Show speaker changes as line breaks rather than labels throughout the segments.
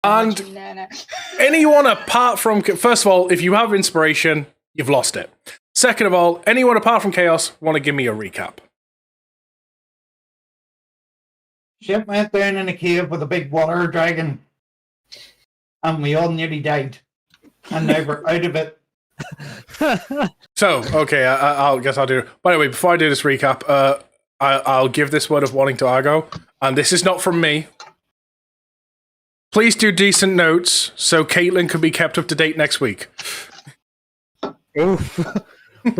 And
No.
anyone apart from... First of all, if you have inspiration, you've lost it. Second of all, anyone apart from Chaos want to give me a recap?
Ship went down in a cave with a big water dragon. And we all nearly died. And now we're out of it.
So, okay, I'll guess I'll do it. By the way, before I do this recap, I'll give this word of warning to Argo. And this is not from me. Please do decent notes so Caitlin can be kept up to date next week.
Oof.
I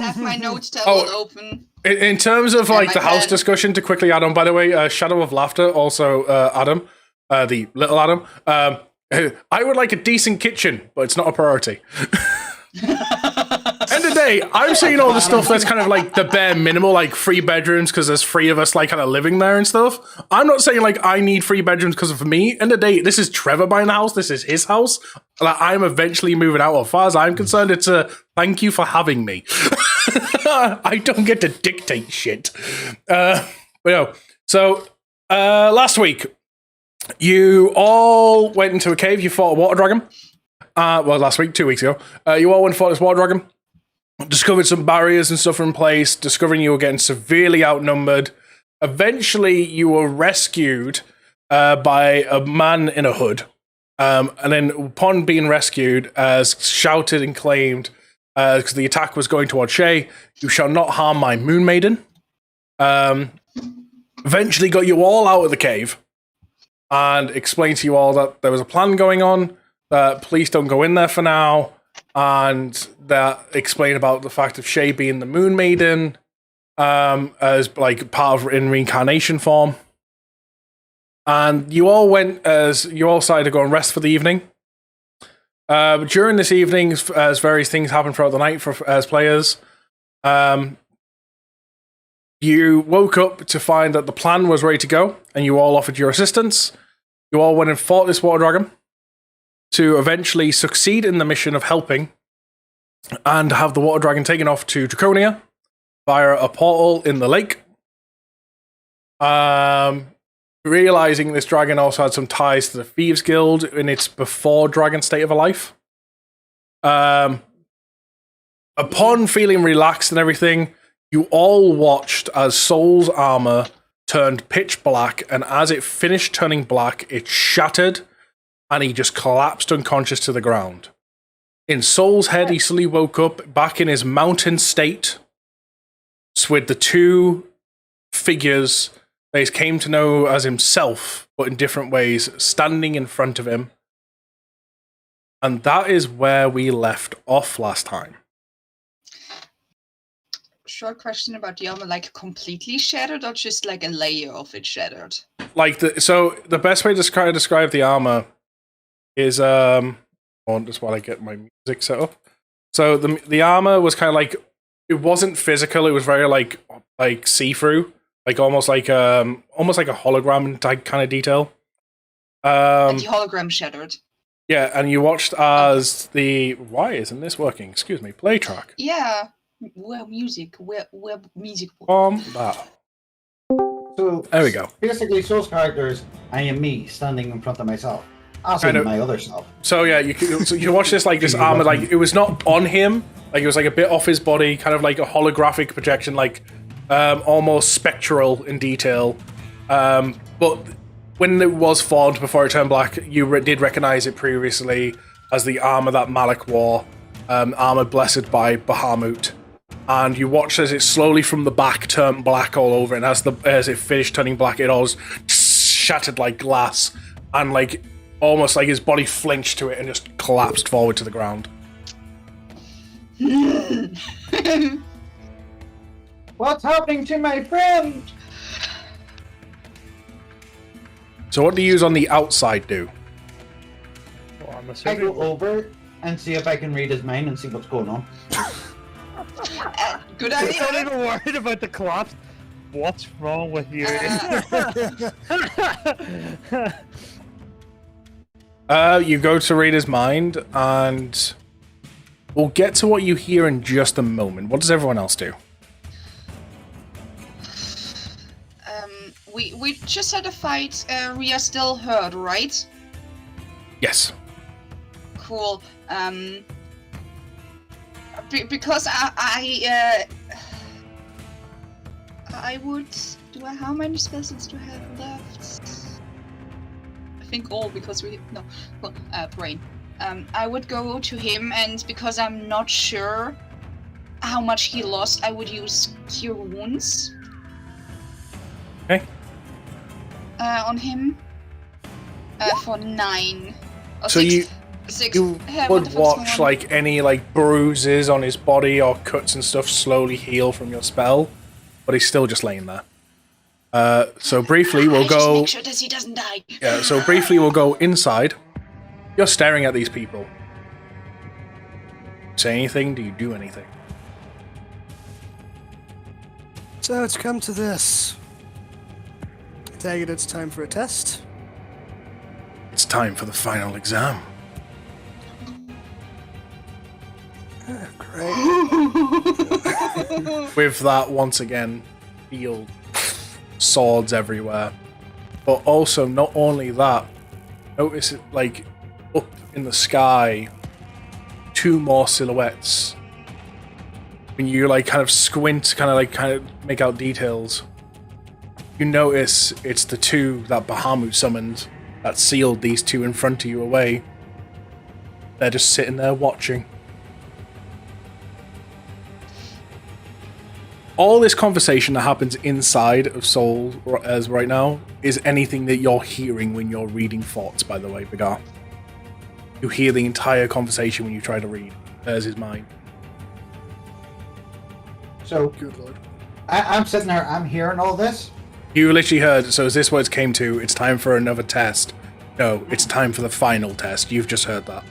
have my notes tab open.
In terms of like the house
pen.
discussion, to quickly add on, by the way, Shadow of Laughter, also Adam, the little Adam, I would like a decent kitchen, but it's not a priority. End of the day, I'm saying all the stuff that's kind of like the bare minimal, like 3 bedrooms because there's 3 of us like kind of living there and stuff. I'm not saying like I need 3 bedrooms because of me. End of the day, this is Trevor buying the house. This is his house. Like, I'm eventually moving out. As far as I'm concerned, it's a thank you for having me. I don't get to dictate shit. So last week, you all went into a cave. You fought a water dragon. Well, last week, 2 weeks ago. You all went and fought this water dragon. Discovered some barriers and stuff in place. Discovering you were getting severely outnumbered. Eventually, you were rescued by a man in a hood. And then upon being rescued, shouted and claimed, because the attack was going towards Shay, "You shall not harm my moon maiden." Eventually got you all out of the cave and explained to you all that there was a plan going on, that please don't go in there for now, and that explained about the fact of Shay being the moon maiden as like part of in reincarnation form. And you all went you all decided to go and rest for the evening. During this evening, as various things happened throughout the night as players, you woke up to find that the plan was ready to go, and you all offered your assistance. You all went and fought this water dragon to eventually succeed in the mission of helping and have the water dragon taken off to Draconia via a portal in the lake. Realizing this dragon also had some ties to the Thieves Guild in its before dragon state of a life. Upon feeling relaxed and everything, you all watched as Soul's armor turned pitch black, and as it finished turning black, it shattered, and he just collapsed unconscious to the ground. In Soul's head, he slowly woke up back in his mountain state with the 2 figures that he came to know as himself, but in different ways, standing in front of him. And that is where we left off last time.
Short question about the armor, like completely shattered or just like a layer of it shattered?
Like so the best way to describe the armor is just while I get my music set up. So the armor was kind of like, it wasn't physical, it was very like see-through, like almost like a hologram type kind of detail.
And the hologram shattered.
Yeah, and you watched as why isn't this working? Excuse me, play track.
Yeah. Where music? Where music?
That.
So
There we go.
Basically, Soul's characters, I am me standing in front of myself. As in my other self.
So yeah, you watch this like this armor, like it was not on him, like it was like a bit off his body, kind of like a holographic projection, like almost spectral in detail. But when it was formed before it turned black, you did recognize it previously as the armor that Malik wore, armor blessed by Bahamut. And you watched as it slowly from the back turned black all over, and as it finished turning black, it all shattered like glass, and like almost like his body flinched to it and just collapsed forward to the ground.
What's happening to my friend?
So what do you use on the outside do?
Well, I'm
I
assuming
go over and see if I can read his mind and see what's going on.
Good
I'm
idea.
not even worried about the collapse. What's wrong with you?
You go to read his mind, and we'll get to what you hear in just a moment. What does everyone else do?
we just had a fight. We are still hurt, right?
Yes.
Cool. Because I would. How many spells do I have left? I think all, because we no. Well, brain. I would go to him, and because I'm not sure how much he lost, I would use Cure Wounds.
Okay.
On him. For 9. Or
So
6.
you
6.
you would watch like any like bruises on his body or cuts and stuff slowly heal from your spell, but he's still just laying there. So briefly we'll
Just
go.
make sure that he doesn't die.
Yeah. So briefly we'll go inside. You're staring at these people. Say anything? Do you do anything?
So it's come to this. I take it it's time for a test.
It's time for the final exam.
Great.
With that, once again, field swords everywhere. But also, not only that, notice it like up in the sky, 2 more silhouettes. When you like kind of squint, kind of make out details, you notice it's the 2 that Bahamut summoned that sealed these 2 in front of you away. They're just sitting there watching. All this conversation that happens inside of Soul as right now is anything that you're hearing when you're reading thoughts, by the way, Bigar. You hear the entire conversation when you try to read. There's his mind.
So,
Good lord.
I'm sitting there, I'm hearing all this.
You literally heard, so is this what it came to? It's time for another test. No, it's time for the final test. You've just heard that.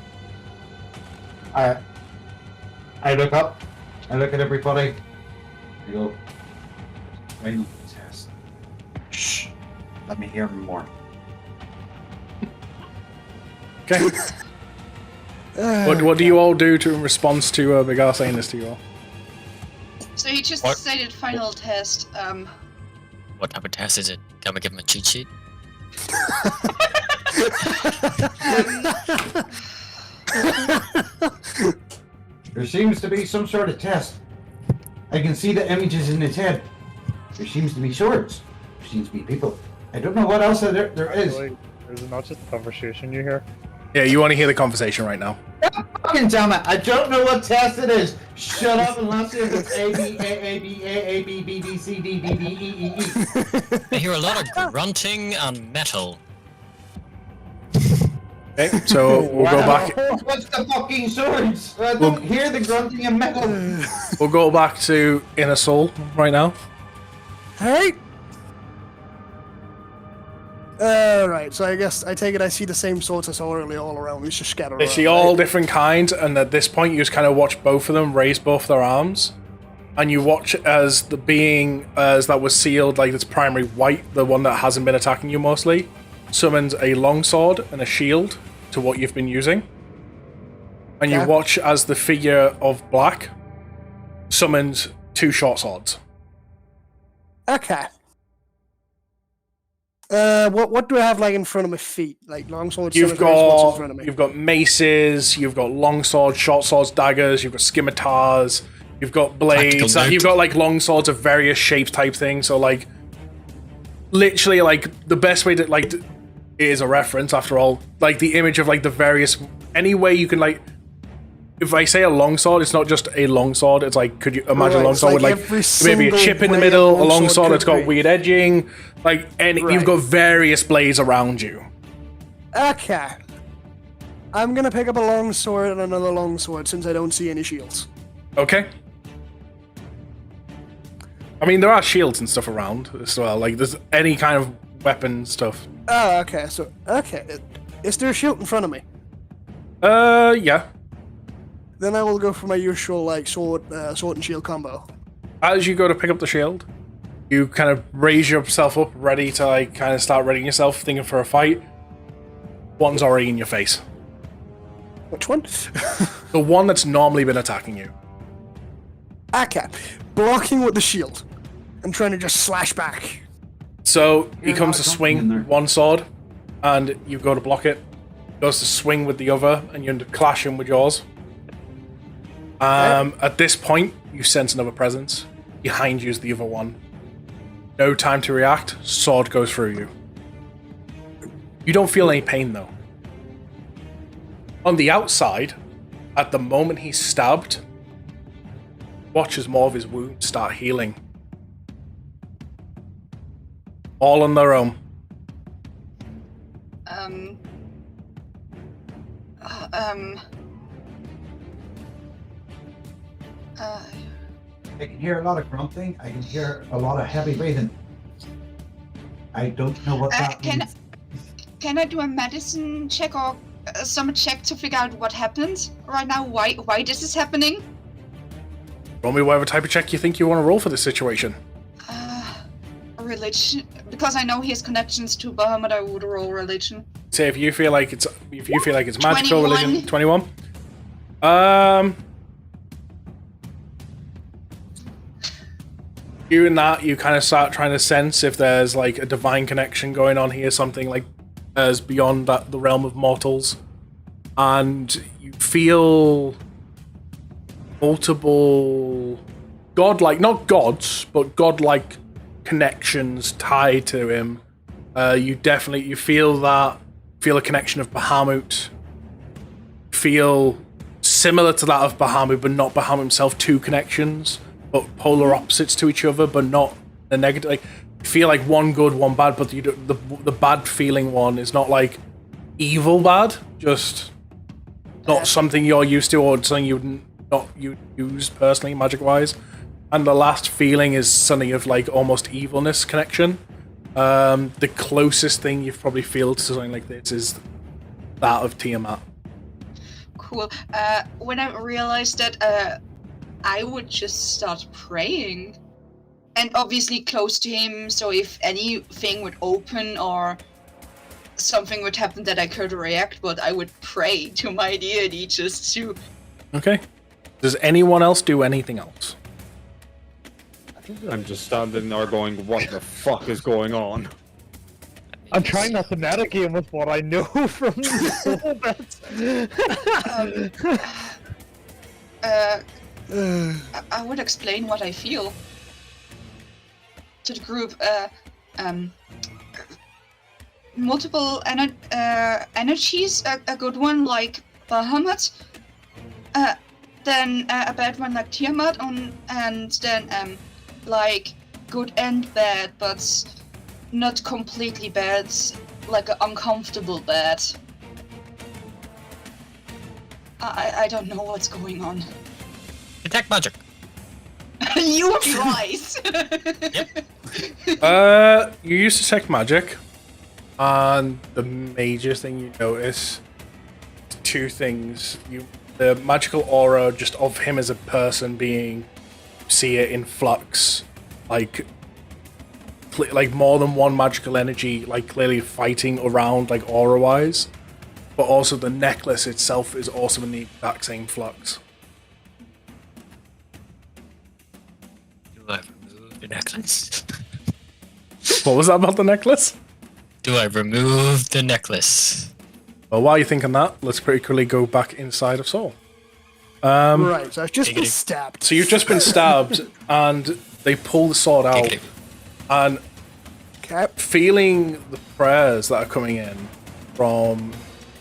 I look up, I look at everybody, I go, final test. Shh, let me hear more.
Okay. What do you all do to in response to Bigar saying this to you all?
So he just
What?
stated final test.
What type of test is it? Can we give him a cheat sheet?
There seems to be some sort of test. I can see the images in his head. There seems to be swords. There seems to be people. I don't know what else there is.
Like, is it not just a conversation you hear?
Yeah, you want to hear the conversation right now.
Fucking damn it! I don't know what test it is. Shut up and let's see if it's A B A B A A B B B C D D D E E E.
I hear a lot of grunting and metal.
Okay, so we'll go back.
What's the fucking swords? I don't hear the grunting and metal.
We'll go back to Inner Soul right now.
Hey! Right, so I take it I see the same swords I saw earlier all around. It's just scattered
They
around,
see all
right?
different kinds, and at this point, you just kind of watch both of them raise both their arms, and you watch as the being as that was sealed, like its primary white, the one that hasn't been attacking you mostly, summons a longsword and a shield to what you've been using, and you
Yeah.
watch as the figure of black summons 2 short swords.
Okay. What do I have like in front of my feet? Like long swords,
You've
scimitars, what's in front of
got
me?
maces, you've got long swords, short swords, daggers, you've got scimitars, you've got blades,
Tactical note.
you've got like long swords of various shapes type thing. So like, literally like the best way to like it is a reference after all. Like the image of like the various any way you can like. If I say a longsword, it's not just a longsword. It's like, could you imagine
Right,
a
it's
longsword with
like
like
every
maybe a
single
chip in the
way a
middle, a
longsword
longsword that's
could
got
be.
weird edging, like any.
Right.
You've got various blades around you.
Okay. I'm gonna pick up a long sword and another long sword since I don't see any shields.
Okay. I mean, there are shields and stuff around as well. Like, there's any kind of weapon stuff.
Oh, okay. So, okay. Is there a shield in front of me?
Yeah.
Then I will go for my usual like sword and shield combo.
As you go to pick up the shield, you kind of raise yourself up, ready to like kind of start readying yourself, thinking for a fight. One's already in your face.
Which one?
The one that's normally been attacking you.
Okay. Blocking with the shield and trying to just slash back.
So he
Hear a
comes
lot
to
of company in
swing
there.
one sword, and you go to block it. Goes to swing with the other, and you clash him with yours. At this point, you sense another presence. Behind you is the other one. No time to react. Sword goes through you. You don't feel any pain though. On the outside, at the moment he's stabbed, watch as more of his wounds start healing. All on their own.
I can hear a lot of grunting. I can hear a lot of heavy breathing. I don't know what that means.
Can I do a medicine check or some check to figure out what happened right now? Why this is happening?
Roll me whatever type of check you think you want to roll for this situation.
Religion, because I know he has connections to Bahamut. I would roll religion.
Say if you feel like it's magical
21.
religion. 21. Doing that, you kind of start trying to sense if there's like a divine connection going on here, something like as beyond that the realm of mortals, and you feel multiple godlike, not gods, but godlike connections tied to him. You feel a connection of Bahamut. Feel similar to that of Bahamut, but not Bahamut himself. Two connections, but polar opposites to each other, but not a negative. Like, you feel like one good, one bad, but the bad feeling one is not like evil bad, just not something you're used to or something you use personally, magic wise. And the last feeling is something of like almost evilness connection. The closest thing you've probably feel to something like this is that of Tiamat.
Cool. When I realized that, I would just start praying. And obviously close to him, so if anything would open or something would happen that I could react, but I would pray to my deity just to...
Okay. Does anyone else do anything else?
I'm just standing there going, what the fuck is going on?
I'm trying not to metagame with what I know from the
I would explain what I feel to the group. Multiple energies, a good one like Bahamut, then a bad one like Tiamat, and then like good and bad, but not completely bad, like an uncomfortable bad. I don't know what's going on.
Detect magic.
You twice.
You use detect magic, and the major thing you notice, two things. The magical aura just of him as a person being, see it in flux, like more than one magical energy, like clearly fighting around, like aura-wise. But also the necklace itself is also in the exact same flux.
Do I remove the necklace?
What was that about the necklace?
Do I remove the necklace?
Well, while you're thinking that, let's pretty quickly go back inside of Saul.
Right, so I've just been
Giggity.
stabbed.
So you've just been stabbed, and they pull the sword out,
Giggity.
and
Okay.
feeling the prayers that are coming in from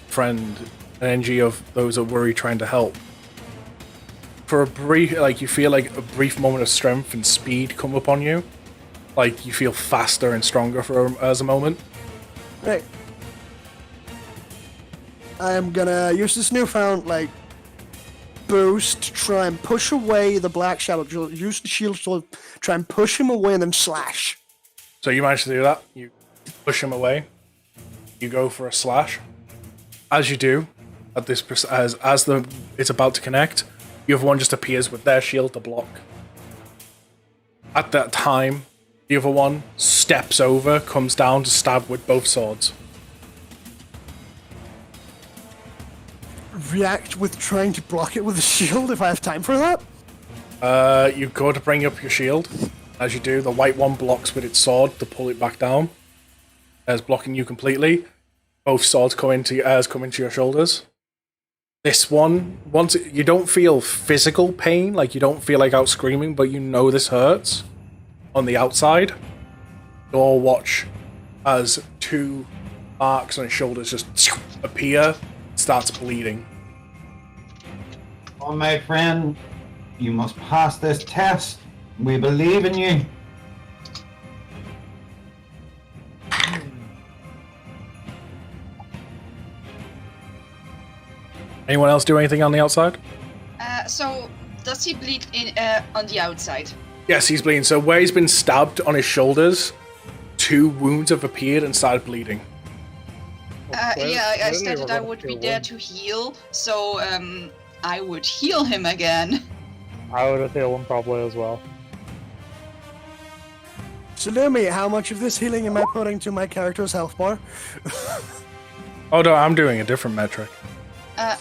friend, an energy of those that worry trying to help. For a brief, like you feel like a brief moment of strength and speed come upon you, like you feel faster and stronger as a moment.
Right. I'm gonna use this newfound, like, boost to try and push away the black shadow. Use the shield to try and push him away and then slash.
So you manage to do that. You push him away. You go for a slash. As you do, at this it's about to connect, the other one just appears with their shield to block. At that time, the other one steps over, comes down to stab with both swords.
React with trying to block it with a shield if I have time for that.
You go to bring up your shield. As you do, the white one blocks with its sword to pull it back down. As blocking you completely. Both swords come into your shoulders. This one, you don't feel physical pain, like you don't feel like out screaming, but you know this hurts. On the outside, you all watch as 2 marks on his shoulders just appear, starts bleeding.
Oh, my friend, you must pass this test. We believe in you.
Anyone else do anything on the outside?
So does he bleed in on the outside?
Yes, he's bleeding. So where he's been stabbed on his shoulders, 2 wounds have appeared and started bleeding.
Yeah, I stated I would be there to heal, so I would heal him again.
I would have healed him probably as well.
So, Lumi, how much of this healing am I putting to my character's health bar?
Oh no, I'm doing a different metric.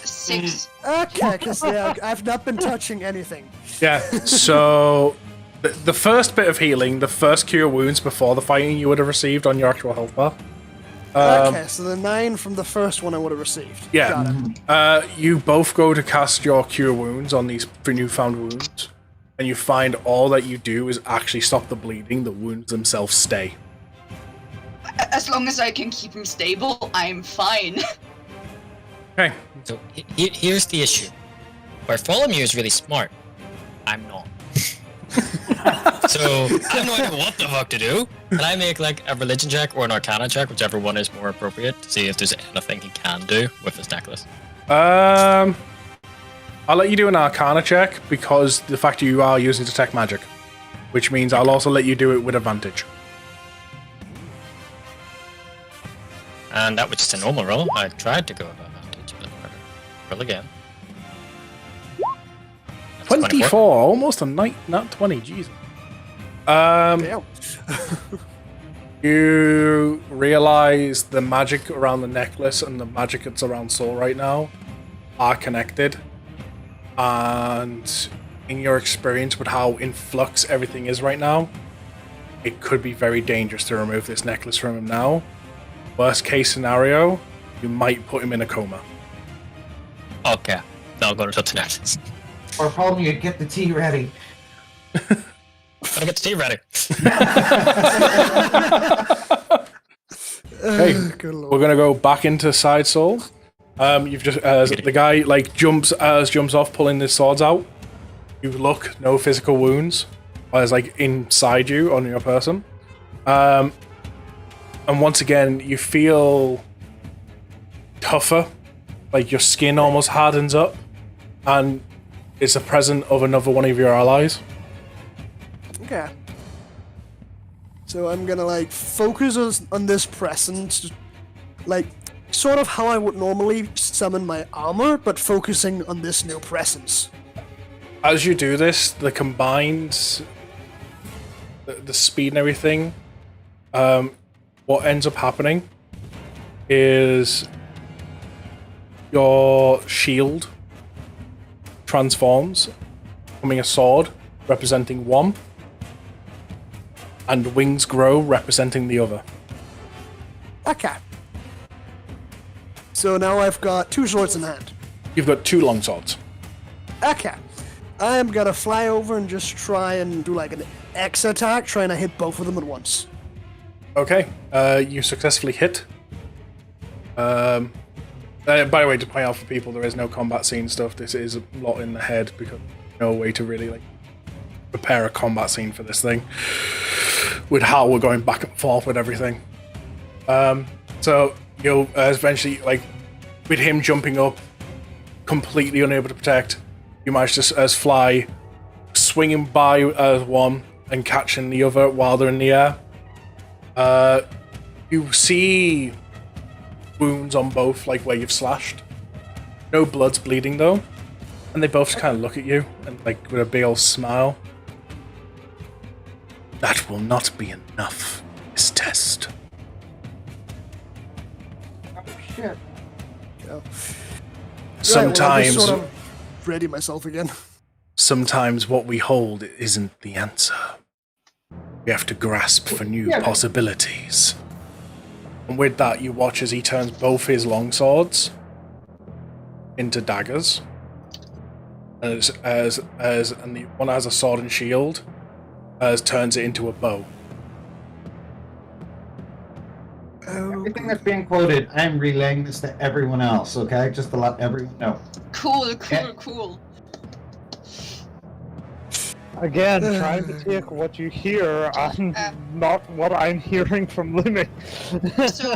6.
Okay, because I've not been touching anything.
Yeah, so the first bit of healing, the first cure wounds before the fighting you would have received on your actual health bar.
Okay, so the 9 from the first one I would have received.
Yeah.
Got it.
You both go to cast your cure wounds on these newfound wounds, and you find all that you do is actually stop the bleeding, the wounds themselves stay.
As long as I can keep him stable, I'm fine.
Okay.
So here's the issue. Bartholomew is really smart. I'm not. So I have no idea what the fuck to do. Can I make like a religion check or an arcana check, whichever one is more appropriate, to see if there's anything he can do with this necklace?
I'll let you do an arcana check because the fact you are using detect magic, which means I'll also let you do it with advantage.
And that was just a normal roll. I tried to go with advantage, but whatever. Roll again. That's
24, almost a night, not 20, Jesus.
Damn.
You realize the magic around the necklace and the magic that's around Soul right now are connected. And in your experience with how in flux everything is right now, it could be very dangerous to remove this necklace from him now. Worst case scenario, you might put him in a coma.
Okay. Now I'm going to touch the necklace.
Or probably you get the tea ready.
Gotta get the tea ready.
Hey,
Good lord.
we're gonna go back into side Soul. You've just the guy like jumps off, pulling his swords out. You look, no physical wounds. There's like inside you on your person. And once again, you feel tougher. Like your skin almost hardens up, and it's the presence of another one of your allies.
Okay. So I'm gonna like focus on this presence, like sort of how I would normally summon my armor, but focusing on this new presence.
As you do this, the combined, the speed and everything, what ends up happening is your shield transforms, becoming a sword representing one, and wings grow representing the other.
Okay. So now I've got 2 swords in hand.
You've got 2 long swords.
Okay. I am gonna fly over and just try and do like an X attack, trying to hit both of them at once.
Okay, you successfully hit. By the way, to point out for people, there is no combat scene stuff. This is a lot in the head because there's no way to really like prepare a combat scene for this thing. With how we're going back and forth with everything. So you'll eventually, like, with him jumping up, completely unable to protect, you manage to fly, swinging by one and catching the other while they're in the air. You see wounds on both, like where you've slashed. No blood's bleeding though, and they both kind of look at you and like with a big old smile. That will not be enough. This test.
Oh, shit.
Yeah.
Sometimes,
Right, well, I'll just sort of ready myself again.
sometimes what we hold isn't the answer. We have to grasp for new possibilities. And with that, you watch as he turns both his long swords into daggers. And the one has a sword and shield, turns it into a bow.
Everything that's being quoted, I'm relaying this to everyone else, okay? Just to let everyone know.
Cool.
Again, trying to take what you hear and not what I'm hearing from Lumi.
So,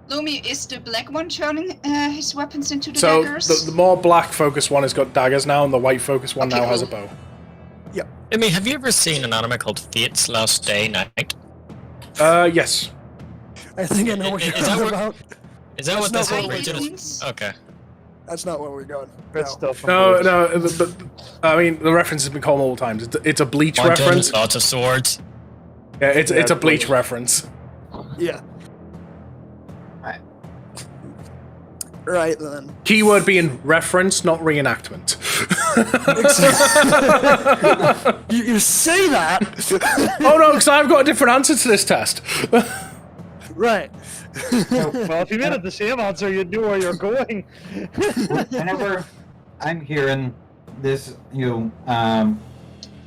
Lumi, is the black one turning his weapons into the
So
daggers?
the more black focused one has got daggers now, and the white focused one
Okay,
now has a
cool.
bow.
I mean, have you ever seen an anime called Fate's Last Day Night?
Yes.
I think I know what you're
Is that
talking
what-
about.
Is that
That's
what
not
this
what
whole
we're
region
doing.
is? Okay.
That's not where we're going.
Good
No.
stuff.
No. I mean, the reference has been called multiple times. It's a Bleach
Quantum,
reference.
lots of swords.
Yeah, it's a Bleach
Bleach.
reference.
Yeah. Right then.
Keyword being reference, not reenactment.
You say that?
Oh no, because I've got a different answer to this test.
Right.
Well, if you made it the same answer, you'd know where you're going.
Whenever I'm hearing this,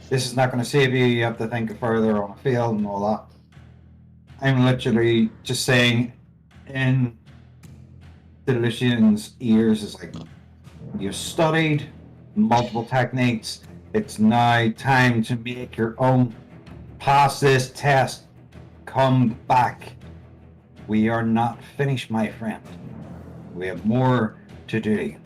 this is not going to save you, you have to think further on a field and all that. I'm literally just saying in the Lucian's ears is like, you've studied multiple techniques. It's now time to make your own. Pass this test. Come back. We are not finished, my friend. We have more to do.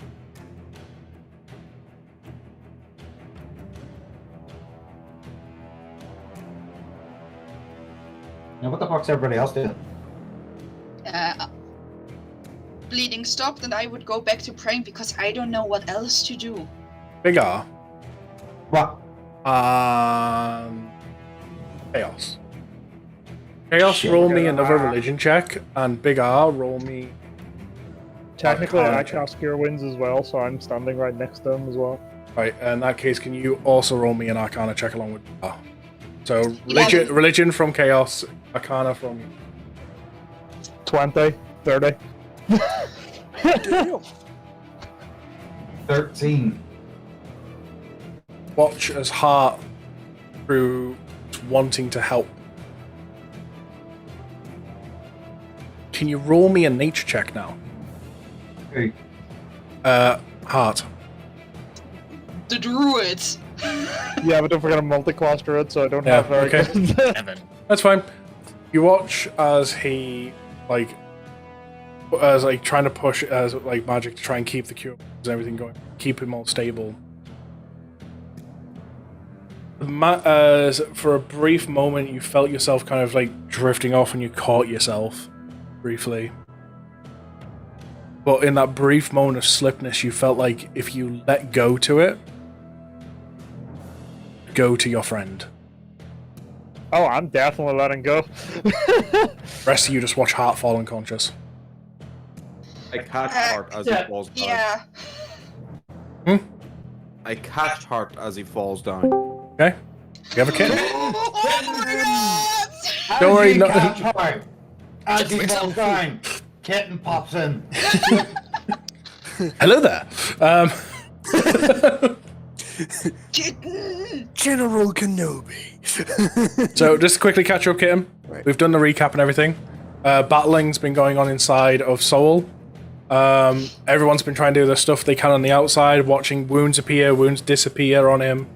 Now, what the fuck's everybody else doing?
Bleeding stopped, and I would go back to praying because I don't know what else to do.
Big R.
What?
Chaos. Chaos,
Shit.
roll me another religion check, and Big R, roll me.
Technically,
Arcana
I
check.
cast Cure Winds as well, so I'm standing right next to him as well.
Right, in that case, can you also roll me an Arcana check along with Big R? So,
Yeah.
religion from Chaos, Arcana from.
20, 30.
Damn.
13.
Watch as Heart, through wanting to help. Can you roll me a nature check now?
Hey,
Heart.
The druids.
Yeah, but don't forget I'm multi-class druid, so I don't
Yeah,
have very
okay.
good.
Evan.
That's fine. You watch as he, trying to push as magic to try and keep the cure and everything going, keep him all stable. As for a brief moment, you felt yourself kind of drifting off, and you caught yourself briefly. But in that brief moment of slipness, you felt like if you let go to it, go to your friend.
Oh, I'm definitely letting go.
Rest of you just watch Heart fall unconscious.
I catch Hart as he falls down.
Yeah.
I catch Hart as he falls down.
Okay? You have a kit?
Oh my god!
Don't worry, no-
As he falls down, kitten pops in.
Hello there.
Kitten!
General Kenobi.
So just to quickly catch up, Kitten.
Right.
We've done the recap and everything. Battling's been going on inside of Seoul. Everyone's been trying to do the stuff they can on the outside, watching wounds appear, wounds disappear on him.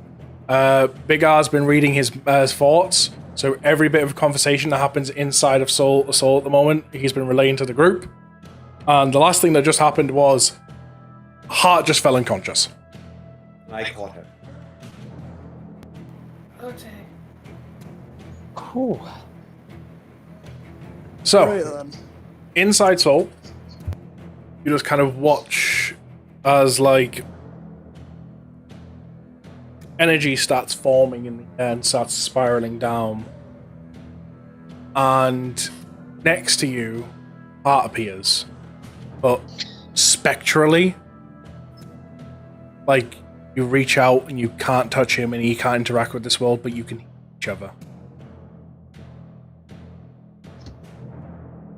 Big R's been reading his thoughts, so every bit of conversation that happens inside of Seoul at the moment, he's been relaying to the group. And the last thing that just happened was Hart just fell unconscious.
And I caught him.
Cool.
So,
Right then.
inside Seoul, you just kind of watch as energy starts forming in the air and starts spiraling down. And next to you, Hart appears. But spectrally, you reach out and you can't touch him and he can't interact with this world, but you can hear each other.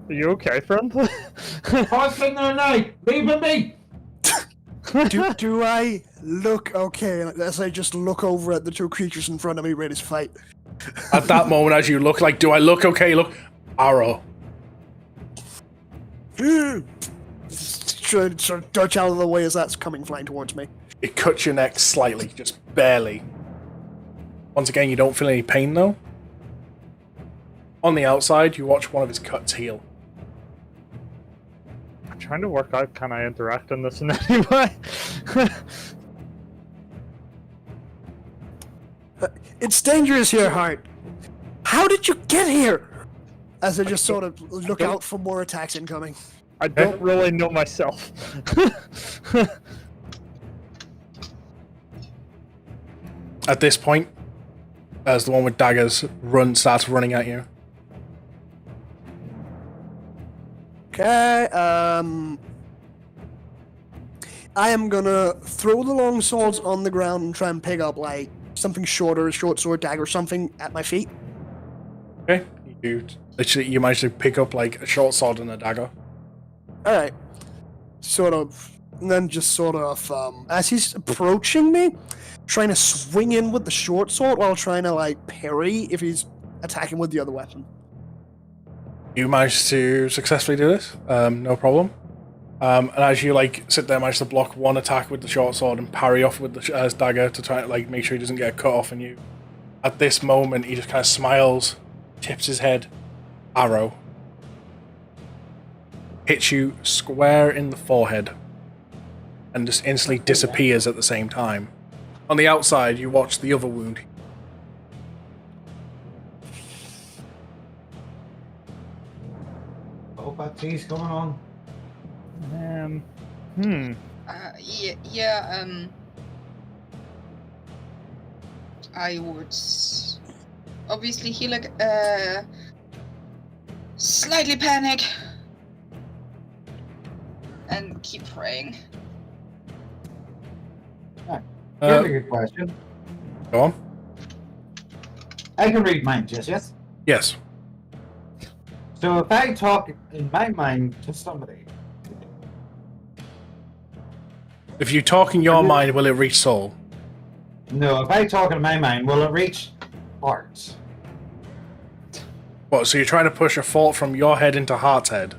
Are you okay, friend?
What's in there now? Leave it me!
Do I look okay as I just look over at the two creatures in front of me ready to fight?
At that moment, as you look, like, do I look okay? Look, arrow.
Try to dodge out of the way as that's coming flying towards me.
It cuts your neck slightly, just barely. Once again, you don't feel any pain though. On the outside, you watch one of his cuts heal.
I'm trying to work out, can I interact in this in any way?
It's dangerous here, Hart. How did you get here? As I just sort of look out for more attacks incoming.
I don't really know myself.
At this point, as the one with daggers starts running at you.
Okay, I am gonna throw the long swords on the ground and try and pick up, like, something shorter, a short sword, dagger, something at my feet.
Okay, you manage to pick up, like, a short sword and a dagger.
Alright. Sort of, and then just sort of, as he's approaching me, trying to swing in with the short sword while trying to, like, parry if he's attacking with the other weapon.
You manage to successfully do this, no problem. And as you, like, sit there, manage to block one attack with the short sword and parry off with the dagger to try and, like, make sure he doesn't get cut off on you. At this moment, he just kind of smiles, tips his head, arrow. Hits you square in the forehead and just instantly disappears at the same time. On the outside, you watch the other wound.
Oh, bad tease coming on.
I would obviously heal slightly panic and keep praying.
Here's a good question.
Go on.
I can read minds, yes?
Yes.
So if I talk in my mind to somebody,
If you talk in your mind, will it reach soul?
no, if I talk in my mind, will it reach hearts?
What, so you're trying to push a thought from your head into Heart's head?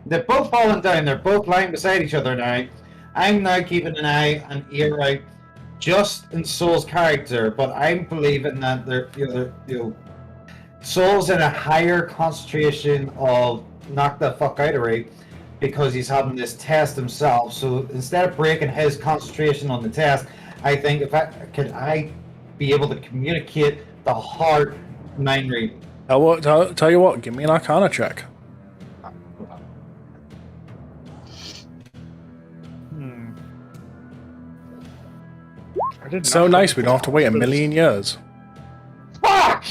They're both falling down, they're both lying beside each other now. I'm now keeping an eye and ear out just in Soul's character, but I'm believing that Soul's in a higher concentration of knock the fuck out of rate because he's having this test himself. So instead of breaking his concentration on the test, I think if I be able to communicate the heart mind reading.
Tell you what, give me an Arcana check. So nice, we don't have to wait a million years.
Fuck!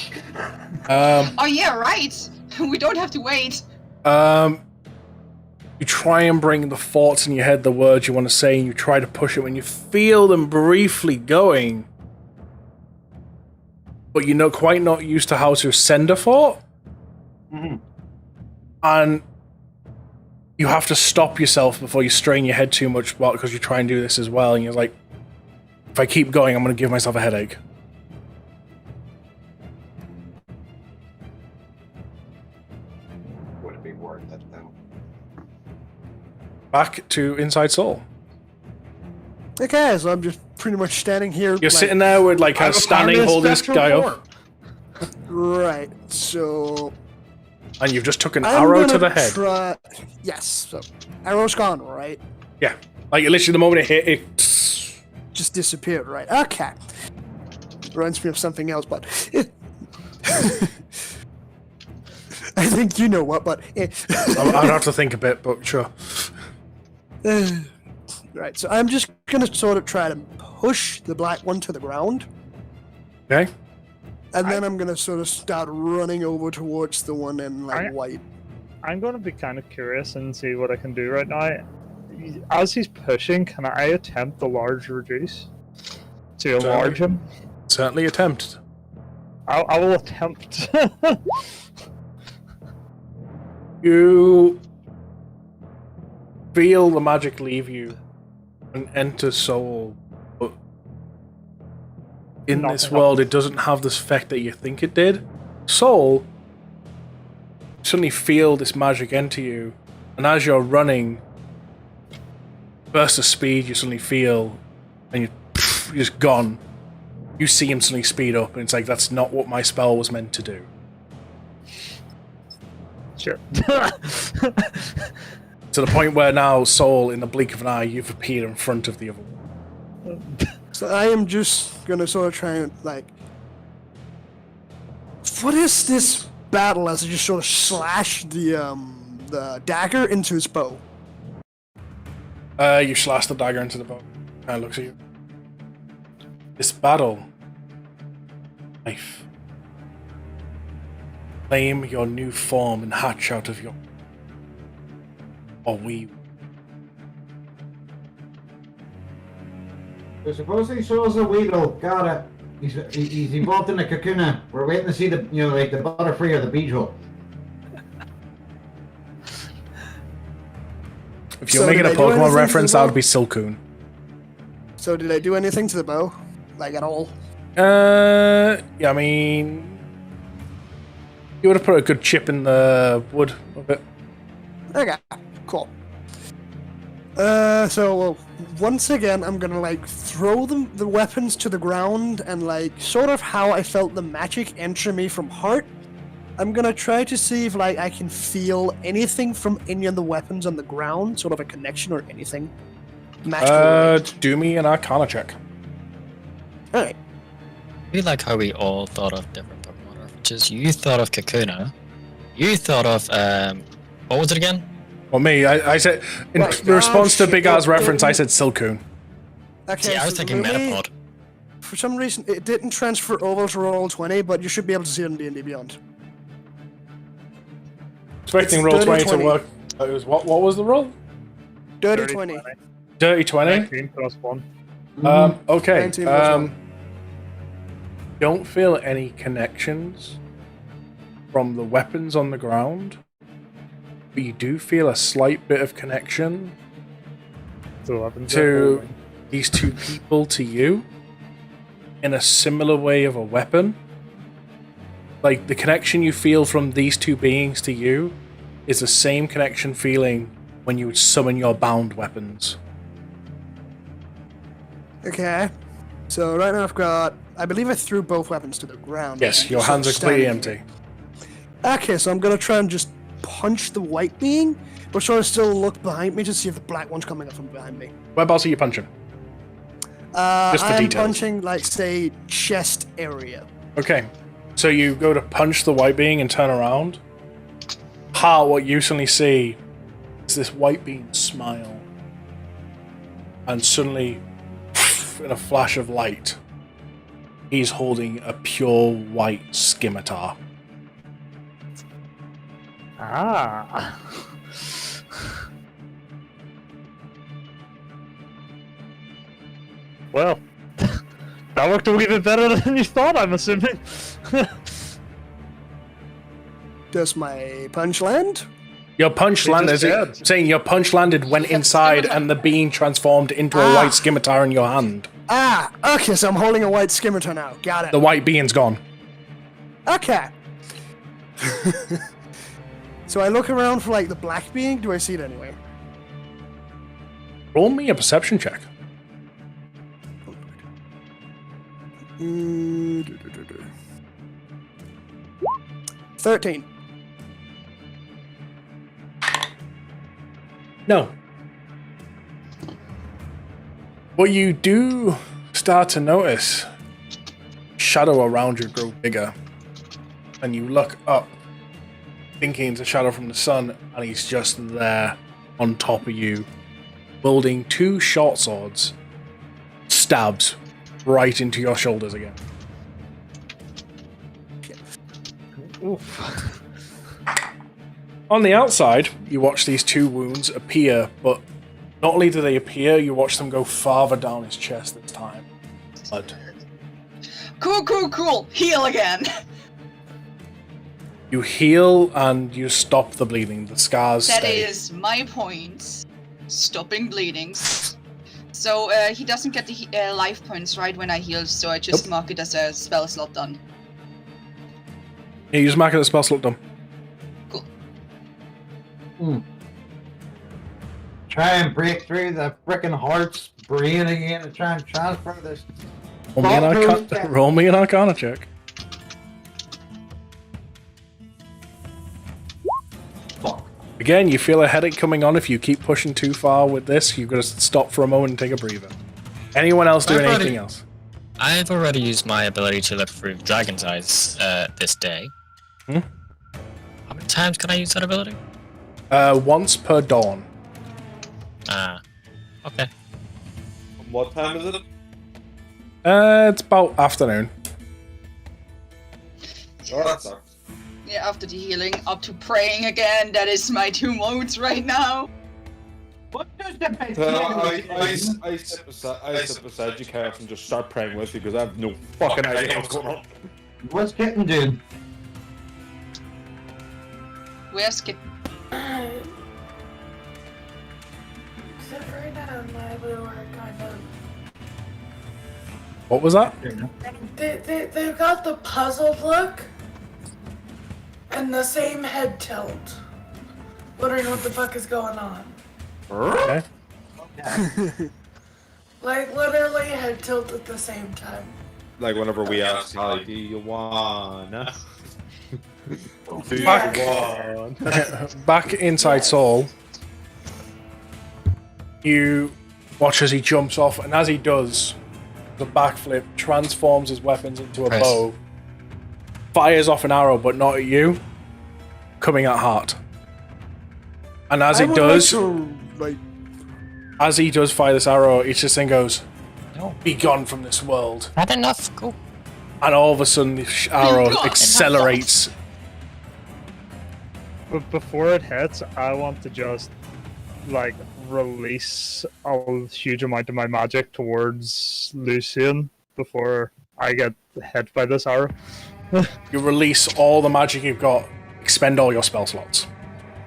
Oh yeah, right. We don't have to wait.
You try and bring the thoughts in your head, the words you want to say, and you try to push it when you feel them briefly going. But you're not quite used to how to send a thought.
Mm-hmm.
And you have to stop yourself before you strain your head too much because you try and do this as well, and you're like, if I keep going, I'm going to give myself a headache.
Would it be worth it though?
Back to Inside Soul.
Okay, so I'm just pretty much standing here.
You're sitting there with, like, kind of standing, holding this guy up.
Right, so...
And you've just took an arrow to the head.
Yes, so arrow's gone, right?
Yeah. Like, literally the moment it hit, it...
Just disappeared, right? Okay. Reminds me of something else, but... I think you know what, but...
I'd have to think a bit, but sure.
Right, so I'm just gonna sort of try to push the black one to the ground.
Okay.
And then I'm gonna sort of start running over towards the one in, like, white.
I'm gonna be kind of curious and see what I can do right now. As he's pushing, can I attempt the large reduce? To enlarge him?
Certainly attempt.
I will attempt.
You feel the magic leave you and enter Soul, but in this world, it doesn't have this effect that you think it did. Soul, you suddenly feel this magic enter you, and as you're running, burst of speed you suddenly feel, and you're just gone. You see him suddenly speed up, and it's like, that's not what my spell was meant to do.
Sure.
To the point where now, Soul, in the blink of an eye, you've appeared in front of the other one.
So I am just gonna sort of try and like, what is this battle? As I just sort of slash the dagger into his bow.
You slash the dagger into the bow. Kind of looks at you. This battle, life. Claim your new form and hatch out of your. Or we.
So suppose he shows a Weedle. Got it. He's evolved in a Kakuna. We're waiting to see the like the Butterfree or the Beedrill.
If you're
So
making a
did I do
Pokemon
anything
reference,
to the
that
bow?
would be Silcoon.
So did I do anything to the bow? Like at all?
Yeah, I mean, you would have put a good chip in the wood of it.
Okay, cool. So once again, I'm gonna like throw the weapons to the ground and like sort of how I felt the magic enter me from heart. I'm gonna try to see if like I can feel anything from any of the weapons on the ground, sort of a connection or anything.
Do me an Arcana check.
All right.
I feel like how we all thought of different Pokemon references. You thought of Kakuna. You thought of what was it again?
Well, me, I said in
Right.
response to
shit,
Big R's
don't-
reference, I said Silcoon.
Okay.
See, I was
so
thinking
Lumi,
Metapod.
For some reason, it didn't transfer over to Roll20, but you should be able to see it in D&D Beyond.
Expecting
It's
roll
dirty
20 to
20.
work. It was what was the roll?
Dirty 20.
Dirty 20.
19 plus 1.
Okay.
19 plus one.
Don't feel any connections from the weapons on the ground, but you do feel a slight bit of connection to these two people to you in a similar way of a weapon. Like, the connection you feel from these two beings to you is the same connection feeling when you would summon your bound weapons.
Okay. So right now I've got... I believe I threw both weapons to the ground.
Yes, your
So
hands are
I'm
completely
standing
empty.
Okay, so I'm gonna try and just punch the white being, but sort of still look behind me to see if the black one's coming up from behind me.
Whereabouts are you punching? Just for
I'm
details.
punching, like, say, chest area.
Okay, so you go to punch the white being and turn around. What you suddenly see is this white being smile. And suddenly, in a flash of light, he's holding a pure white scimitar.
Ah. Well, that worked a wee bit better than you thought, I'm assuming.
Does my punch land?
Your punch
He
landed.
just did.
Saying your punch landed, went inside, and the being transformed into a white scimitar in your hand.
Ah, okay, so I'm holding a white scimitar now. Got it.
The white being's gone.
Okay. So I look around for, like, the black being. Do I see it anywhere?
Roll me a perception check.
13.
No. What you do start to notice, shadow around you grow bigger, and you look up, thinking it's a shadow from the sun, and he's just there on top of you, wielding two short swords, stabs right into your shoulders again.
Oof.
On the outside, you watch these two wounds appear, but not only do they appear, you watch them go farther down his chest this time. Blood.
Cool. Heal again.
You heal and you stop the bleeding. The scars
That
stay.
is my point. Stopping bleeding. So he doesn't get the life points right when I heal, so I just mark it as a spell slot done.
Yeah, you just mark it as spell slot done.
Cool.
Try and break through the frickin' heart's brain again and try and transfer this.
Roll me an Arcana check.
Fuck.
Again, you feel a headache coming on. If you keep pushing too far with this, you've got to stop for a moment and take a breather. Anyone else doing anything else?
I've already used my ability to look through Dragon's Eyes this day.
Hmm?
How many times can I use that ability?
Once per dawn.
Okay.
What time is it?
It's about afternoon.
Oh, that sucks.
Yeah, after the healing, up to praying again. That is my 2 modes right now.
What does the bitch
I sit beside you, Chaos, and just start praying with you because I have no fucking idea what's going on.
What's Kitten doing?
Where's Kit?
Except right now, my little are kind of.
What was that?
They've got the puzzled look and the same head tilt. Wondering what the fuck is going on.
Okay.
Like, literally head tilt at the same time.
Like whenever we ask, "How do you wanna?"
Back inside Saul, you watch as he jumps off, and as he does, the backflip transforms his weapons into a
Nice.
bow, fires off an arrow, but not at you, coming at Hart. And as
I
it
would
does,
like to, like,
as he does fire this arrow, it just then goes,
No.
"Be gone from this world."
Not enough. Cool.
And all of a sudden, the arrow
gone.
accelerates.
But before it hits, I want to just like release a huge amount of my magic towards Lucian before I get hit by this arrow.
You release all the magic you've got, expend all your spell slots.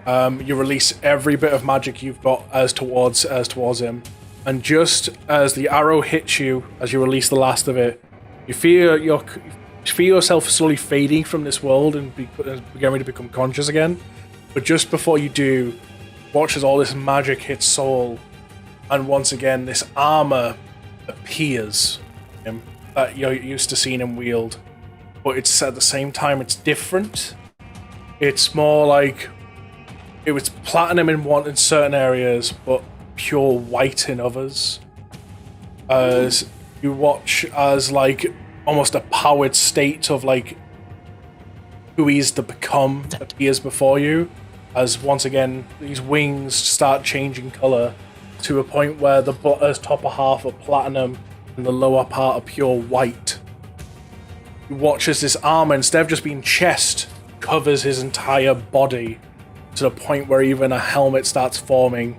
You release every bit of magic you've got as towards him, and just as the arrow hits you, as you release the last of it, you feel yourself slowly fading from this world and beginning to become conscious again. But just before you do, watch as all this magic hits Saul, and once again this armor appears that you're used to seeing him wield. But it's at the same time it's different. It's more like it was platinum in certain areas, but pure white in others. As you watch as like almost a powered state of like who he is to become appears before you, as once again these wings start changing color to a point where the top half are platinum and the lower part are pure white. You watch as this armor, instead of just being chest, covers his entire body to the point where even a helmet starts forming.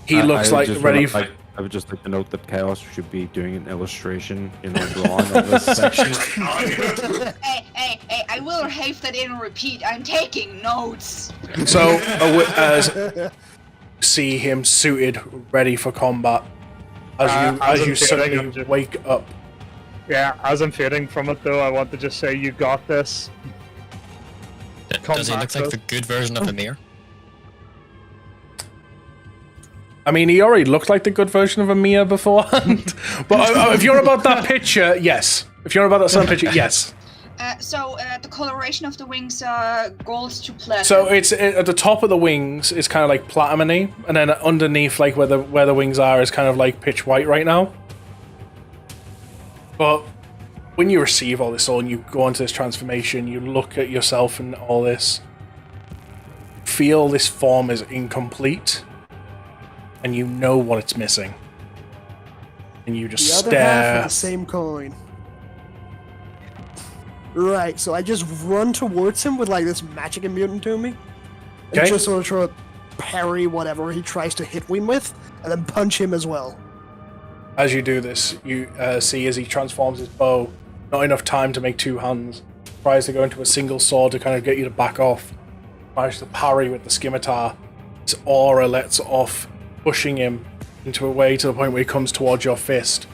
He looks like ready for...
I would just like to note that Chaos should be doing an illustration, drawing of this section.
Hey, I will have that in repeat. I'm taking notes.
So, as see him suited, ready for combat, as you suddenly wake up.
Yeah, as I'm fading from it though, I want to just say, you got this.
Does he look like the good version of Amir?
I mean, he already looked like the good version of Amir beforehand. But if you're about that picture, yes. If you're about that same picture, yes.
So the coloration of the wings are gold to platinum.
So it's at the top of the wings is kind of like platinum-y, and then underneath, like where the wings are, is kind of like pitch white right now. But when you receive all this, all and you go into this transformation, you look at yourself and all this, feel this form is incomplete, and you know what it's missing, and you just
the other half
stare.
of the same coin. Right, so I just run towards him with like this magic immunity to me, and
Okay.
just sort of try to parry whatever he tries to hit me with, and then punch him as well.
As you do this, you see as he transforms his bow, not enough time to make two hands, tries to go into a single sword to kind of get you to back off. Manage to parry with the scimitar. His aura lets off, pushing him into a way to the point where he comes towards your fist.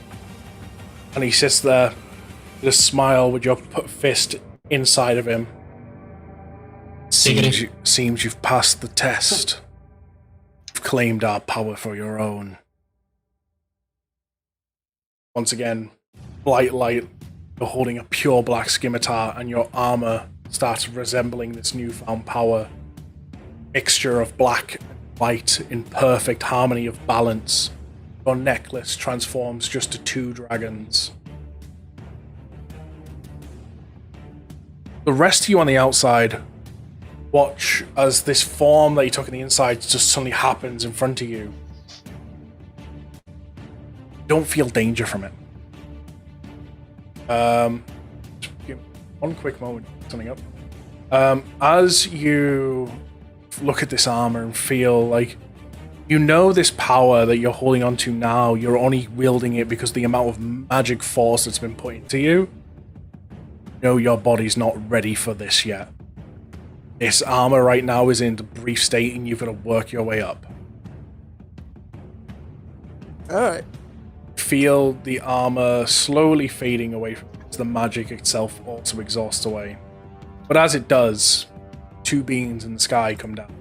And he sits there with a smile with your fist inside of him. Seems you've passed the test. You've claimed our power for your own. Once again, light, you're holding a pure black scimitar, and your armor starts resembling this newfound power. Mixture of black and white in perfect harmony of balance. Your necklace transforms just to 2 dragons. The rest of you on the outside watch as this form that you took on the inside just suddenly happens in front of you. Don't feel danger from it. Give me one quick moment, something up. As you look at this armor and feel like you know this power that you're holding on to now, you're only wielding it because of the amount of magic force that's been put into you. You know your body's not ready for this yet. This armor right now is in the brief state and you've got to work your way up.
Alright.
Feel the armor slowly fading away as the magic itself also exhausts away. But as it does, 2 beings in the sky come down.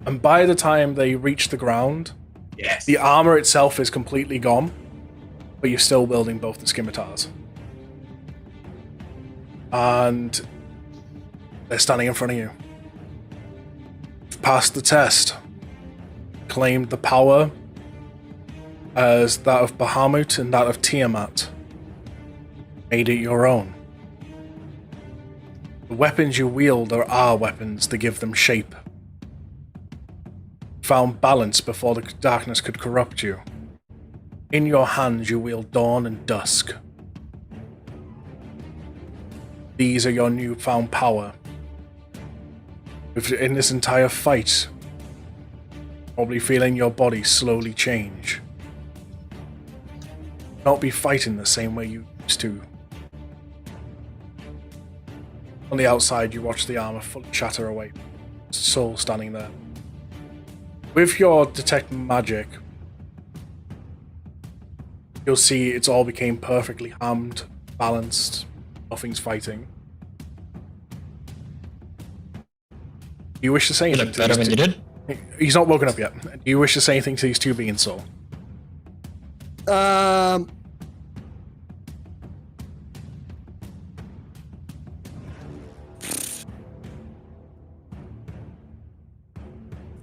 And by the time they reach the ground, the armor itself is completely gone, but you're still wielding both the scimitars. And they're standing in front of you. You've passed the test. Claimed the power as that of Bahamut and that of Tiamat. Made it your own. The weapons you wield are our weapons to give them shape. Found balance before the darkness could corrupt you. In your hands you wield dawn and dusk. These are your newfound power. In this entire fight, probably feeling your body slowly change. Not be fighting the same way you used to. On the outside, you watch the armor fully shatter away. Soul standing there. With your detect magic, you'll see it's all became perfectly harmed, balanced. Nothing's fighting. Do you wish to say anything?
You look better than you did.
He's not woken up yet. Do you wish to say anything to these 2 beings, Soul?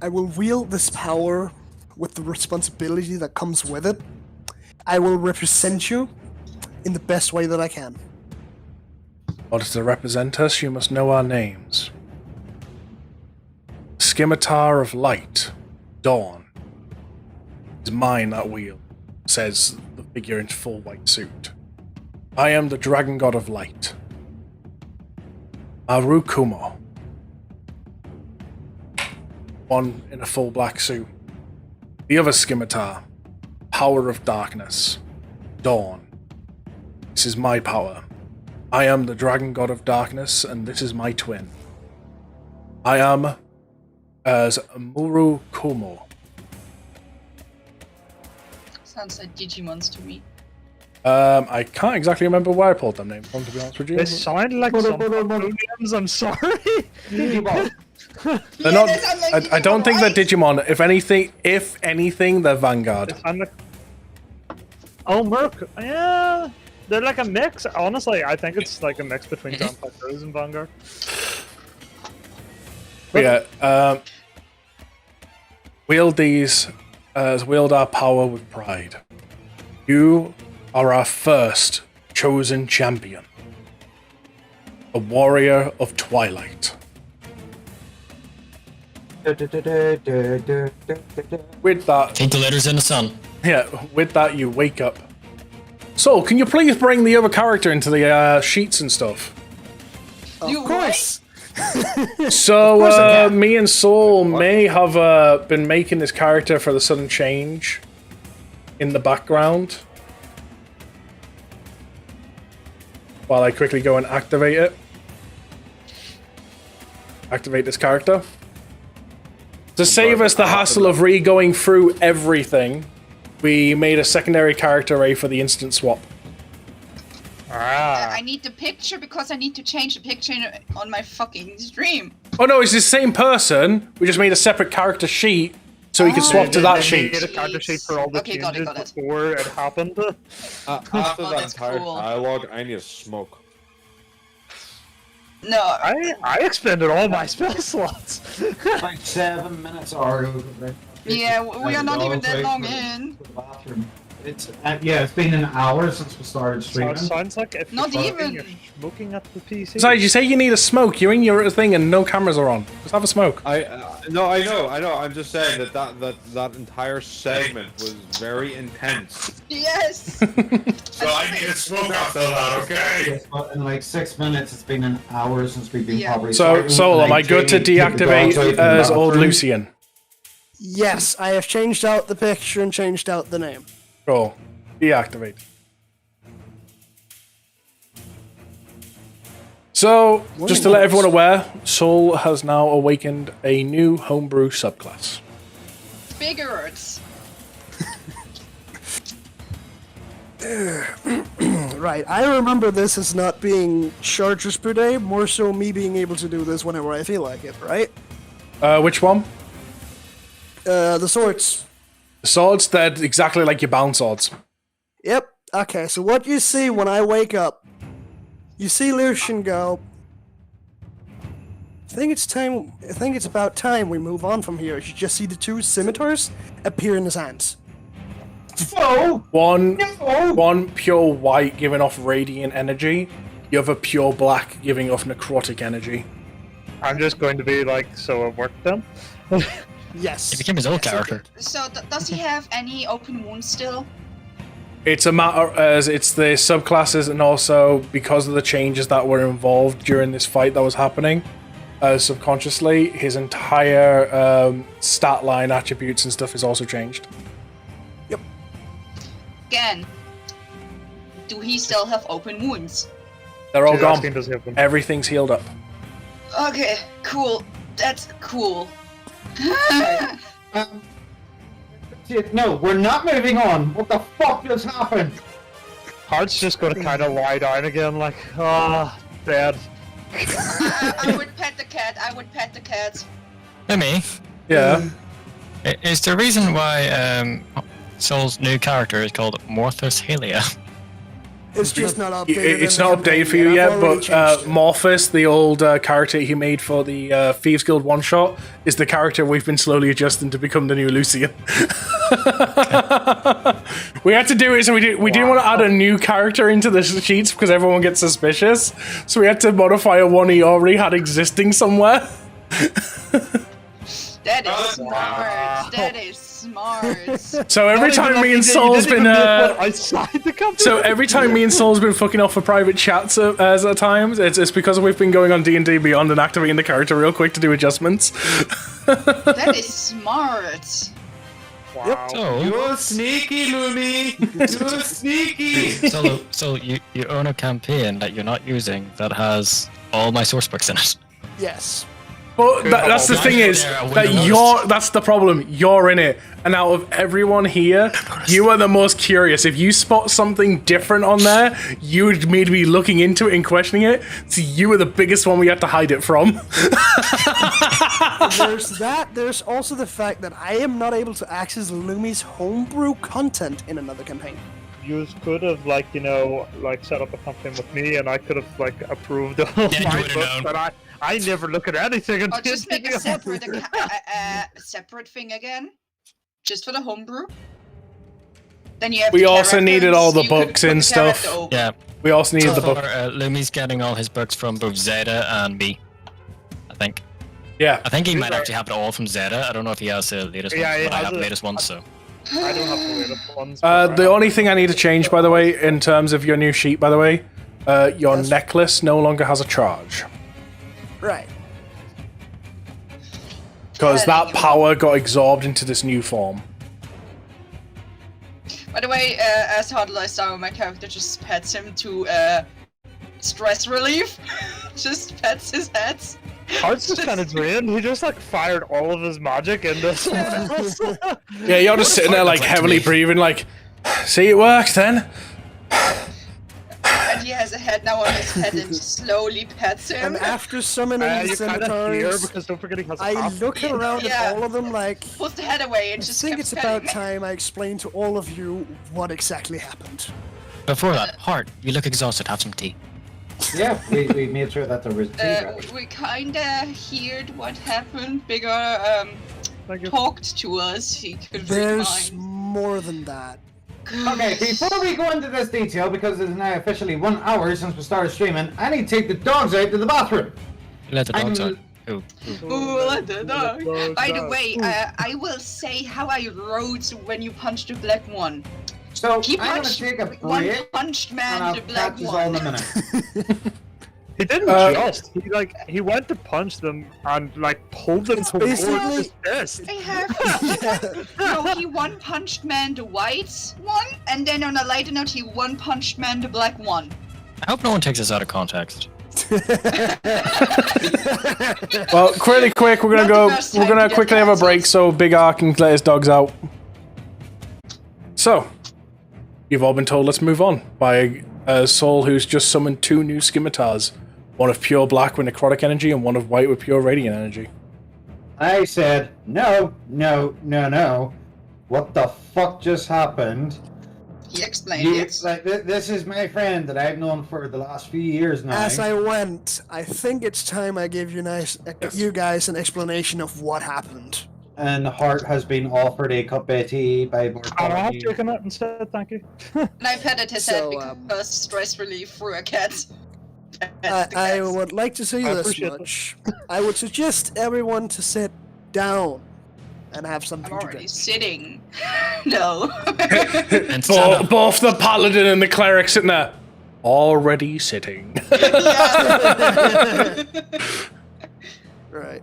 I will wield this power with the responsibility that comes with it. I will represent you in the best way that I can.
In order to represent us, you must know our names. Scimitar of Light, Dawn. Is mine that wield, says the figure in full white suit. I am the Dragon God of Light. Arukumo. One in a full black suit. The other scimitar, Power of Darkness, Dawn. This is my power. I am the Dragon God of Darkness, and this is my twin. I am as Muru Kumo.
Sounds like Digimons to me.
I can't exactly remember where I pulled them names from, to be honest with you.
They sound like some names, I'm sorry.
Digimon.
They're not. I don't think they're Digimon. If anything, they're Vanguard.
Oh, Merc. Yeah, they're like a mix. Honestly, I think it's like a mix between Vampire Rose and Vanguard.
But yeah, wield these, wield our power with pride. You are our first chosen champion. A warrior of Twilight. With that...
Take the letters in the sun.
Yeah, with that you wake up. So, can you please bring the other character into the sheets and stuff?
Of course!
So, me and Soul may have been making this character for the sudden change in the background. while I quickly go and activate it. Activate this character. To save us the hassle of re-going through everything, we made a secondary character array for the instant swap.
I need the picture because I need to change the picture on my fucking stream.
Oh no, it's the same person. We just made a separate character sheet so we could swap to that sheet.
Made a character sheet for all the changes
got it.
before it happened.
After that
that's
entire
cool.
dialogue, I need a smoke.
No.
I expended all my spell slots.
Like 7 minutes ago.
Yeah, we are not even that long in.
It's it's been an hour since we started streaming.
Sounds like if
Not
you're
even.
you're smoking at the PC.
Besides, you say you need a smoke. You're in your thing and no cameras are on. Just have a smoke.
No, I know. I'm just saying that entire segment was very intense.
Yes.
So I need to smoke after that, okay?
But in like 6 minutes, it's been an hour since we've been probably.
So, Soul, am I good to deactivate as old Lucian?
Yes, I have changed out the picture and changed out the name.
Cool. Deactivate. So, just to let everyone aware, Soul has now awakened a new homebrew subclass.
Figures.
Right, I remember this as not being charges per day, more so me being able to do this whenever I feel like it, right?
Which one?
The swords.
The swords, they're exactly like your bound swords.
Yep. Okay, so what you see when I wake up, you see Lucian go, I think it's about time we move on from here. You just see the two scimitars appear in his hands.
One pure white giving off radiant energy, the other pure black giving off necrotic energy.
I'm just going to be like, so it worked then?
Yes.
He became his old character.
So does he have any open wounds still?
It's a matter as it's the subclasses and also because of the changes that were involved during this fight that was happening subconsciously, his entire stat line, attributes and stuff is also changed.
Yep.
Again, do he still have open wounds?
They're all
She's
gone.
asking, does he have them?
Everything's healed up.
Okay, cool. That's cool.
No, we're not moving on. What the fuck just happened?
Heart's just gonna kind of lie down again, like, bad.
I would pet the cat. I would pet the cat.
Hey, me.
Yeah.
Is the reason why Soul's new character is called Morthus Halia?
It's just not updated.
It's not updated for you yet, but Morphus, the old character he made for the Thieves Guild one-shot, is the character we've been slowly adjusting to become the new Lucian. We had to do it, so we didn't want to add a new character into the sheets because everyone gets suspicious. So we had to modify a one he already had existing somewhere.
That is smart. That is smart.
So every time me and Soul's been so every time me and Soul's been fucking off for private chats at times, it's because we've been going on D&D Beyond and activating the character real quick to do adjustments.
That is smart.
Wow.
So,
You're sneaky, Lumi. You're sneaky.
so you own a campaign that you're not using that has all my source books in it.
Yes.
But that's the thing is that that's the problem. You're in it, and out of everyone here, you are the most curious. If you spot something different on there, you would need to be looking into it and questioning it. So you are the biggest one we have to hide it from.
There's that. There's also the fact that I am not able to access Lumi's homebrew content in another campaign.
You could have, like, you know, like set up a campaign with me, and I could have, like, approved of
Yeah, you
my
would've
books,
known.
but I never look at anything until
Or just make a
you
separate separate thing again, just for the homebrew. Then you have.
We
the
also needed all the
characters, you could
books
put
and
the character
stuff.
over.
Yeah.
We also needed
So
the
far,
book.
Lumi's getting all his books from both Zeta and me. I think.
Yeah.
I think he might actually have it all from Zeta. I don't know if he has the latest
Yeah,
ones,
he
but I
has
have the
it.
latest ones, so.
I don't have the latest ones. but
The only thing I need to change, by the way, in terms of your new sheet, by the way, your
Yes.
necklace no longer has a charge.
Right.
Because that power got absorbed into this new form.
By the way, as Hodler, my character just pets him to stress relief. Just pets his head.
Heart's just kind of drained. He just like fired all of his magic into someone else.
Yeah, you're just sitting there like heavily breathing, like, see, it works then.
And he has a head now on his head and slowly pets him.
And after summoning the
you kind of hear
scimitars,
because don't forget he has a
I
half.
look around
Yeah.
at all of them like,
Pulls the head away and
I
just
think
kept
it's about
petting.
time I explain to all of you what exactly happened.
Before that, Heart, you look exhausted. Have some tea.
Yeah, we made sure that there was tea ready.
We kinda heard what happened. Bigger
Thank you.
talked to us. He could read
There's
minds.
more than that.
Okay, before we go into this detail, because it's now officially 1 hour since we started streaming, I need to take the dogs out to the bathroom.
Let the dogs out.
I'm-
Ooh.
Ooh, let the dog. By the way, I will say how I wrote when you punched the black one.
So
He
I'm gonna
punched
take a
one
break,
punched
and
man,
I'll
the black
catch us all in
one.
a minute.
He didn't just. He went to punch them and like pulled them
It's
towards
basically-
his fist.
I have. No, he one punched man the white one, and then on a lighter note, he one punched man the black one.
I hope no one takes this out of context.
Well, really quick, we're gonna
Not
go.
the best
We're
time to
gonna
get
quickly have a break
cancelled.
so Big R can let his dogs out. So, you've all been told let's move on by a soul who's just summoned 2 new scimitars, one of pure black with necrotic energy and one of white with pure radiant energy.
I said, no. What the fuck just happened?
He explained
You,
it.
like, this is my friend that I've known for the last few years now.
As I went, I think it's time I gave you guys an explanation of what happened.
And Hart has been offered a cup of tea by
I have
Bartholomew.
taken it instead, thank you.
And I petted his
So,
head because stress relief through a cat.
I would like to say
I
this
appreciate
much. I would suggest everyone to sit down and have
I'm
something to
already
drink.
sitting. No.
And stand up.
Both the paladin and the cleric sitting there, already sitting.
Right.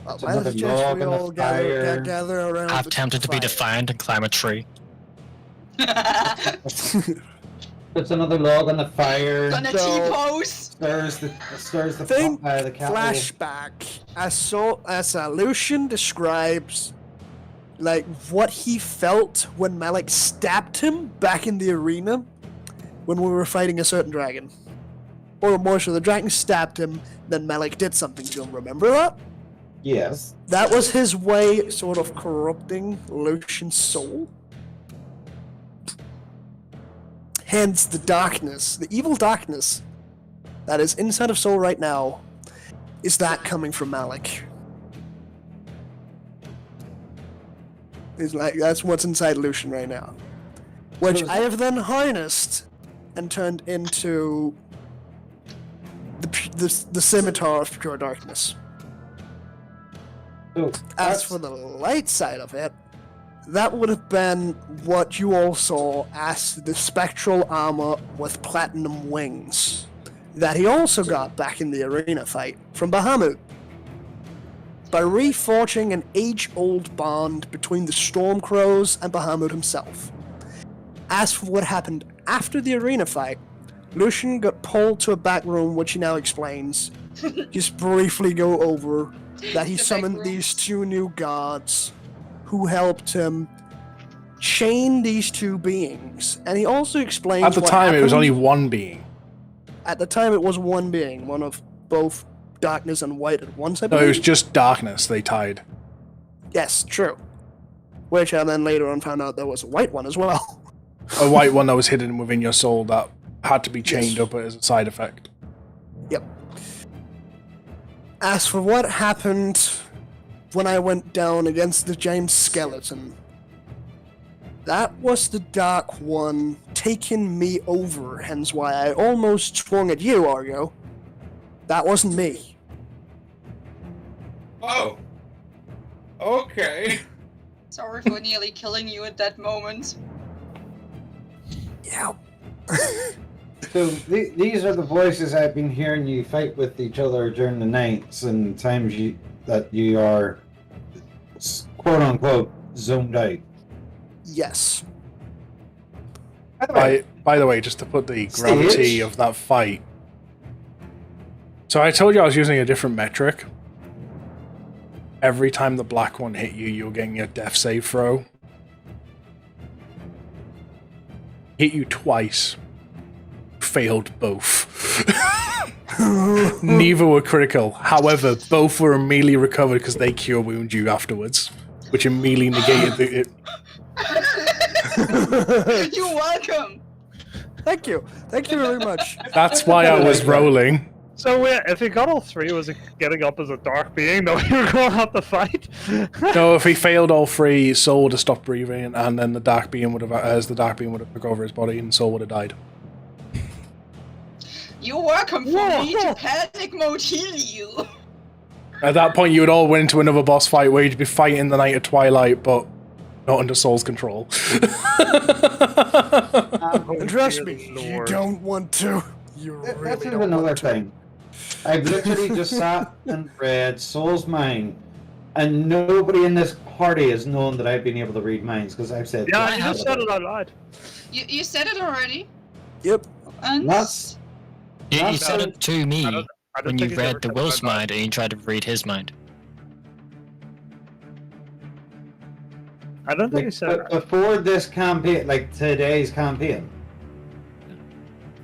Well,
It's
I
another
suggest
log
we
on the
all
fire.
gather around.
Half
the
tempted to be
fire.
defiant and climb a tree.
Puts another log on the fire.
Gonna
So-
T-pose.
Stirs the
Think
the kettle.
flashback as Lucian describes like what he felt when Malik stabbed him back in the arena when we were fighting a certain dragon. Or more so, the dragon stabbed him, then Malik did something to him. Remember that?
Yes.
That was his way, sort of corrupting Lucian's soul. Hence, the darkness, the evil darkness that is inside of Soul right now, is that coming from Malik. It's like that's what's inside Lucian right now, which I have then harnessed and turned into the scimitar of pure darkness.
So,
As for the light side of it, that would have been what you all saw as the spectral armor with platinum wings that he also got back in the arena fight from Bahamut. By reforging an age-old bond between the Stormcrows and Bahamut himself. As for what happened after the arena fight, Lucian got pulled to a back room, which he now explains. Just briefly go over that he
The back
summoned
room.
these 2 new gods who helped him chain these 2 beings. And he also explains
At the
what
time, it was
happened.
only one being.
At the time, it was one being, one of both darkness and white at once, I
No,
believe.
it was just darkness they tied.
Yes, true. Which I then later on found out there was a white one as well.
A white one that was hidden within your soul that had to be chained
Yes.
up as a side effect.
Yep. As for what happened when I went down against the giant skeleton, that was the Dark One taking me over, hence why I almost swung at you, Argo. That wasn't me.
Oh. Okay.
Sorry for nearly killing you at that moment.
Yeah.
So these are the voices I've been hearing you fight with each other during the nights and times that you are quote unquote zoned out.
Yes.
By the way,
By the way, just to put the gravity
Stage.
of that fight, So I told you I was using a different metric. Every time the black one hit you, you were getting a death save throw. Hit you twice. Failed both. Neither were critical. However, both were immediately recovered because they cure wound you afterwards, which immediately negated it.
You're welcome.
Thank you. Thank you very much.
That's why I was rolling.
So wait, if he got all three, was it getting up as a dark being? No, you were going to have to fight.
No, if he failed all three, Soul would have stopped breathing, and then the dark being would have, took over his body, and Soul would have died.
You're welcome for me to panic mode heal you.
At that point, you would all went into another boss fight where you'd be fighting the Night of Twilight, but not under Soul's control.
And trust me, you don't want to. You really
That's
don't
another
want to.
thing. I've literally just sat and read Soul's mind, and nobody in this party has known that I've been able to read minds because I've said.
Yeah, I just said it out loud.
You said it already.
Yep.
And
That's
You said it to me
I don't
when you
think he's ever
read the
said it
Will's
out loud.
mind and you tried to read his mind.
I don't think he said it.
before this campaign, like today's campaign.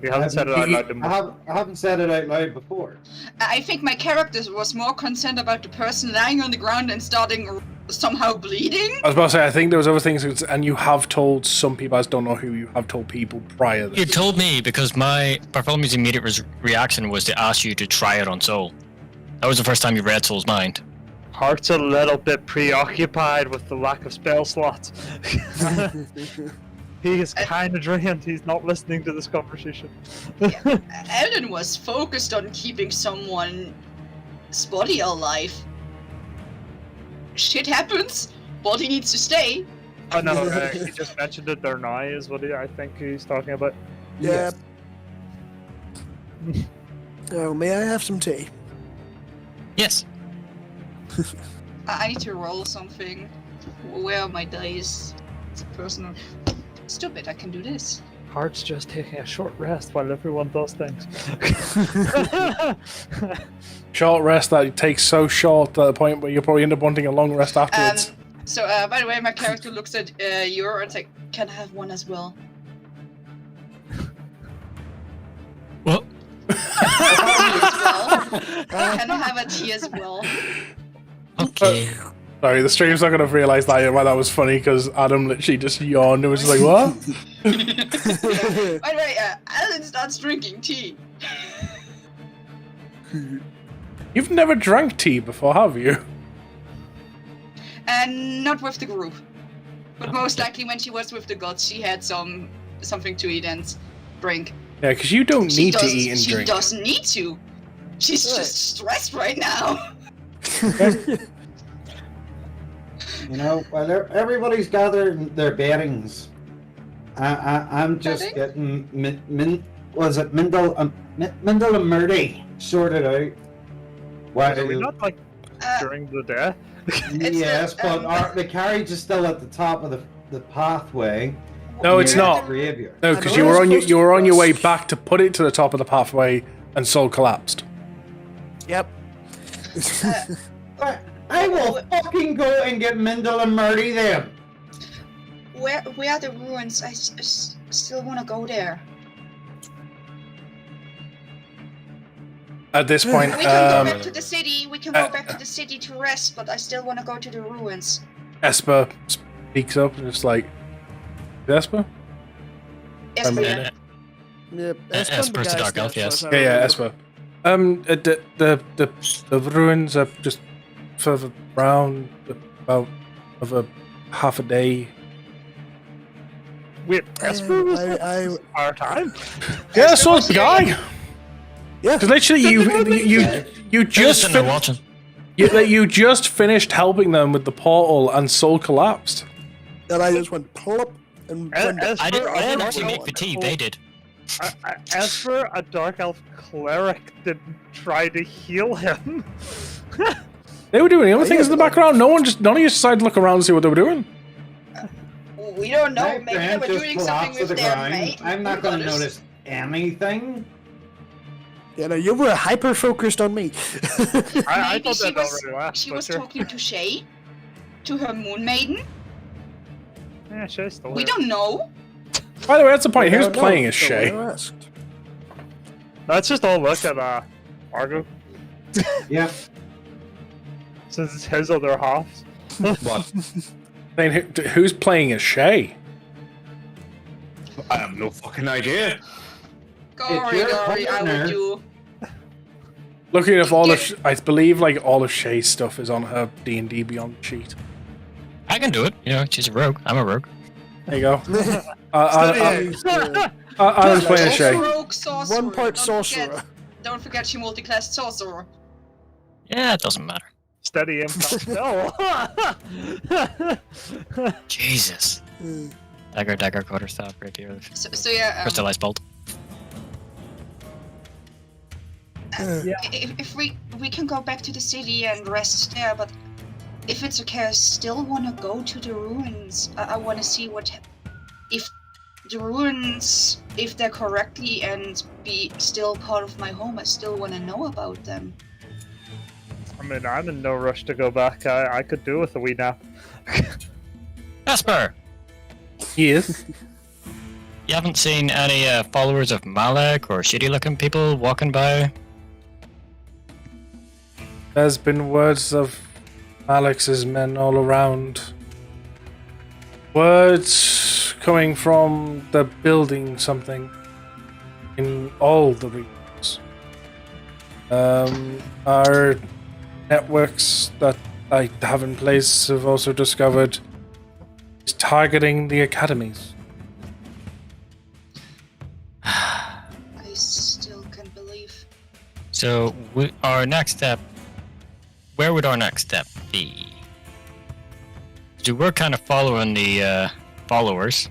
You haven't said it out loud.
I haven't said it out loud before.
I think my character was more concerned about the person lying on the ground and starting somehow bleeding.
I was about to say, I think there was other things, and you have told some people, I just don't know who you have told people prior to
You
this.
told me because my Bartholomew's immediate reaction was to ask you to try it on Soul. That was the first time you read Soul's mind.
Heart's a little bit preoccupied with the lack of spell slots. He is kind of drained. He's not listening to this conversation.
Ellen was focused on keeping someone's body alive. Shit happens. Body needs to stay.
Oh no, he just mentioned it there now is what I think he's talking about.
Yeah. Oh, may I have some tea?
Yes.
I need to roll something. Where are my dice? It's personal. Stupid, I can do this.
Heart's just taking a short rest while everyone does things.
Short rest that takes so short to the point where you'll probably end up wanting a long rest afterwards.
So, by the way, my character looks at you and like, can I have one as well?
What?
Can I have a tea as well?
Okay.
Sorry, the stream's not going to realise that why that was funny, because Adam literally just yawned and was just like, what?
By the way, Alan starts drinking tea.
You've never drank tea before, have you?
And not with the group. But most likely when she was with the gods, she had something to eat and drink.
Yeah, because you don't need to eat and
she
drink.
She doesn't need to. She's just stressed right now.
You know, while everybody's gathering their bearings, I'm just getting Mindel and Murdy sorted out. While,
Are we not like during the day?
yes, but the carriage is still at the top of the pathway.
No, it's not.
Graveyard.
No, because you were on your way back to put it to the top of the pathway, and Soul collapsed.
Yep.
I will fucking go and get Mindel and Murdy then.
Where are the ruins? I still want to go there.
At this point,
We can go back to the city. We can go back to the city to rest, but I still want to go to the ruins.
Esper speaks up and it's like, Esper?
Esper.
Yep.
Esper's the Dark Elf, yes.
Yeah, Esper. The ruins are just further round, about of half a day.
Wait, Esper was our time?
Yeah, so is the guy.
Yeah.
Because literally, you just you just finished helping them with the portal, and Soul collapsed.
And I just went plop and went
I didn't actually make the tea, they did.
Esper, a Dark Elf cleric, didn't try to heal him.
They were doing other things in the background. None of you decided to look around and see what they were doing.
We don't know.
My
Maybe they
friend
were
just
doing
collapsed
something
to
with
the
their
ground.
mate.
I'm not going to notice anything.
You know, you were hyper focused on me.
I
Maybe
thought that already last.
she
but
was
sure.
talking to Shay, to her moon maiden.
Yeah, Shay's still
We
here.
don't know.
By the way, that's the point.
We
Who's
don't know,
playing as
so
Shay?
we're asked.
Let's just all look at Argo,
Yeah.
since it's his other half.
What?
Saying who's playing as Shay?
I have no fucking idea.
Gory,
your
I
partner.
would do.
Looking at all of, I believe like all of Shay's stuff is on her D&D Beyond sheet.
I can do it. You know, she's a rogue. I'm a rogue.
There you go.
Steady
I
A's,
was playing as
Also
Shay.
rogue sorcerer.
One part
Don't
sorcerer.
Forget, don't forget she multi-classed sorcerer.
Yeah, it doesn't matter.
Steady impact. No.
Jesus. Dagger, quarterstaff, rapier,
So yeah.
crystallized bolt.
If we can go back to the city and rest there, but if it's okay, I still want to go to the ruins. I want to see if the ruins, if they're correctly and be still part of my home. I still want to know about them.
I mean, I'm in no rush to go back. I could do with a wee nap.
Jasper,
Yes.
you haven't seen any followers of Malek or shitty-looking people walking by?
There's been words of Alex's men all around. Words coming from the building something in all the regions. Our networks that I have in place have also discovered is targeting the academies.
I still can't believe.
So, our next step... Where would our next step be? So we're kind of following the followers.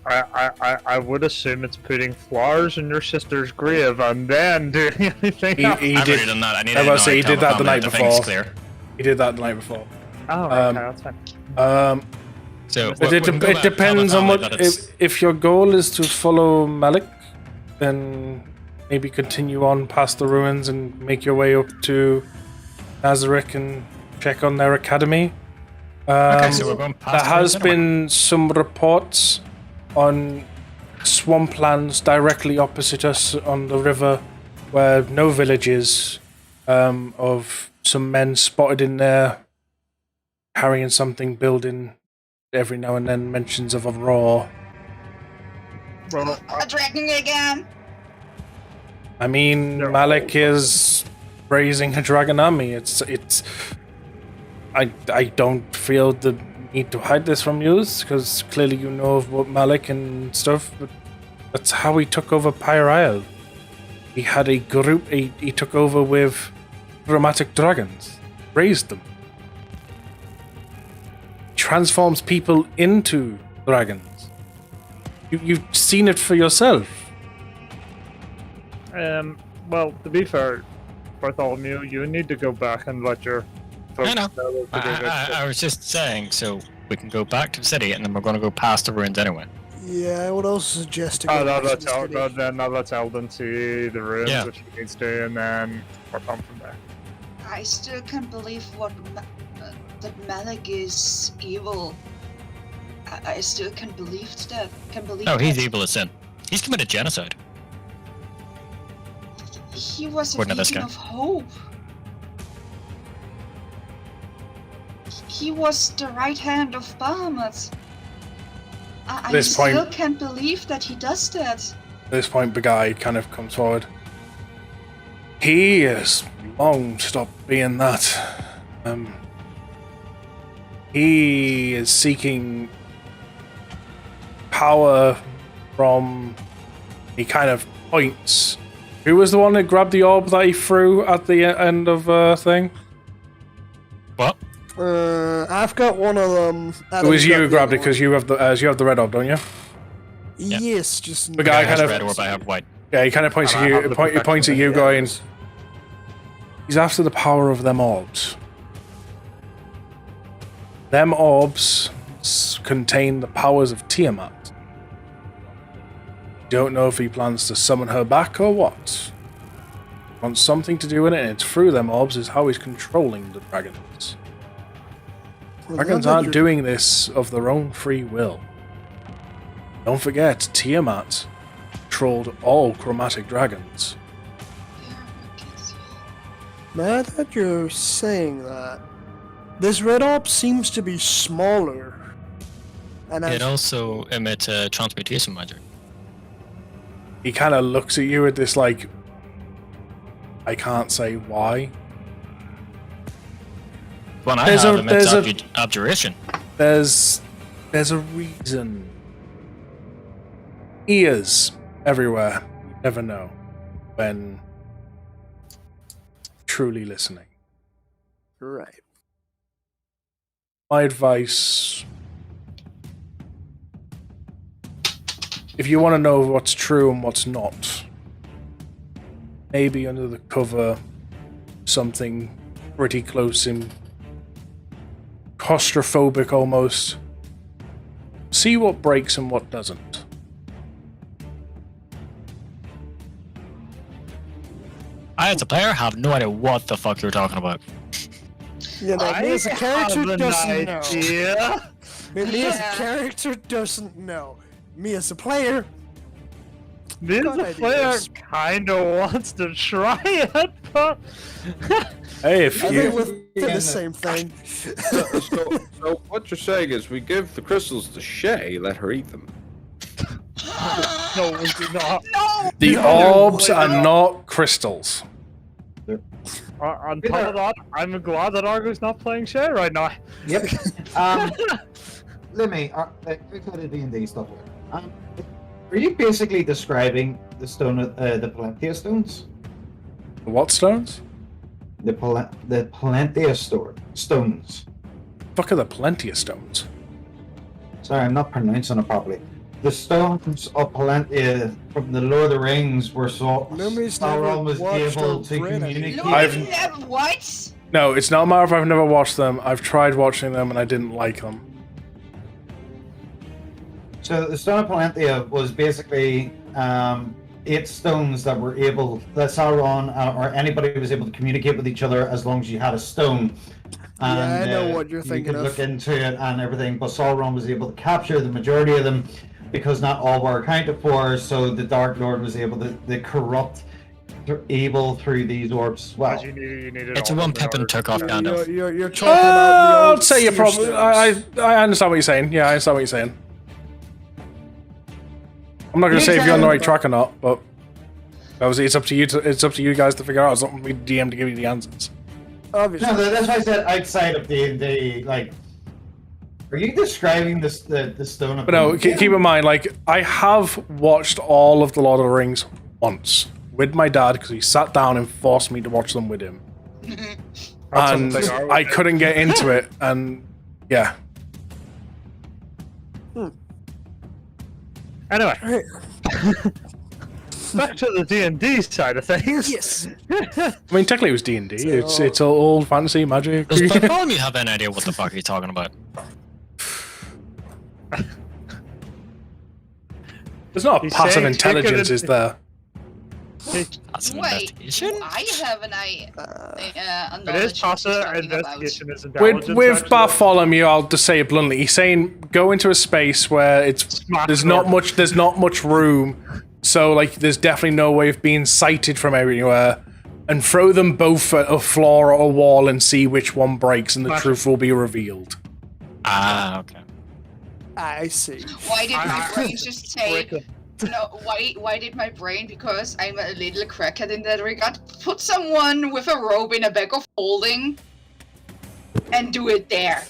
I would assume it's putting flowers in your sister's grave and then doing anything else.
He
I've
did.
already done that. I need
I
to
was about to say, he did that the night before.
Clear.
He did that the night before.
Oh, okay, that's fine.
So
But it depends on what. If your goal is to follow Malik, then maybe continue on past the ruins and make your way up to Nazarick and check on their academy.
Okay, so we're going past
There
the
has
ruins anyway.
been some reports on swamplands directly opposite us on the river, where no villages of some men spotted in there carrying something, building every now and then mentions of a roar.
Well,
A dragon again.
I mean,
They're
Malik is raising a dragon army. I don't feel the need to hide this from you, because clearly you know of what Malik and stuff, but that's how he took over Pyre Isle. He had a group, he took over with chromatic dragons, raised them. Transforms people into dragons. You've seen it for yourself.
well, to be fair, Bartholomew, you need to go back and let your folks
I know.
that they're doing good shit.
I was just saying, so we can go back to the city and then we're going to go past the ruins anyway.
Yeah, I would also suggest to
Oh,
go
no,
back to
let's
the city.
now let's Eldon see the ruins,
Yeah.
which he needs to, and then work on from there.
I still can't believe that Malik is evil. I still can't believe that. Can't believe.
No, he's
that.
evil as sin. He's committed genocide.
He was a
According to this
beacon
guy.
of hope. He was the right hand of Bahamut. I
This
still
point-
can't believe that he does that.
At this point, Bagai kind of comes forward. He has long stopped being that. He is seeking power from. He kind of points. Who was the one that grabbed the orb that he threw at the end of thing?
What?
I've got one of them.
It was you who grabbed it because you have the red orb, don't you?
Yes, just.
The guy
I have
kind of.
red orb, I have white.
Yeah, he kind of points
And
at
I
you.
have the
He points at
protection.
you,
Yeah.
going. He's after the power of them orbs. Them orbs contain the powers of Tiamat. Don't know if he plans to summon her back or what. wants something to do in it, and it's through them orbs is how he's controlling the dragons. Dragons aren't doing this of their own free will. Don't forget, Tiamat controlled all chromatic dragons.
Now that you're saying that, this red orb seems to be smaller. And
It also emits a transmutation magic.
He kind of looks at you with this, like, I can't say why.
When I
There's
have
a-
emits
there's a-
abjuration.
There's a reason. Ears everywhere. You never know when truly listening.
right.
My advice, if you want to know what's true and what's not, maybe under the cover something pretty close in claustrophobic almost. See what breaks and what doesn't.
I, as a player, have no idea what the fuck you're talking about.
You know, me as a character
have an
doesn't know.
idea.
Me as a
Yeah.
character doesn't know. Me as a player,
Me as
Got
a player
ideas.
kinda wants to try it, but
Hey, if
I
you
think we're the same thing.
So what you're saying is we give the crystals to Shay, let her eat them.
no, we do not.
No!
the orbs are not crystals.
On top of that, I'm glad that Argo's not playing Shay right now.
Yep. Let me. Quick bit of D&D stuff here. Are you basically describing the stone, the Palantia stones?
What stones?
The Palantia stones.
Fuck are the plenty of stones?
Sorry, I'm not pronouncing it properly. The stones of Palantia from the Lord of the Rings were so
Nobody's never
Sauron was
watched
able
or
to
read any.
communicate.
I've-
Never what?
No, it's not a matter of I've never watched them. I've tried watching them and I didn't like them.
So the stone of Palantia was basically 8 stones that were able, that Sauron or anybody was able to communicate with each other as long as you had a stone. And,
I know what you're thinking
You could
of.
look into it and everything, but Sauron was able to capture the majority of them because not all were accounted for. So the Dark Lord was able to corrupt evil through these orbs as well.
Because you needed
It's
all
one
of them in
Pippin
order
took
to
off
do it.
Gandalf.
You're talking about the old
I'd say you're
seer
probably.
stones.
I understand what you're saying. Yeah, I understand what you're saying. I'm not going to say if you're on the right track or not, but obviously it's up to you. It's up to you guys to figure out. It's not up to me, DM, to give you the answers.
Obviously.
No, that's why I said outside of D&D, like, are you describing the stone of
But no,
Palantia?
keep in mind, like, I have watched all of the Lord of the Rings once with my dad because he sat down and forced me to watch them with him,
That's
and
something I would
I
do.
couldn't get into it. And yeah,
Anyway,
Right.
back to the D&D side of things.
Yes.
I mean, technically it was D&D. It's old fantasy magic.
Does Bartholomew have any idea what the fuck he's talking about?
There's not a
He's
passive
saying
intelligence, is there?
That's an
Wait,
investigation?
I have an
It
knowledge
is passive
talking about.
investigation is intelligence.
With
actually.
Bartholomew, I'll just say it bluntly. He's saying go into a space where
Smash
there's
the
not
door.
much. There's not much room. So like, there's definitely no way of being sighted from everywhere. And throw them both at a floor or a wall and see which one breaks, and the
Smash
truth will be revealed.
Ah, okay.
I see.
Why did my brain just say?
Break
No, why did my brain, because I'm a little crackhead in that regard, put someone with a rope in a bag of holding and do it there?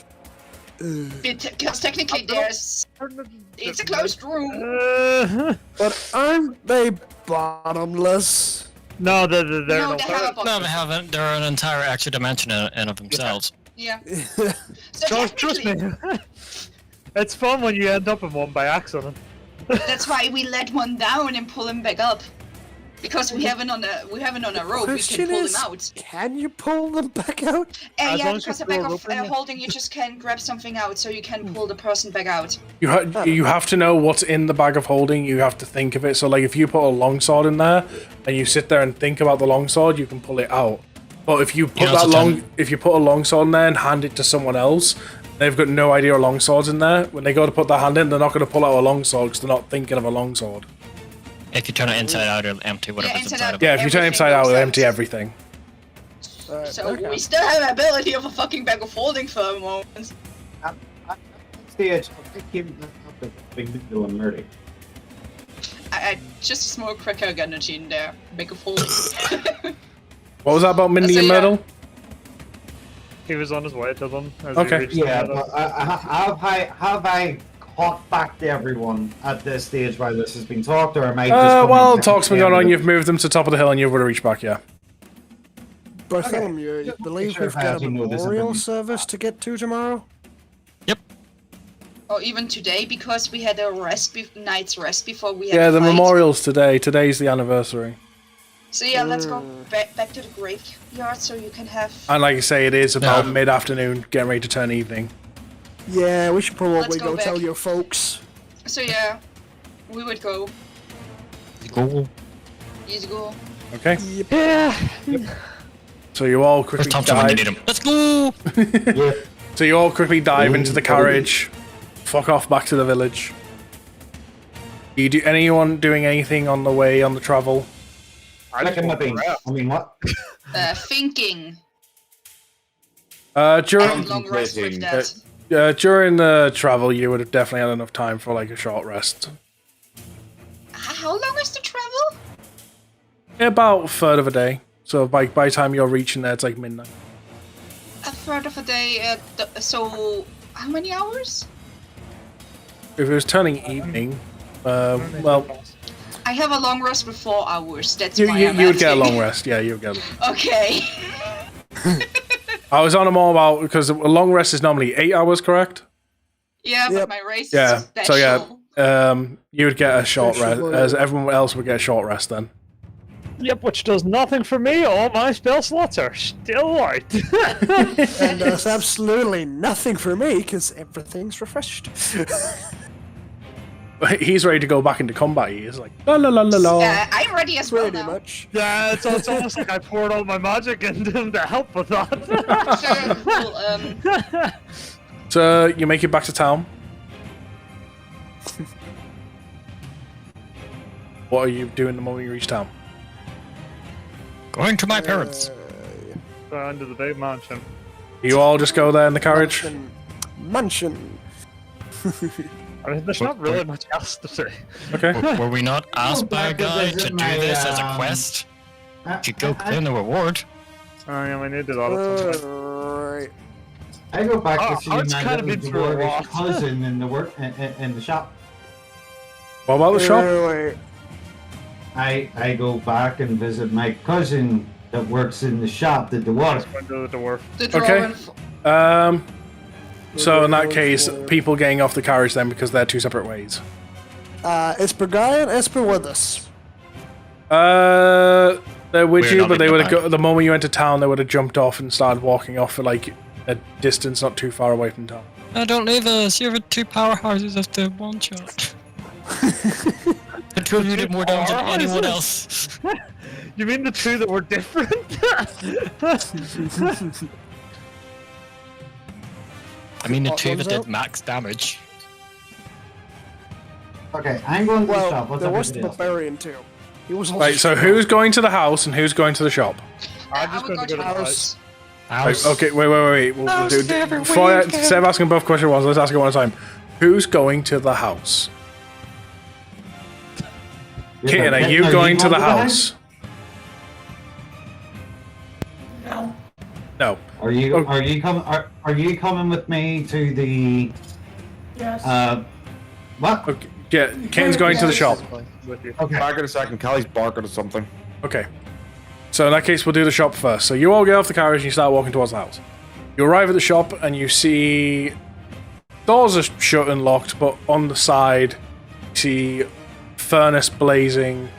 Because technically it's a closed room.
But aren't they bottomless?
No, they're
No,
not.
they have a
No,
box.
they haven't. They're an entire extra dimension in of themselves.
Yeah. So
Trust me.
technically,
It's fun when you end up in one by accident.
that's why we let one down and pull him back up. Because we haven't on a rope, we
Question
can pull
is,
them out.
can you pull them back out?
As
Yeah,
long as
because
you
the bag
throw a
of
rope in it.
holding, you just can grab something out, so you can pull the person back out.
You have to know what's in the bag of holding. You have to think of it. So like if you put a longsword in there and you sit there and think about the longsword, you can pull it out. But if you put if you put a longsword in there and hand it to someone else, they've got no idea a longsword's in there. When they go to put their hand in, they're not going to pull out a longsword because they're not thinking of a longsword.
If you turn it inside out, it'll empty whatever's
inside
inside
out.
of it.
Yeah, if you turn it
Everything
inside out,
goes
it'll
out.
empty everything.
So we still have the ability of a fucking bag of holding for a moment.
Stage, I came up with a big deal of murder.
I just a small cracker energy in there. Bag of holding.
What was that about Mindy
So,
and
yeah.
Myrtle?
He was on his way to them. As
Okay.
He reached
Yeah,
them.
but have I caught back to everyone at this stage while this has been talked, or am I just
Well, talk's been going on. You've moved them to the top of the hill and you've got to reach back, yeah.
Bartholomew, you believe
sure
we've
if I
got a
actually know this
memorial
information.
service to get to tomorrow?
Or even today, because we had a night's rest before we had
Yeah,
a
the
fight.
memorial's today. Today's the anniversary.
So yeah, let's go back to the graveyard so you can have...
And like I say, it is about
Yeah.
mid-afternoon, getting ready to turn evening.
Yeah, we should probably
Let's go
go tell
back.
your folks.
So yeah, we would go.
Go.
Easy go.
Okay?
Yeah.
So you all
Where's
quickly
Thompson when you
dive.
need him? Let's go!
So you all quickly dive into the carriage. Fuck off back to the village. Anyone doing anything on the way, on the travel?
I just
Reckon
want
nothing.
to rest.
I mean, what?
Thinking.
During
And long rest with that.
during the travel, you would have definitely had enough time for like a short rest.
How long is the travel?
About a third of a day. So by the time you're reaching there, it's like midnight.
A third of a day. So how many hours?
If it was turning evening, well,
I have a long rest with 4 hours. That's
you
why I'm
would get a
asking.
long rest. Yeah, you would get.
Okay.
I was on them all about because a long rest is normally 8 hours, correct?
Yeah,
Yep.
but my race
Yeah.
is special.
So yeah, you would get a short rest,
Special,
as everyone else would get a short rest then.
Yep, which does nothing for me. All my spell slots are still white.
And does absolutely nothing for me, because everything's refreshed.
He's ready to go back into combat. He's like la la la la la.
I'm ready as well
Pretty
now.
much.
Yeah, it's almost like I poured all my magic into him to help with that.
Sure, cool.
So you make it back to town. What are you doing the moment you reach town?
Going to my parents.
Into the big mansion.
You all just go there in the carriage.
Mansion.
I mean, there's not really much else to say.
Okay.
Were we not asked by a
back to
guy to
visit
do
my,
this as a quest? You go claim the reward.
Oh yeah, we need to do that at some point.
Right.
I go back
Oh,
to see
Art's
my
kind of
little
been through a
dwarvish
lot.
cousin in the work in the shop.
What about the shop?
Right.
I go back and visit my cousin that works in the shop, the dwarf.
Went to the dwarf.
The
Okay.
drawing.
So in that case, people getting off the carriage then because they're two separate ways.
Is Guy and Esper with us?
They're with
We're
you,
not
but they
in
would
the
have got the moment you enter town. They would have jumped off and started walking off for like a distance not too far away from town.
Don't leave us. You're the two powerhouses of the one shot. The two of you did more damage than anyone else.
You mean the two that were different?
I mean the
What
two
one's
that did
out?
max damage.
Okay, I'm going to the shop.
Well,
What's
there
up
was
with
the
this?
barbarian too. He was also
Right. So who's going to the house and who's going to the shop?
I'm
I
just
would
going
go
to go to the house.
House.
Right, okay. Wait. We'll do, before I, instead of asking both questions at once, let's ask it one at a time. Who's going to the house? Kitten, are you going to the house?
No.
No.
Are you
Oh.
are you coming with me to the
Yes.
what?
Okay. Yeah, Ken's going to the shop.
With you.
Okay.
Back in a second, Callie's barking at something.
Okay. So in that case, we'll do the shop first. So you all get off the carriage and you start walking towards the house. You arrive at the shop and you see doors are shut and locked, but on the side you see furnace blazing,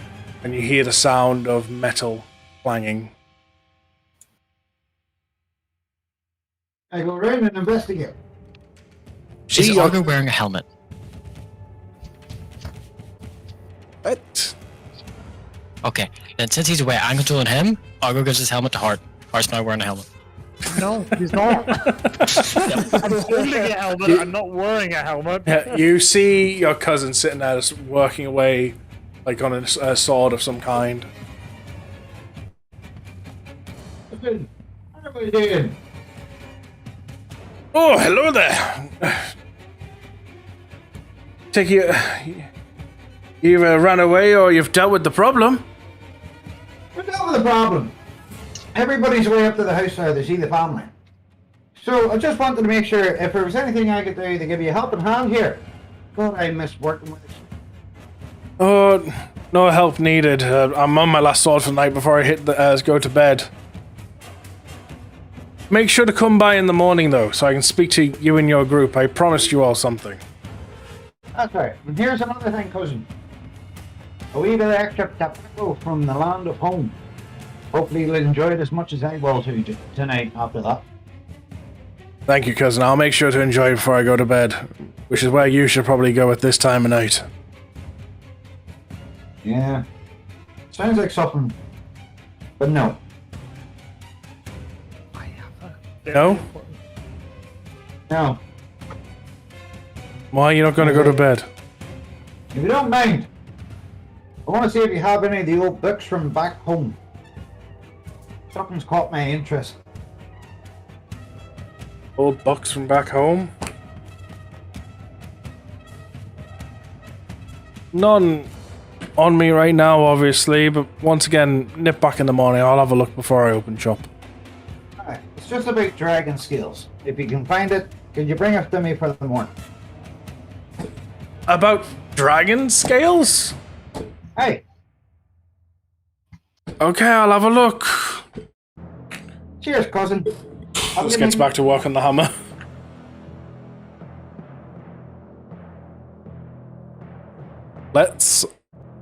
and you hear the sound of metal clanging.
I go around and investigate.
Is Argo wearing a helmet?
What?
Okay, then since he's away, I'm controlling him. Argo gives his helmet to Hart. Hart's not wearing a helmet.
No, he's not. I'm holding a helmet. I'm not wearing a helmet.
Yeah, you see your cousin sitting there just working away, like on a sword of some kind.
What am I doing?
Oh, hello there. Take you. You've run away or you've dealt with the problem.
We're dealt with the problem. Everybody's way up to the house now to see the family. So I just wanted to make sure if there was anything I could do to give you a helping hand here. God, I miss working with you.
Oh, no help needed. I'm on my last sword for the night before I go to bed. Make sure to come by in the morning, though, so I can speak to you and your group. I promised you all something.
That's right. And here's another thing, cousin. A wee bit of extra tobacco from the land of home. Hopefully you'll enjoy it as much as I will tonight after that.
Thank you, cousin. I'll make sure to enjoy it before I go to bed, which is where you should probably go at this time of night.
Yeah. Sounds like something. But no.
No?
No.
Why are you not going to go to bed?
If you don't mind, I want to see if you have any of the old books from back home. Something's caught my interest.
Old books from back home? None on me right now, obviously, but once again, nip back in the morning. I'll have a look before I open shop.
Alright, it's just about dragon skills. If you can find it, can you bring it to me for the morning?
About dragon scales?
Hey,
Okay, I'll have a look.
cheers, cousin.
Just gets back to work on the hammer. Let's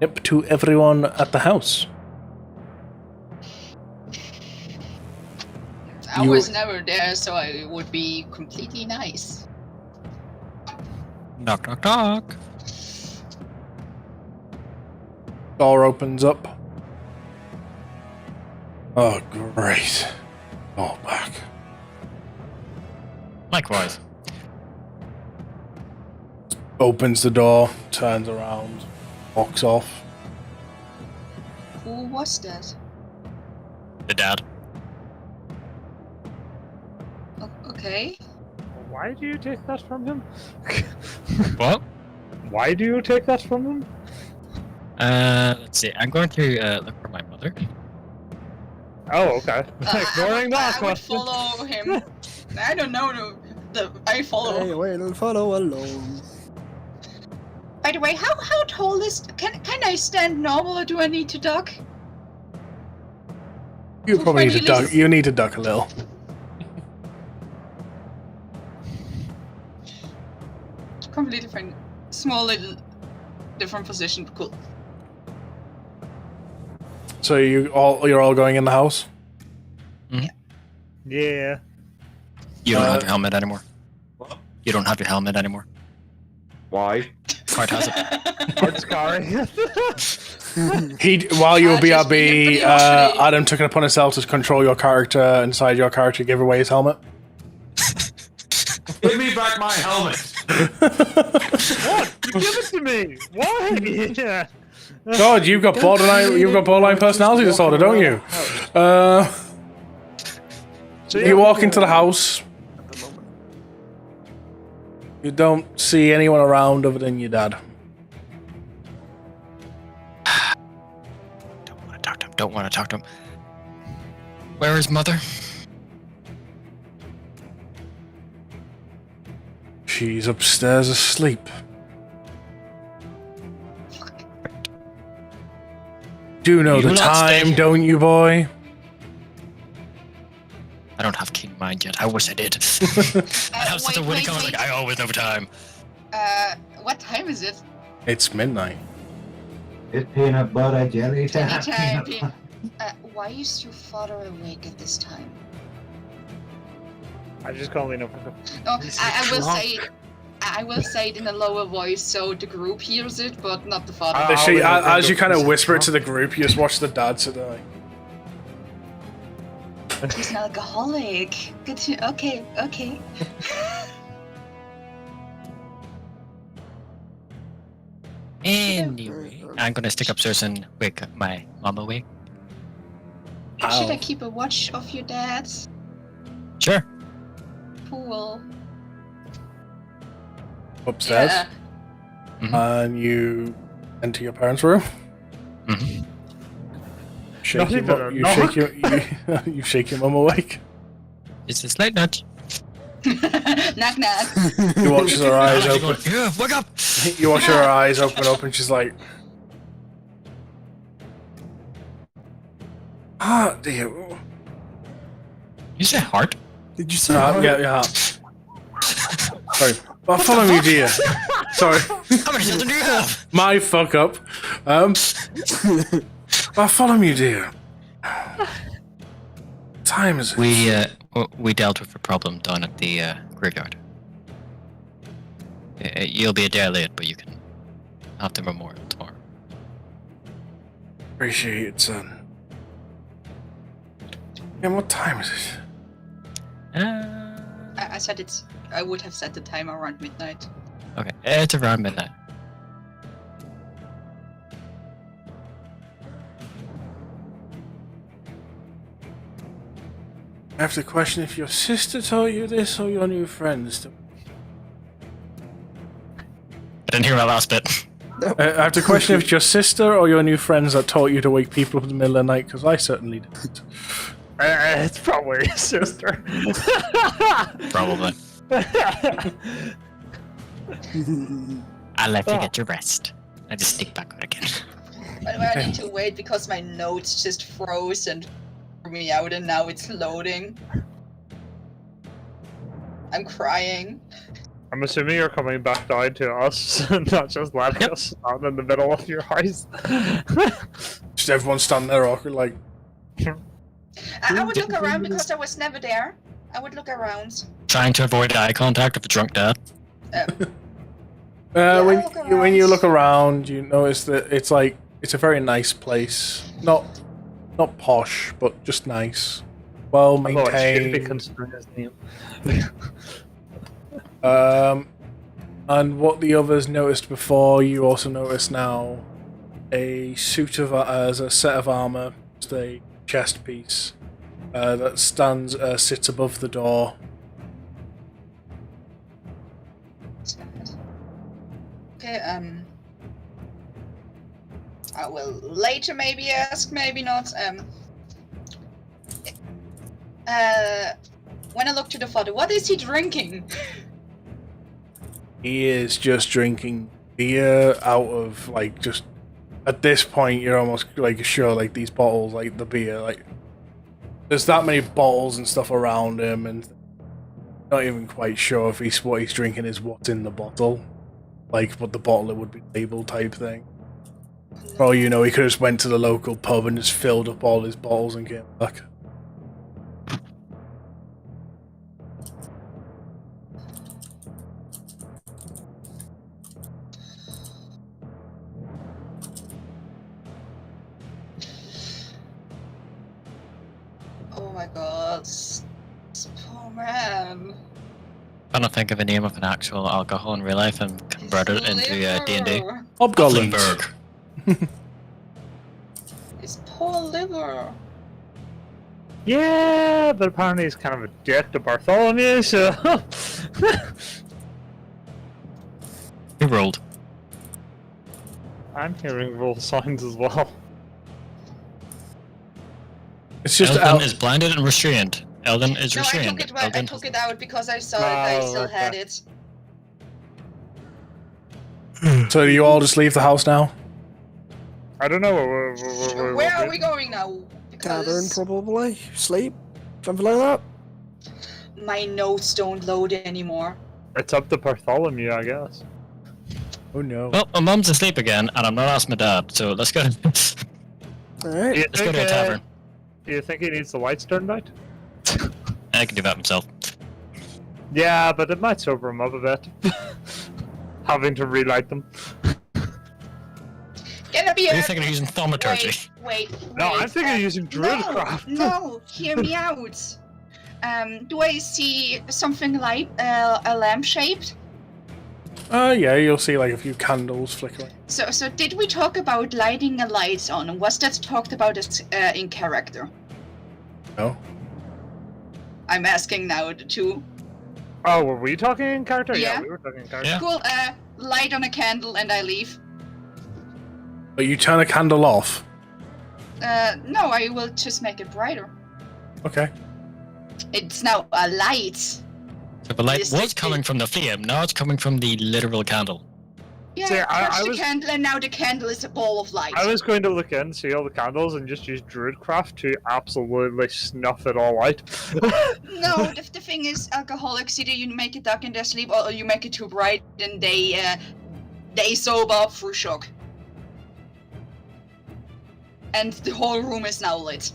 nip to everyone at the house.
I was never there, so it would be completely nice.
Knock, knock, knock.
Door opens up. Oh, great. Oh, back.
Likewise.
Opens the door, turns around, walks off.
Who was that?
The dad.
Okay.
Why do you take that from him?
What?
Why do you take that from him?
Let's see. I'm going to look for my mother.
Oh, okay. Ignoring that
I would
question.
follow him. I don't know. I follow.
I will follow alone.
By the way, how tall is? Can I stand normal or do I need to duck?
You probably need to duck. You need to duck a little.
Completely different, small little, different position. Cool.
So you're all going in the house?
Yeah.
You don't have your helmet anymore. What? You don't have your helmet anymore.
Why?
Cart has it.
Art's carry.
While you were
Just
BRB,
being pretty emotionally-
Adam took it upon himself to control your character inside your character, give away his helmet.
Give me back my helmet.
What? You give it to me. Why? Yeah.
God, you've got borderline personality disorder, don't you? You walk into the house. You don't see anyone around other than your dad.
Don't want to talk to him. Where is mother?
She's upstairs asleep. Do know
You
the
will not stay
time,
here.
don't you, boy?
I don't have keen mind yet. I wish I did. I have such a witty comment. Like, I always know time.
What time is it?
It's midnight.
It's peanut butter jelly time.
Anytime. Why is your father awake at this time?
I just can't lean over.
No,
He's
I will
drunk.
say. I will say it in a lower voice so the group hears it, but not the father.
Literally, as you kind of
He's
whisper it
drunk.
to the group, you just watch the dad sit there like,
He's an alcoholic. Good to. Okay.
Anyway, I'm gonna stick upstairs and wake my mom awake.
Should I
Ow.
keep a watch of your dad?
Sure.
Cool.
upstairs,
Yeah.
and you enter your parents' room.
Mhm.
Shake
Not
your
even
mum,
a
you
knock.
shake your you shake your mum awake.
It's a slight nudge.
Knock knock.
You watch her eyes
She's going,
open.
yeah, wake up!
You watch her eyes open up, and she's like, "Ah, dear."
You say heart?
Did you say?
Yeah. Sorry. Well, follow me, dear. Sorry,
How many children do you have?
my fuck up. Well, follow me, dear. Time is it?
We dealt with a problem down at the graveyard. You'll be a day late, but you can have the memorial tomorrow.
Appreciate it, son. And what time is it?
I said it's. I would have set the time around midnight.
Okay, it's around midnight.
I have to question if your sister told you this or your new friends.
I didn't hear my last bit.
I have to question if it's your sister or your new friends that taught you to wake people up in the middle of the night, because I certainly didn't.
It's probably his sister.
Probably. I'll let you get your rest. I just sneak back out again.
By the way, I need to wait because my notes just froze and threw me out, and now it's loading. I'm crying.
I'm assuming you're coming back down to us, not just letting us stand in the middle of your house.
Just everyone standing there awkward, like,
I would look around because I was never there. I would look around.
Trying to avoid eye contact with a drunk dad.
when you look around, you notice that it's a very nice place. Not posh, but just nice. Well
Although I should be
maintained.
considering his name.
And what the others noticed before, you also notice now a suit of as a set of armor, just a chest piece that sits above the door.
Okay, I will later maybe ask, maybe not. When I look to the father, what is he drinking?
He is just drinking beer out of just at this point you're almost sure these bottles, the beer, there's that many bottles and stuff around him, and not even quite sure if what he's drinking is what's in the bottle, what the bottle it would be labeled type thing. For all you know, he could have just went to the local pub and just filled up all his bottles and came back.
Oh my god, this poor man.
Trying to think of a name of an actual alcohol in real life and convert it into D&D.
Liver.
Hobgoblins.
Bloomberg.
His poor liver.
Yeah, but apparently he's kind of a dick to Bartholomew, so...
He rolled.
I'm hearing roll signs as well.
It's just
Eldon is blinded and restrained. Eldon is
No,
restrained.
I
Eldon
took it out because I saw that I
Oh,
still had
okay.
it.
So do you all just leave the house now?
I don't know.
Where are we going now?
Tavern,
Because
probably. Sleep. Something like that.
my notes don't load anymore.
It's up to Bartholomew, I guess.
Oh no.
Well, my mum's asleep again, and I'm not asking my dad, so let's go. Let's
Alright.
go to a tavern.
Do you think he needs the lights turned out?
I can do that myself.
Yeah, but it might sober him up a bit. Having to relight them.
Gonna be
You're thinking of using thaumaturgy.
Wait.
No, I'm thinking of using druidcraft.
No, hear me out. Do I see something like a lamp shaped?
Yeah, you'll see like a few candles flickering.
So did we talk about lighting a light on? Was that talked about as in character?
No.
I'm asking now too.
Oh, were we talking in character?
Yeah.
We were talking in character.
Yeah.
Cool. Light on a candle and I leave.
But you turn a candle off.
No, I will just make it brighter.
Okay.
It's now a light.
So the light
It's
was
like
coming from the flame, now it's coming from the literal candle.
Yeah,
See, I
touch the
was-
candle and now the candle is a ball of light.
I was going to look in, see all the candles, and just use druidcraft to absolutely snuff it all out.
No, the thing is, alcoholics, either you make it dark in their sleep or you make it too bright and they sober up through shock. And the whole room is now lit.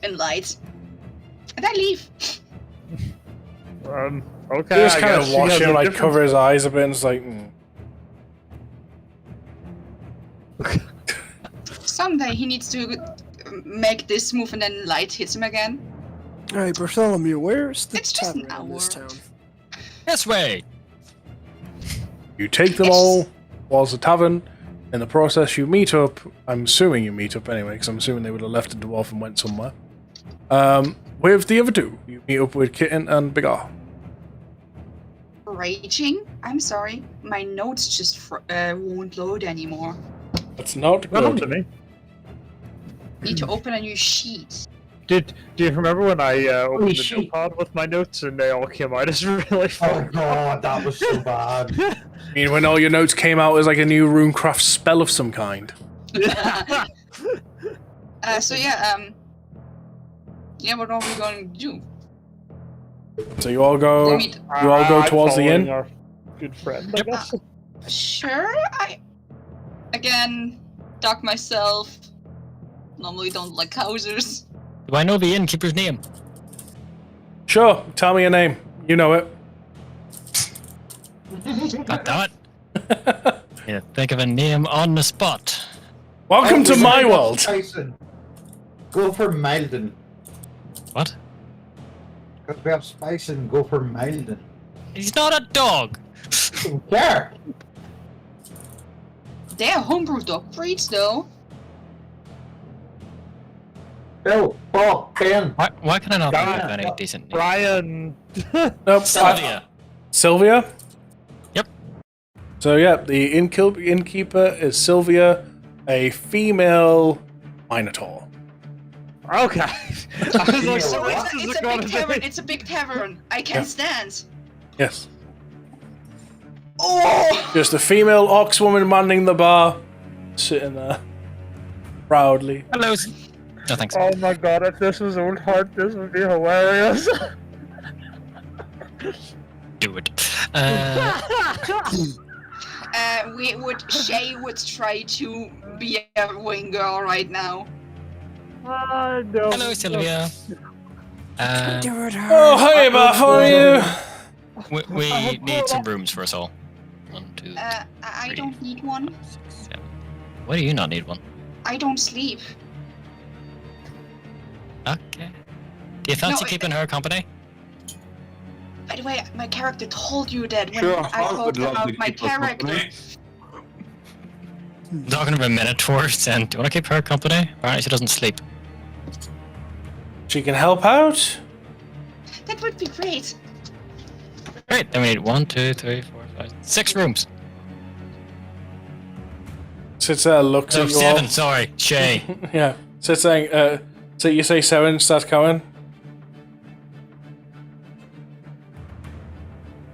In light. And I leave.
Okay.
You just
I
kind
guess
of
she
watch
has
him
a
like
different-
cover his eyes a bit and it's like,
Someday he needs to make this move and then light hits him again.
Alright, Bartholomew, where's the
It's just an
tavern in this
hour.
town?
This way!
You take them
Yes.
all, whilst the tavern. In the process, you meet up. I'm assuming you meet up anyway, because I'm assuming they would have left the dwarf and went somewhere. With the other two, you meet up with Kitten and Big R.
Raging? I'm sorry. My notes just won't load anymore.
That's not
What happened to
good.
me?
Need to open a new sheet.
Do you remember when I opened the
shit.
notepad with my notes and they all came out as really
Oh
fun?
god, that was so bad.
I mean, when all your notes came out as like a new runecraft spell of some kind.
What are we going to do?
So you all go.
Let me-
You all go
I'm
towards the
following
inn?
Our good friend, I
Yep.
guess.
Sure, Again, duck myself. Normally don't like houses.
Do I know the innkeeper's name?
Sure, tell me your name. You know it.
God damn it. Yeah, think of a name on the spot.
Welcome to my world.
Tyson. Go for Malden.
What?
Because we have spice and go for Malden.
He's not a dog!
Don't care.
They're homebrew dog breeds, though.
Bill, Paul, Ben.
Why can I not think of
God.
any decent names?
Brian.
Nope.
Sylvia.
Sylvia?
Yep.
So yeah, the innkeeper is Sylvia, a female minotaur.
Okay. I was like, so what is
It's
it
a
going
big
to
tavern.
be?
It's a big tavern. I can't stand.
Yes.
Oh!
Just a female ox woman manning the bar, sitting there proudly.
Hello. No thanks.
Oh my god, if this was Old Heart, this would be hilarious.
Do it.
Shay would try to be a wing girl right now.
No.
Hello, Sylvia.
Oh, hey, Bartholomew!
We need some rooms for us all. 1, 2,
I
Three.
don't need one.
6, 7. Why do you not need one?
I don't sleep.
Okay. Do you fancy
No,
keeping her company?
By the way, my character told you that when
Sure,
I
I
told
would love
about
to
my
keep us
character.
company.
I'm talking about Minotaurs, and do you want to keep her company? Apparently she doesn't sleep.
She can help out.
That would be great.
Great, then we need 1, 2, 3, 4, 5, 6 rooms.
Sits there, looks
Oh,
at you
7,
all.
sorry. Shay.
Yeah. Sits saying, so you say 7, starts coming.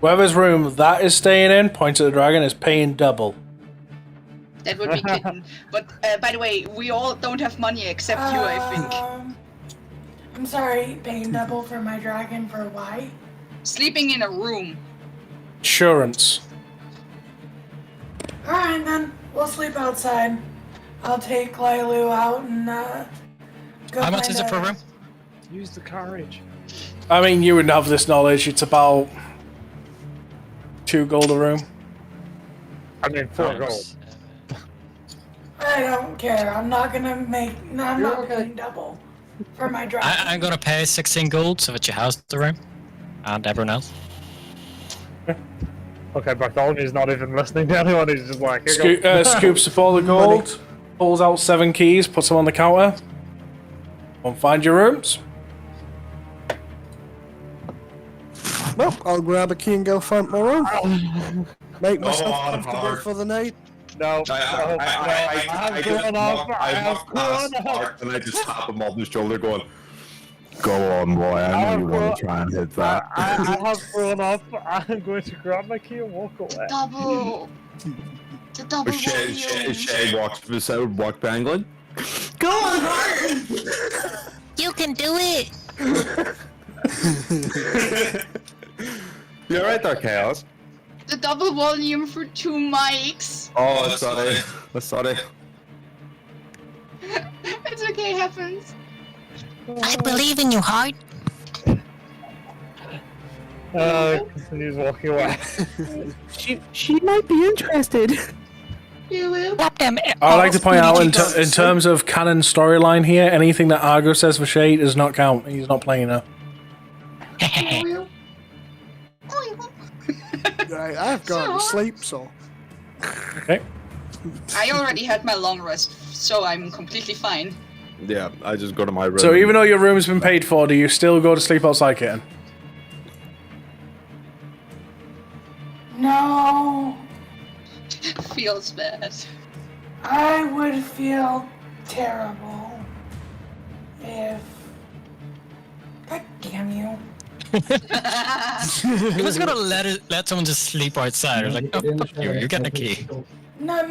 Whoever's room that is staying in, points at the dragon, is paying double.
That would be kitten. But by the way, we all don't have money except you, I think.
I'm sorry, paying double for my dragon for why?
Sleeping in a room.
Insurance.
We'll sleep outside. I'll take Lilu out and go.
How much is it per room?
Use the carriage.
I mean, you wouldn't have this knowledge. It's about 2 gold a room.
I mean, 4 gold.
I don't care. I'm not gonna make. No, I'm not paying double for my dragon.
I'm gonna pay 16 gold so that you house the room. And everyone else.
Okay, Bartholomew's not even listening to anyone. He's just like, here you go.
Scoops up all the gold, pulls out 7 keys, puts them on the counter. Go and find your rooms.
Well, I'll grab a key and go find my room. Make myself comfortable for the night.
No,
I just tap him on the shoulder going, go on, boy, I know you want to try and hit that.
I have grown up. I'm going to grab my key and walk away.
Double. The double
Shay walks beside walk Penguin.
Go on, Martin! You can do it!
You're right there, Chaos.
The double volume for 2 mics.
Oh, sorry. Sorry.
It's okay, it happens.
I believe in you, heart.
He's walking away.
She might be interested.
You will.
Stop them.
I would like to point out, in terms of canon storyline here, anything that Argo says for Shay does not count. He's not playing her.
Right, I've gone to sleep, so.
Okay.
I already had my long rest, so I'm completely fine.
Yeah, I just go to my room.
So even though your room's been paid for, do you still go to sleep outside, Kitten?
No,
Feels bad.
I would feel terrible if. God damn you.
He was gonna let someone just sleep outside. I was like, oh, fuck you, you're getting a key.
No.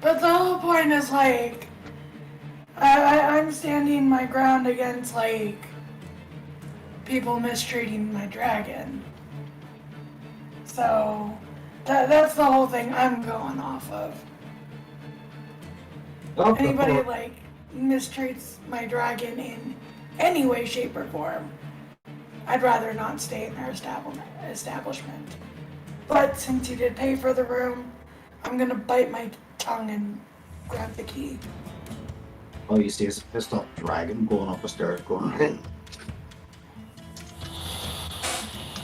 But the whole point is like, I'm standing my ground against like people mistreating my dragon. So that's the whole thing I'm going off of. Anybody like mistreats my dragon in any way, shape, or form, I'd rather not stay in their establishment. But since you did pay for the room, I'm gonna bite my tongue and grab the key.
All you see is a pissed off dragon going up the stairs going,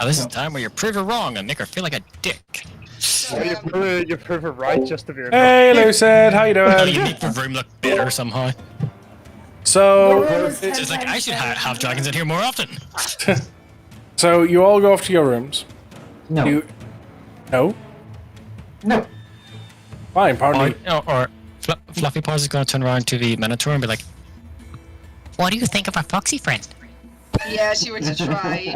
Oh, this is the time where you prove her wrong and make her feel like a dick.
You prove it right just to be a
Hey, Lucid, how you
Oh, you
doing?
make the room look better somehow.
So,
It's just like, I should have dragons in here more often.
so you all go off to your rooms.
No.
No?
No.
Fine, pardon me.
Or Fluffy Paws is going to turn around to the Minotaur and be like,
What do you think of our foxy friend?
Yeah, she wants to try.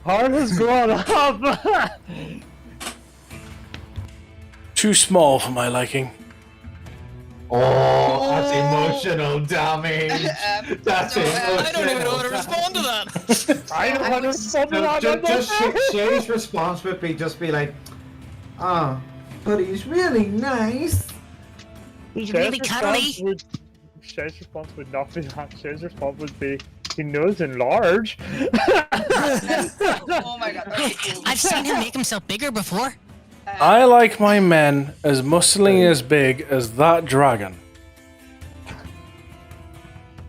Heart has grown up.
Too small for my liking.
Oh, that's emotional damage. That's emotional.
I don't even know how to respond to that.
I don't want to respond to that.
Just Shay's response would be just be like, oh, but he's really nice.
He's really cuddly.
Shay's response would not be that. Shay's response would be, he knows in large.
Oh my god. Okay, cool.
I've seen him make himself bigger before.
I like my men as muscly as big as that dragon.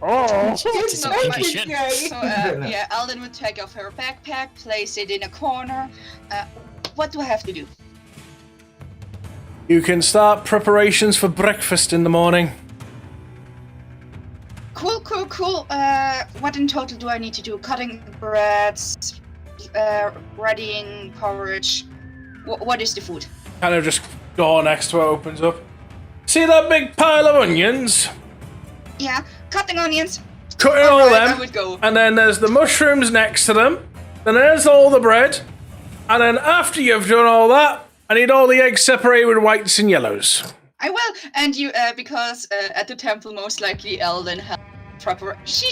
Oh!
It's a pinky shit.
So, yeah, Alden would take off her backpack, place it in a corner. What do I have to do?
You can start preparations for breakfast in the morning.
Cool. What in total do I need to do? Cutting breads, readying porridge. What is the food?
Kind of just door next to it opens up. See that big pile of onions?
Yeah, cutting onions.
Cutting all
Alright,
them.
I would go.
And then there's the mushrooms next to them. Then there's all the bread. And then after you've done all that, I need all the eggs separated with whites and yellows.
I will. And you, because at the temple, most likely Elden has proper. She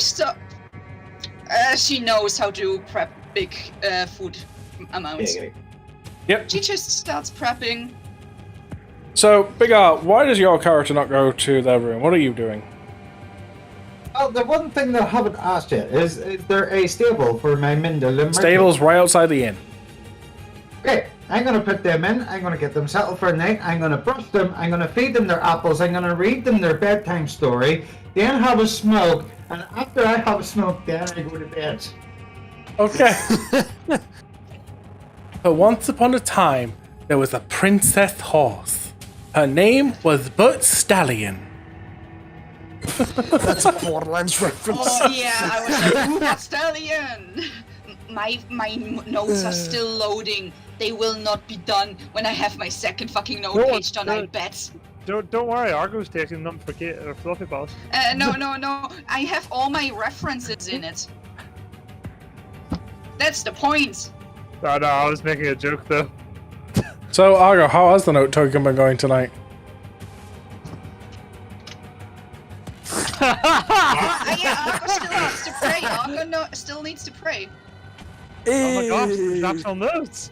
knows how to prep big food amounts.
Yep.
She just starts prepping
So, Big R, why does your character not go to their room? What are you doing?
Oh, the one thing that I haven't asked yet is there a stable for my Mindel and
Stable's right outside the inn.
Okay, I'm gonna put them in, I'm gonna get them settled for the night, I'm gonna brush them, I'm gonna feed them their apples, I'm gonna read them their bedtime story, then have a smoke, and after I have a smoke, then I go to bed.
Okay. So once upon a time, there was a princess horse. Her name was Bert Stallion.
That's a Borderlands reference.
Oh yeah, I was like, ooh, stallion! My notes are still loading. They will not be done when I have my second fucking note page done, I bet.
Don't worry, Argo's taking them for Fluffy Balls.
No. I have all my references in it. That's the point.
No, I was making a joke though.
So, Argo, how has the note token been going tonight?
Yeah, Argo still has to pray. Argo still needs to pray.
Oh my gosh, there's actual notes.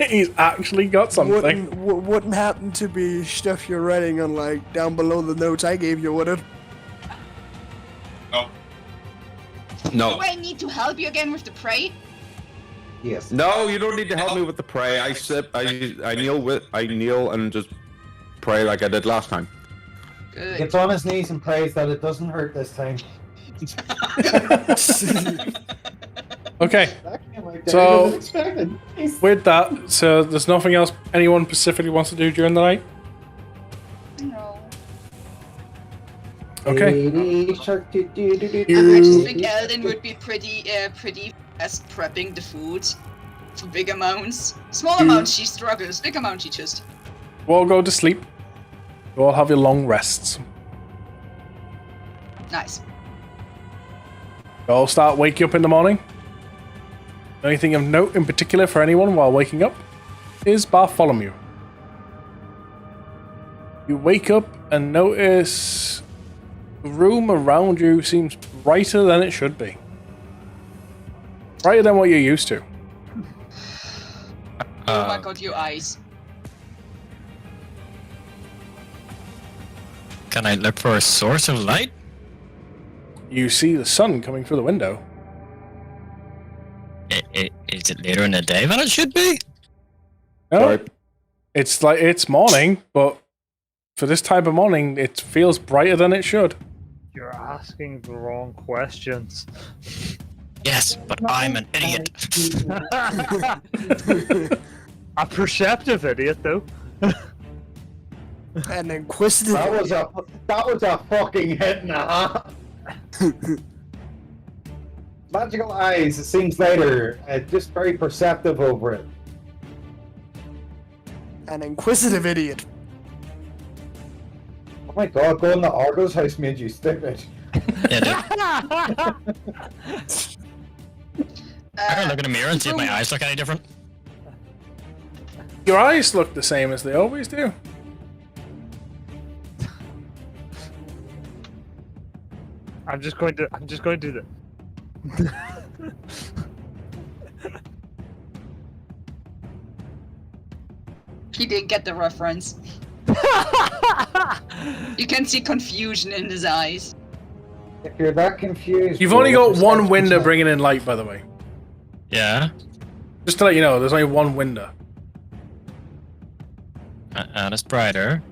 He's actually got something.
Wouldn't happen to be stuff you're writing on, like, down below the notes I gave you, would it?
No.
Do I need to help you again with the pray?
Yes.
No, you don't need to help me with the pray. I kneel and just pray like I did last time.
Good.
Gets on his knees and prays that it doesn't hurt this time.
Okay. So, with that, so there's nothing else anyone specifically wants to do during the night?
No.
Okay.
I actually think Eldon would be pretty fast prepping the food for big amounts. Small amounts she struggles, big amounts she just.
You all go to sleep. You all have your long rests.
Nice.
You all wake up in the morning. Anything of note in particular for anyone while waking up is Bartholomew. You wake up and notice the room around you seems brighter than it should be. Brighter than what you're used to.
Oh my god, your eyes.
Can I look for a source of light?
You see the sun coming through the window.
Is it later in the day than it should be?
No,
Sorry.
it's like it's morning, but for this type of morning, it feels brighter than it should.
You're asking the wrong questions.
Yes, but I'm an idiot.
A perceptive idiot, though.
An inquisitive.
That was a fucking hit and a half. Magical eyes, it seems later. Just very perceptive over it.
An inquisitive idiot.
Oh my god, going to Argo's house made you stupid.
Yeah, I gotta look in the mirror and see if my eyes look any different.
Your eyes look the same as they always do.
I'm just going to do that.
He didn't get the reference. You can see confusion in his eyes.
If you're that confused...
You've only got one window bringing in light, by the way.
Yeah?
Just to let you know, there's only one window.
And it's brighter.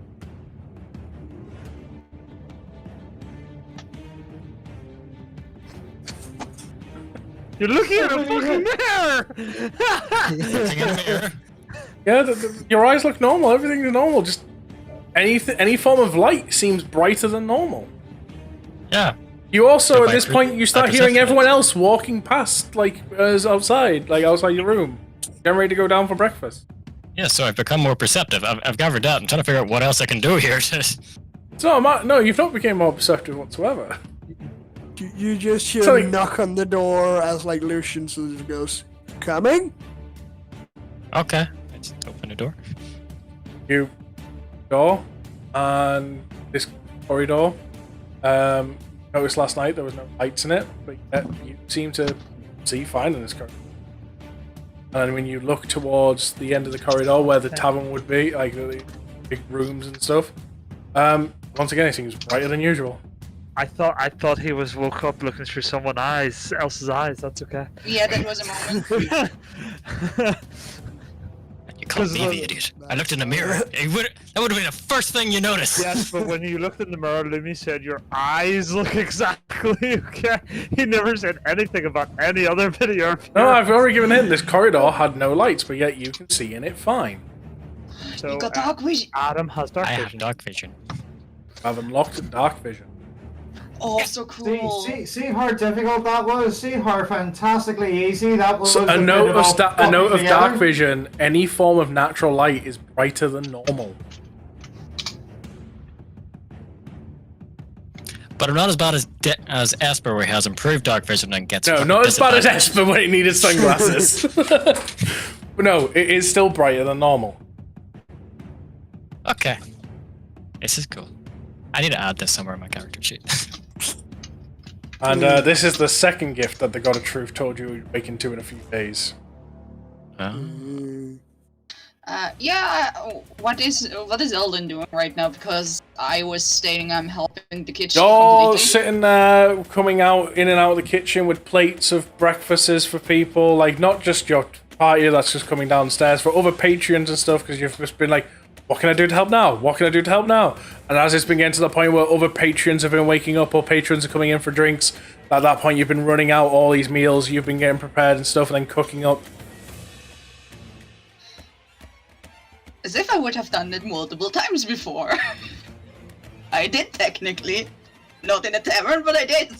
You're looking at a fucking mirror!
Looking in the mirror.
Yeah, your eyes look normal. Everything's normal. Just any form of light seems brighter than normal.
Yeah.
You also,
So
at this point, you start hearing
perception
everyone
is-
else walking past, like, outside your room. Getting ready to go down for breakfast.
Yeah, so I've become more perceptive. I've gathered that. I'm trying to figure out what else I can do here.
No, you've not become more perceptive whatsoever.
You just hear
So,
a knock on the door as, like, Lucian sort of goes, "Coming?"
Okay. Let's open the door.
You go, and this corridor. Noticed last night there was no lights in it, but yet you seem to see fine in this corridor. And when you look towards the end of the corridor where the tavern would be, like the big rooms and stuff. Once again, it seems brighter than usual.
I thought he was woke up looking through someone else's eyes. That's okay.
Yeah, that was a moment.
You called me the idiot. I looked in the mirror. That would have been the first thing you noticed.
Yes, but when you looked in the mirror, Lumi said your eyes look exactly okay. He never said anything about any other video.
No, I've already given him. This corridor had no lights, but yet you can see in it fine.
So,
You got dark vision.
Adam has dark
I
vision.
have dark vision.
I've unlocked dark vision.
Oh, so cool.
See how difficult that was. See how fantastically easy that was.
So a note of dark vision. Any form of natural light is brighter than normal.
But I'm not as bad as Esper, where he has improved dark vision and gets.
No, not as bad as Esper when he needed sunglasses. But no, it is still brighter than normal.
Okay, this is cool. I need to add this somewhere in my character sheet.
And this is the second gift that the God of Truth told you we'd wake into in a few days.
What is Eldon doing right now? Because I was stating I'm helping the kitchen.
You're
completely.
sitting there, coming out in and out of the kitchen with plates of breakfasts for people, like not just your party that's just coming downstairs, for other patrons and stuff, because you've just been like, what can I do to help now? What can I do to help now? And as it's been getting to the point where other patrons have been waking up or patrons are coming in for drinks, at that point you've been running out all these meals, you've been getting prepared and stuff, and then cooking up.
As if I would have done it multiple times before. I did technically. Not in a tavern, but I did.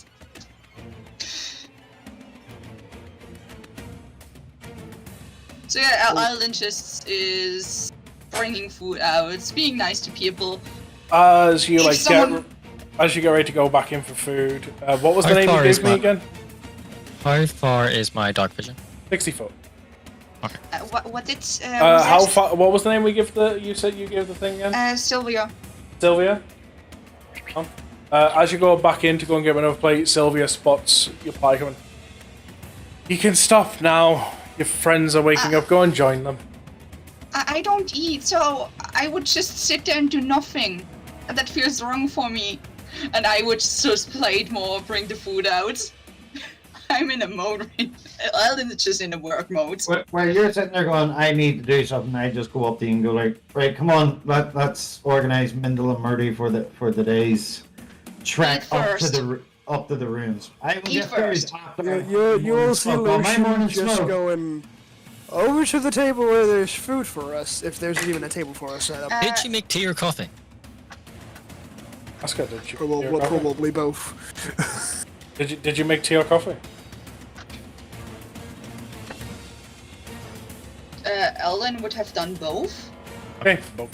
So yeah, Alden just is bringing food out, it's being nice to people.
As you
If
get ready to go back in for food, what was the
How
name you
far is
gave me again?
How far is my dark vision?
60 foot.
What did
How far? What was the name we give the? You said you gave the thing again.
Sylvia.
Sylvia. As you go back in to go and get another plate, Sylvia spots your party coming. You can stop now. Your friends are waking up. Go and join them.
I don't eat, so I would just sit there and do nothing. And that feels wrong for me. And I would just play it more, bring the food out. I'm in a mode right now. Alden is just in a work mode.
Where you're sitting there going, I need to do something, I just go up to you and go like, right, come on, let's organise Mindle and Murdy for the day's trek up to the ruins. I will
Eat
get food
first.
after
You all see
my morning
Lucian just
smoke.
going over to the table where there's food for us, if there's even a table for us set up.
Did she make tea or coffee?
That's good. Did you?
Probably both.
Did you make tea or coffee?
Alden would have done both.
Okay, both.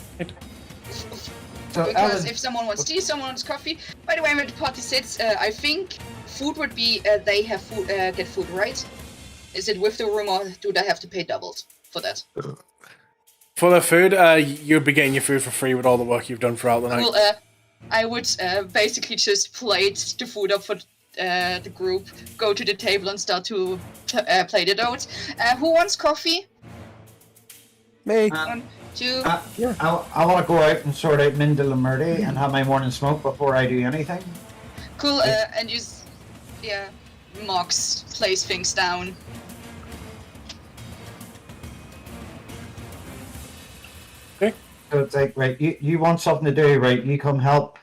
So,
Because
Alan,
if someone wants tea, someone wants coffee. By the way, where the party sits, I think food would be they have food, get food, right? Is it with the room or do they have to pay doubles for that?
For the food, you'd be getting your food for free with all the work you've done throughout the night.
Well, I would basically just plate the food up for the group, go to the table and start to plate it out. Who wants coffee?
Me.
1, 2.
I want to go out and sort out Mindle and Murdy and have my morning smoke before I do anything.
Cool, and you, Mox plays things down.
Okay.
So it's like, right, you want something to do, right? You come help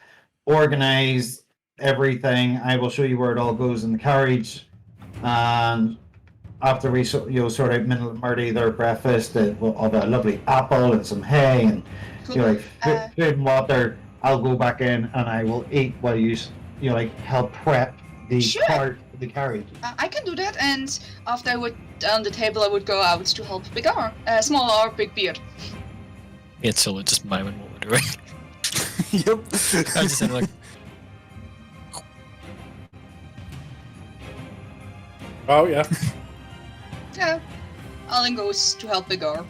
organize everything. I will show you where it all goes in the carriage. And after we sort out Mindle and Murdy their breakfast of a lovely apple and some hay and food and water, I'll go back in and I will eat while you help prep the carriage.
I can do that, and after I would on the table, I would go out to help Big R, small R, big beard.
It's so just miming what we're doing.
Yep.
I just said like,
Oh yeah.
Yeah, Alden goes to help Big R.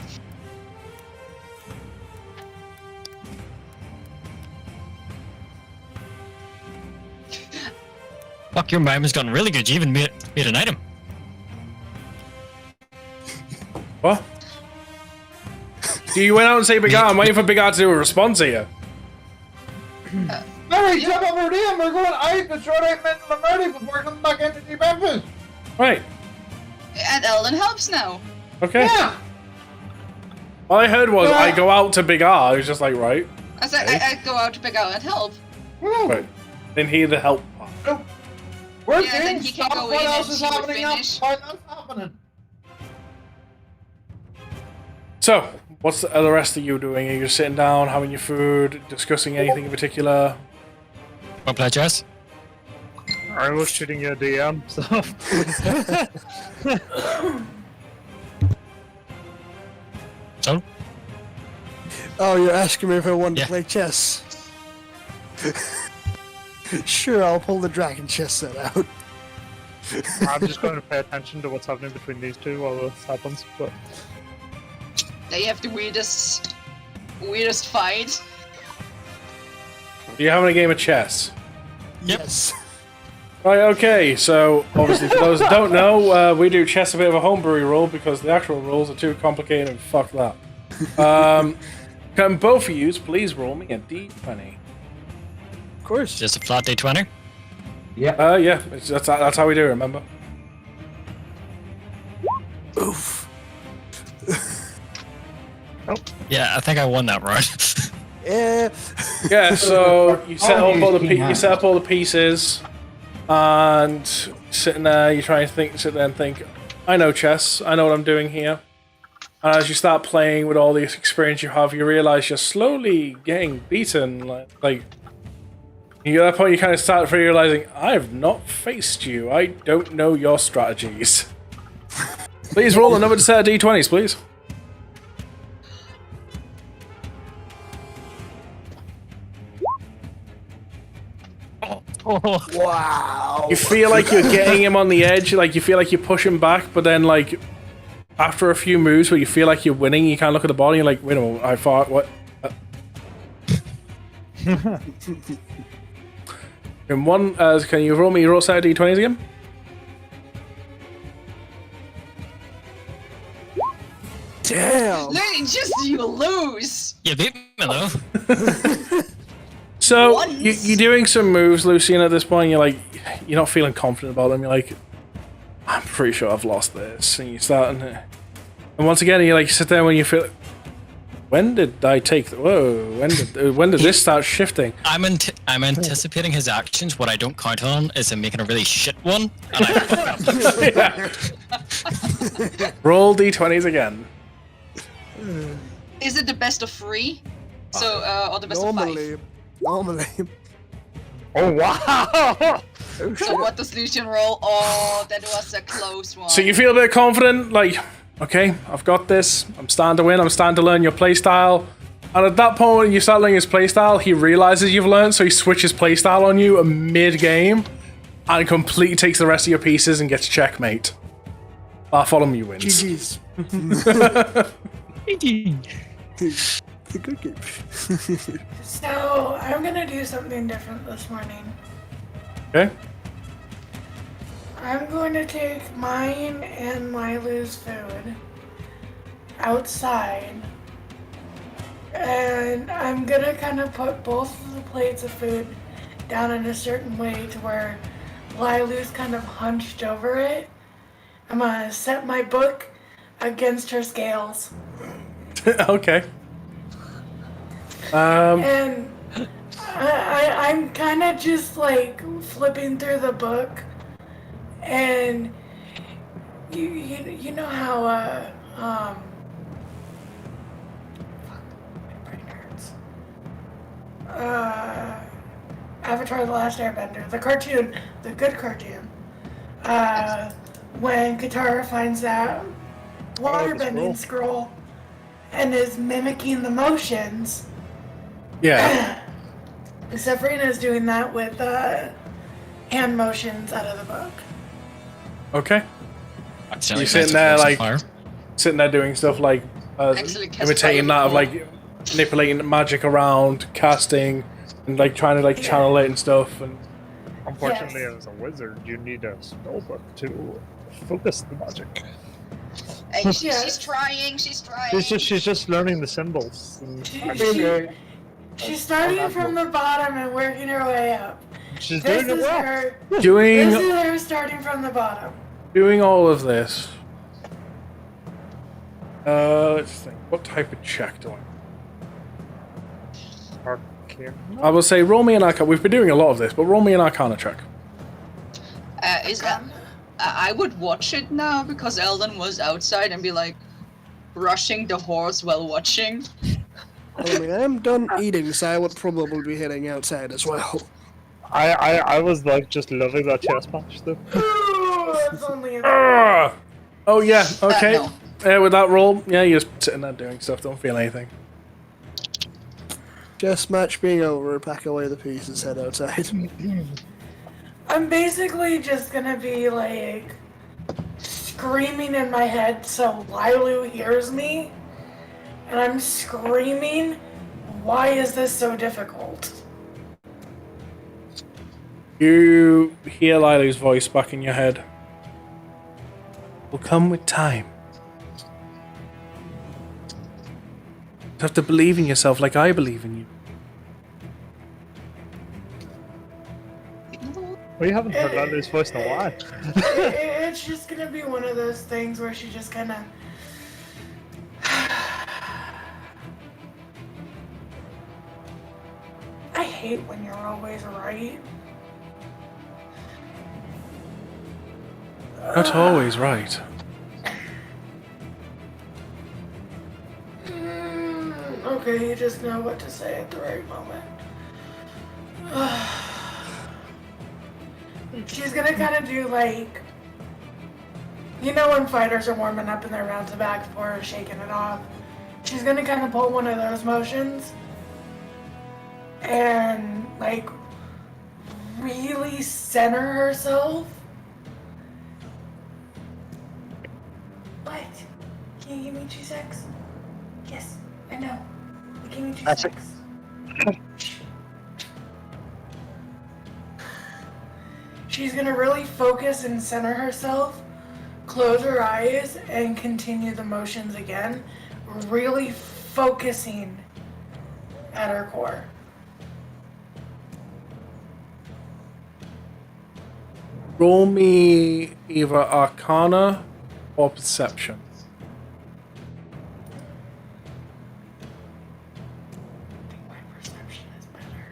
fuck, your mime has gotten really good. You even made an item.
What? You went out and say Big R. I'm waiting for Big R to do a response here.
Mary, jump over there and we're going out to sort out mental emergency before coming back into the Memphis.
Right.
And Elden helps now.
Okay.
Yeah.
All I heard was I go out to Big R. I was just like, right.
I said I go out to pick out and help.
Right. Didn't hear the help part.
We're
Yeah, then he can go
what
in
else
and
is
she would
happening now?
finish.
What else is happening?
So, what's the rest of you doing? Are you sitting down, having your food, discussing anything in particular?
What play chess?
I was shooting you a DM, so.
So?
Oh, you're asking me if I want
Yeah.
to play chess? Sure, I'll pull the dragon chess set out.
I'm just going to pay attention to what's happening between these two while this happens, but.
They have the weirdest fight.
Are you having a game of chess?
Yep.
Yes.
Right, okay, so obviously for those that don't know, we do chess a bit of a homebrew rule because the actual rules are too complicated and fuck that. Can both of you please roll me a d20?
Of course.
Just a flat D20?
Yeah, that's how we do it, remember?
Oof.
Yeah, I think I won that round.
Yeah.
Yeah, so you set up all the pieces, and sitting there, you try and sit there and think, I know chess, I know what I'm doing here. And as you start playing with all the experience you have, you realize you're slowly getting beaten. Like at that point, you kind of start realizing, I have not faced you. I don't know your strategies. Please roll another set of d20s, please.
Wow.
You feel like you're getting him on the edge, like you feel like you're pushing back, but then like after a few moves where you feel like you're winning, you kind of look at the ball and you're like, wait a minute, I thought, what? In one, can you roll me your set of d20s again?
Damn.
Just you lose.
You beat me though.
So you're doing some moves, Lucian. At this point, you're not feeling confident about them. You're like, I'm pretty sure I've lost this, and you start, and once again, you sit there when you feel. When did I take? Whoa! When did this start shifting?
I'm anticipating his actions. What I don't count on is him making a really shit one. And
Roll d20s again.
Is it the best of 3? So or the best of 5?
Normally.
Oh wow!
So what does Lucian roll? Oh, that was a close one.
So you feel a bit confident, like, okay, I've got this. I'm starting to win. I'm starting to learn your playstyle. And at that point, when you start learning his playstyle, he realizes you've learned, so he switches playstyle on you mid-game and completely takes the rest of your pieces and gets checkmate. Bartholomew wins.
GG's. Good game.
So, I'm gonna do something different this morning.
Okay.
I'm going to take mine and Milu's food outside. And I'm gonna kind of put both of the plates of food down in a certain way to where Lilu's kind of hunched over it. I'm gonna set my book against her scales.
Okay.
And I'm kind of just like flipping through the book, and you know how my brain hurts. Avatar: The Last Airbender, the cartoon, the good cartoon. When Katara finds that waterbending scroll and is mimicking the motions.
Yeah.
Sabrina's doing that with hand motions out of the book.
Okay.
Accidentally
You're sitting
connected
there
to
sitting there doing stuff like
Actually cast
imitating that of like manipulating magic around, casting, and like trying to like channel it and stuff. And
Unfortunately, as a wizard, you need a spellbook to focus the magic.
She's trying. She's trying.
She's just learning the symbols.
She's starting from the bottom and working her way up.
She's
This
doing it
is
well.
her.
Doing
This is her starting from the bottom.
all of this. Let's think. What type of check do I will say roll me an Arcana. We've been doing a lot of this, but roll me an Arcana check.
I would watch it now because Eldon was outside and be like brushing the horse while watching.
I mean, I am done eating, so I would probably be heading outside as well.
I was like just loving that chess match though.
Ooh, it's only a
Oh yeah, okay.
No.
With that roll, yeah, you're just sitting there doing stuff, don't feel anything.
Just match being over, pack away the pieces, head outside.
I'm basically just gonna be like screaming in my head so Lilu hears me. And I'm screaming, why is this so difficult?
You hear Lilu's voice back in your head. Will come with time. You have to believe in yourself like I believe in you.
Well, you haven't heard Lilu's voice in a while.
It's just gonna be one of those things where she just kinda... I hate when you're always right.
Not always right.
Okay, you just know what to say at the right moment. She's gonna kind of do like, you know when fighters are warming up in their rounds of back before shaking it off? She's gonna kind of pull one of those motions and like really center herself. What? Can you give me 2 secs? Yes, I know. Give me 2 secs. She's gonna really focus and center herself, close her eyes, and continue the motions again, really focusing at her core.
Roll me either Arcana or Perception.
I think my perception is better.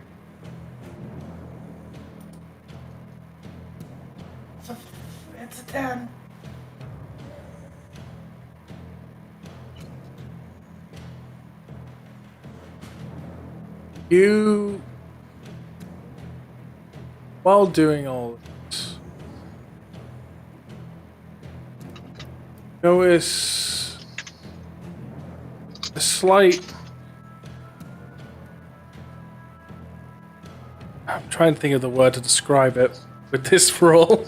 It's a 10.
You, while doing all this, notice a slight... I'm trying to think of the word to describe it with this roll.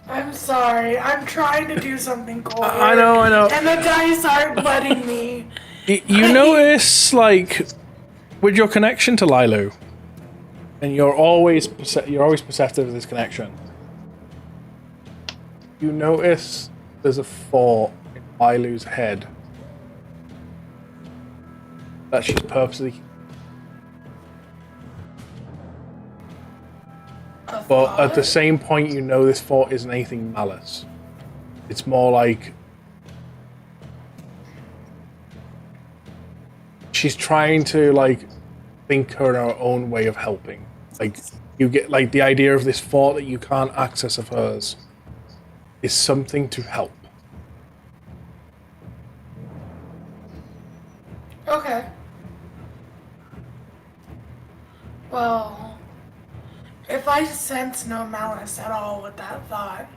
I'm sorry. I'm trying to do something cool.
I know.
And the dice aren't letting me.
You notice, like, with your connection to Lilu, and you're always perceptive of this connection. You notice there's a thought in Lilu's head that she's purposely. But at the same point, you know this thought isn't anything malice. It's more like she's trying to like think her own way of helping. Like you get like the idea of this thought that you can't access of hers is something to help.
Okay. Well, if I sense no malice at all with that thought,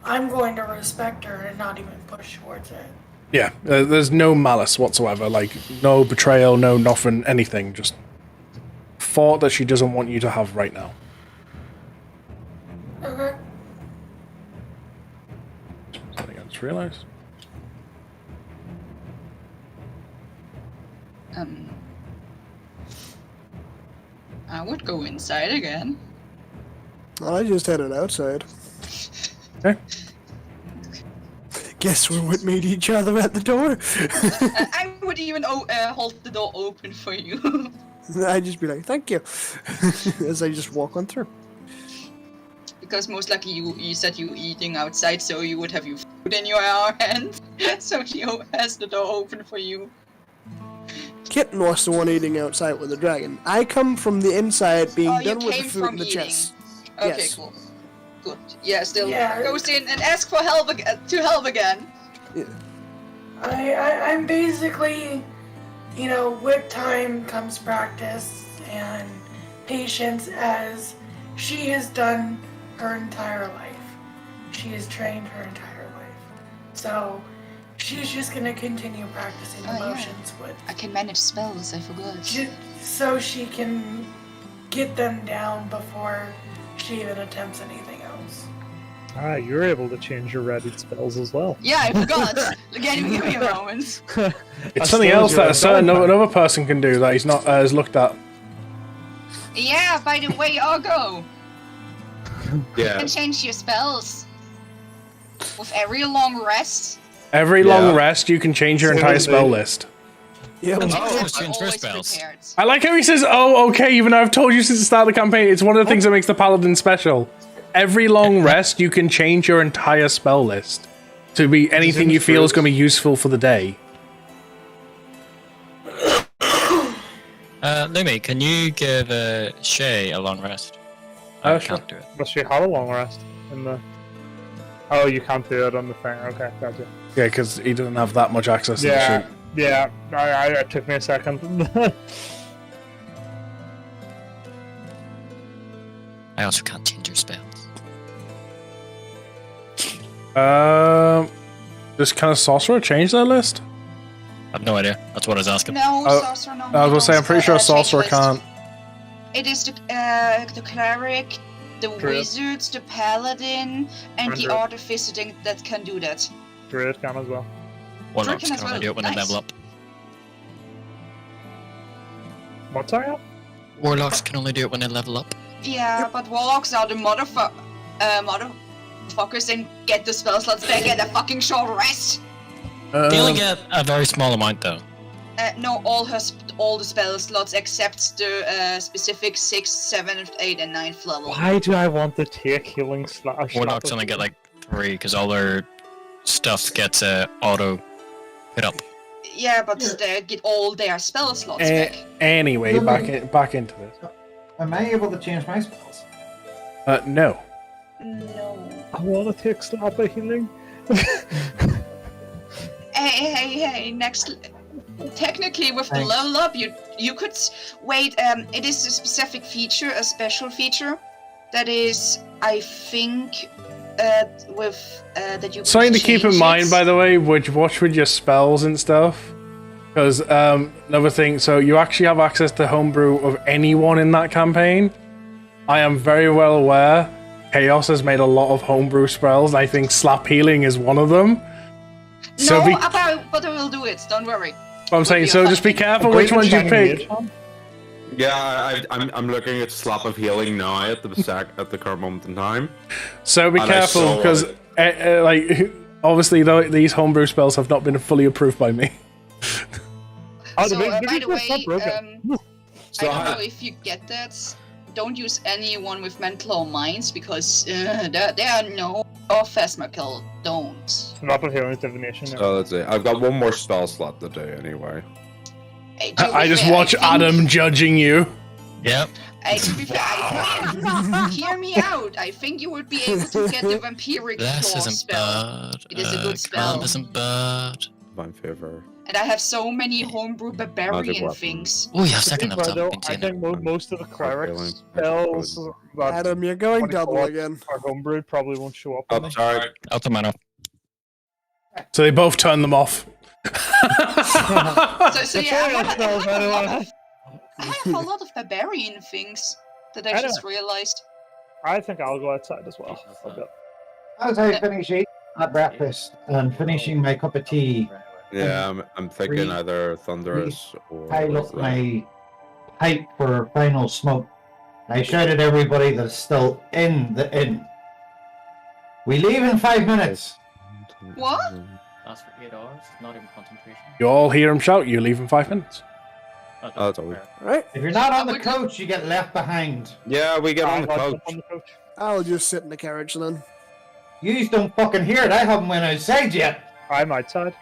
I'm going to respect her and not even push towards it.
Yeah, there's no malice whatsoever. Like no betrayal, no nothing, anything. Just thought that she doesn't want you to have right now.
Okay.
I just realized.
I would go inside again.
I just headed outside.
Okay.
Guess we would meet each other at the door.
I would even hold the door open for you.
I'd just be like, thank you, as I just walk on through.
Because most likely you said you eating outside, so you would have your food in your hand. So she has the door open for you.
Kitten was the one eating outside with the dragon. I come from the inside, being done with the food in the chest.
Okay,
Yes.
cool. Good. Yeah, still
Yeah.
goes in and asks for help to help again.
Yeah.
I'm basically, with time comes practice and patience, as she has done her entire life. She has trained her entire life. So she's just gonna continue practicing the motions with.
I can manage spells, I forgot.
So she can get them down before she even attempts anything else.
Ah, you're able to change your readied spells as well.
Yeah, I forgot. Give me a moment.
It's something else that another person can do that he's not has looked at.
Yeah, by the way, Argo. You
Yeah.
can change your spells. With every long rest.
Every long rest, you can change your entire spell list.
Yeah.
Change for spells.
I like how he says, "Oh, okay." Even though I've told you since the start of the campaign, it's one of the things that makes the paladin special. Every long rest, you can change your entire spell list to be anything you feel is going to be useful for the day.
Lumi, can you give Shay a long rest? I can't do it.
But she had a long rest in the. Oh, you can't do it on the thing. Okay, gotcha.
Yeah, because he doesn't have that much access to the sheet.
Yeah. It took me a second.
I also can't change your spells.
Does kind of sorcerer change that list?
I have no idea. That's what I was asking.
No, sorcerer, no.
I was gonna say, I'm pretty sure sorcerer can't.
It is the cleric, the wizard, the paladin, and the artificer that can do that.
Druid can as well.
Warlocks can only do it when they level up.
What's that?
Warlocks can only do it when they level up.
Yeah, but warlocks are the motherfuckers and get the spell slots back at a fucking short rest.
They only get a very small amount though.
No, all the spell slots except the specific 6th, 7th, 8th, and 9th level.
Why do I want to take healing slash?
Warlocks only get like 3 because all their stuff gets auto hit up.
Yeah, but they get all their spell slots back.
Anyway, back into this.
Am I able to change my spells?
No.
No.
I want to take slap of healing.
Hey, next. Technically, with the level up, you could wait. It is a specific feature, a special feature, that is, I think, with that you.
Something to keep in mind, by the way, watch with your spells and stuff. Because another thing, so you actually have access to homebrew of anyone in that campaign. I am very well aware Chaos has made a lot of homebrew spells. I think slap healing is one of them. So
but I will do it. Don't worry.
I'm saying, so just be careful which ones you pick.
Yeah, I'm looking at slap of healing now at the current moment in time.
So be careful because, like, obviously, these homebrew spells have not been fully approved by me.
By the way, I don't know if you get that. Don't use anyone with mental or minds because there are no Phasmacal. Don't.
Not with healing divination.
So let's see. I've got one more spell slot to do anyway.
Hey,
I just watch Adam judging you.
Yep.
To be fair, hear me out. I think you would be able to get the vampiric
This
claw
isn't
spell.
bad.
It is a good spell.
Calm isn't bad.
My favor.
And I have so many homebrew barbarian things.
Oh yeah, second
I think most of the cleric spells that
Adam, you're going double again.
are homebrewed probably won't show up.
Oh, sorry.
Out the mana.
So they both turn them off.
So yeah, I have a lot of barbarian things that I just realized.
I think I'll go outside as well.
As I finish eating my breakfast and finishing my cup of tea,
Yeah, I'm thinking either Thunderous or.
pile up my pipe for final smoke. I shout at everybody that's still in the inn. We leave in 5 minutes.
What?
Lasts for 8 hours, not even concentration.
You all hear him shout. You leave in 5 minutes.
Oh,
that's all right.
Right?
If you're not on the coach, you get left behind.
Yeah, we get on the
I'll
coach.
jump on the coach.
I'll just sit in the carriage then.
You don't fucking hear it. I haven't went outside yet.
I'm outside.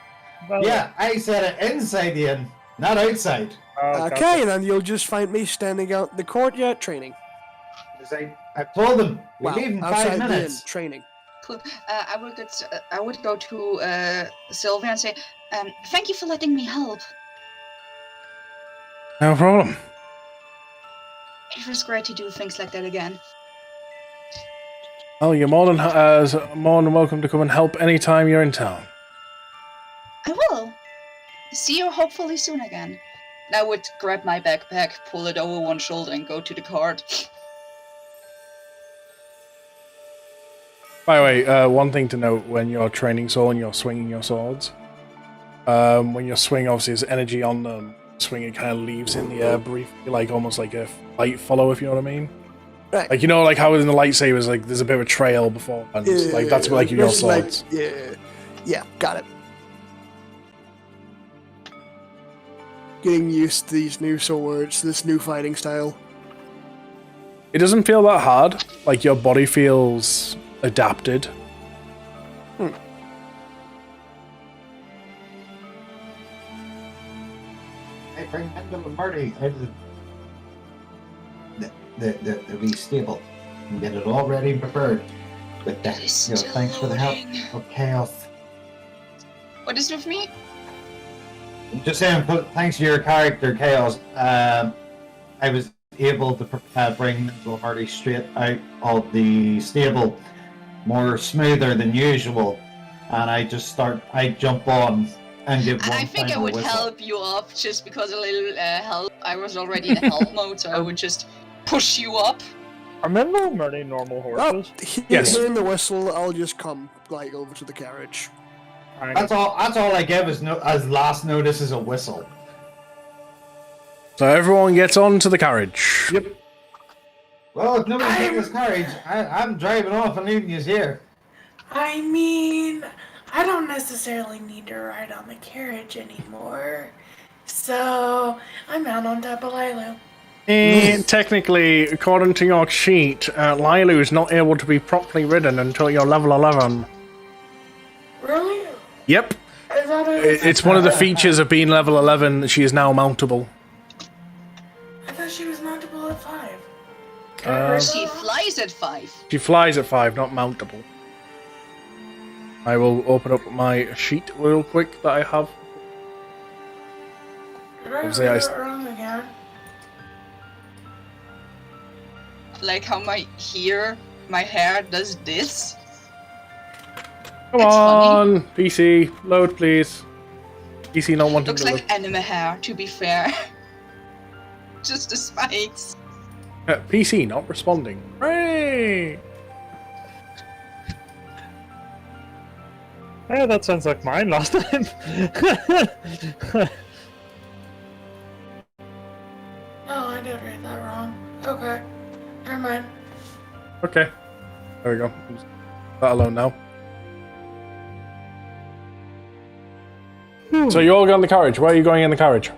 Well,
Yeah, I said it inside the inn, not outside.
Okay,
gotcha.
then you'll just find me standing out in the courtyard training.
I told them we
Wow,
leave in
outside
5
the inn
minutes.
training.
Cool. I would go to Sylvia and say, thank you for letting me help.
No problem.
It was great to do things like that again.
Well, you're more than welcome to come and help anytime you're in town.
I will. See you hopefully soon again. And I would grab my backpack, pull it over one shoulder, and go to the cart.
By the way, one thing to note when you're training soul and you're swinging your swords, when you swing, obviously, there's energy on the swing. It kind of leaves in the air briefly, like almost like a light follow, if you know what I mean.
Right.
Like, you know, like how in the lightsabers, like there's a bit of a trail before, and like that's like your
It's like-
swords.
yeah, got it. Getting used to these new swords, this new fighting style.
It doesn't feel that hard. Like your body feels adapted.
I bring Mendel and Marty out of the wee stable and get it all ready and prepared. With that, thanks for the help of Chaos.
What is with me?
I'm just saying, thanks to your character, Chaos, I was able to bring Mendel and Marty straight out of the stable more smoother than usual, and I jump on and give one
I think I
final
would
whistle.
help you up just because a little help. I was already in help mode, so I would just push you up.
Are Mendel Murray normal horses?
Yes.
Hearing the whistle, I'll just come like over to the carriage.
That's all I give as last notice is a whistle.
So everyone gets onto the carriage.
Yep. Well, if nobody's taking this carriage, I'm driving off and leaving you here.
I mean, I don't necessarily need to ride on the carriage anymore. So, I'm out on top of Lilo.
Technically, according to your sheet, Lilu is not able to be properly ridden until you're level 11.
Really?
Yep.
I thought it was...
It's one of the features of being level 11 that she is now mountable.
I thought she was mountable at 5.
She flies at 5.
She flies at 5, not mountable. I will open up my sheet real quick that I have.
Did I
Obviously,
read it wrong again?
Like how my hair does this.
Come
It's
on, PC, load please. PC not wanting
Looks
to
like anime hair, to be fair. Just the spikes.
load. PC not responding. Hooray!
Yeah, that sounds like mine last time.
Oh, I did read that wrong. Okay. Never mind.
Okay. There we go. Leave that alone now. So you all got in the carriage. Where are you going in the carriage?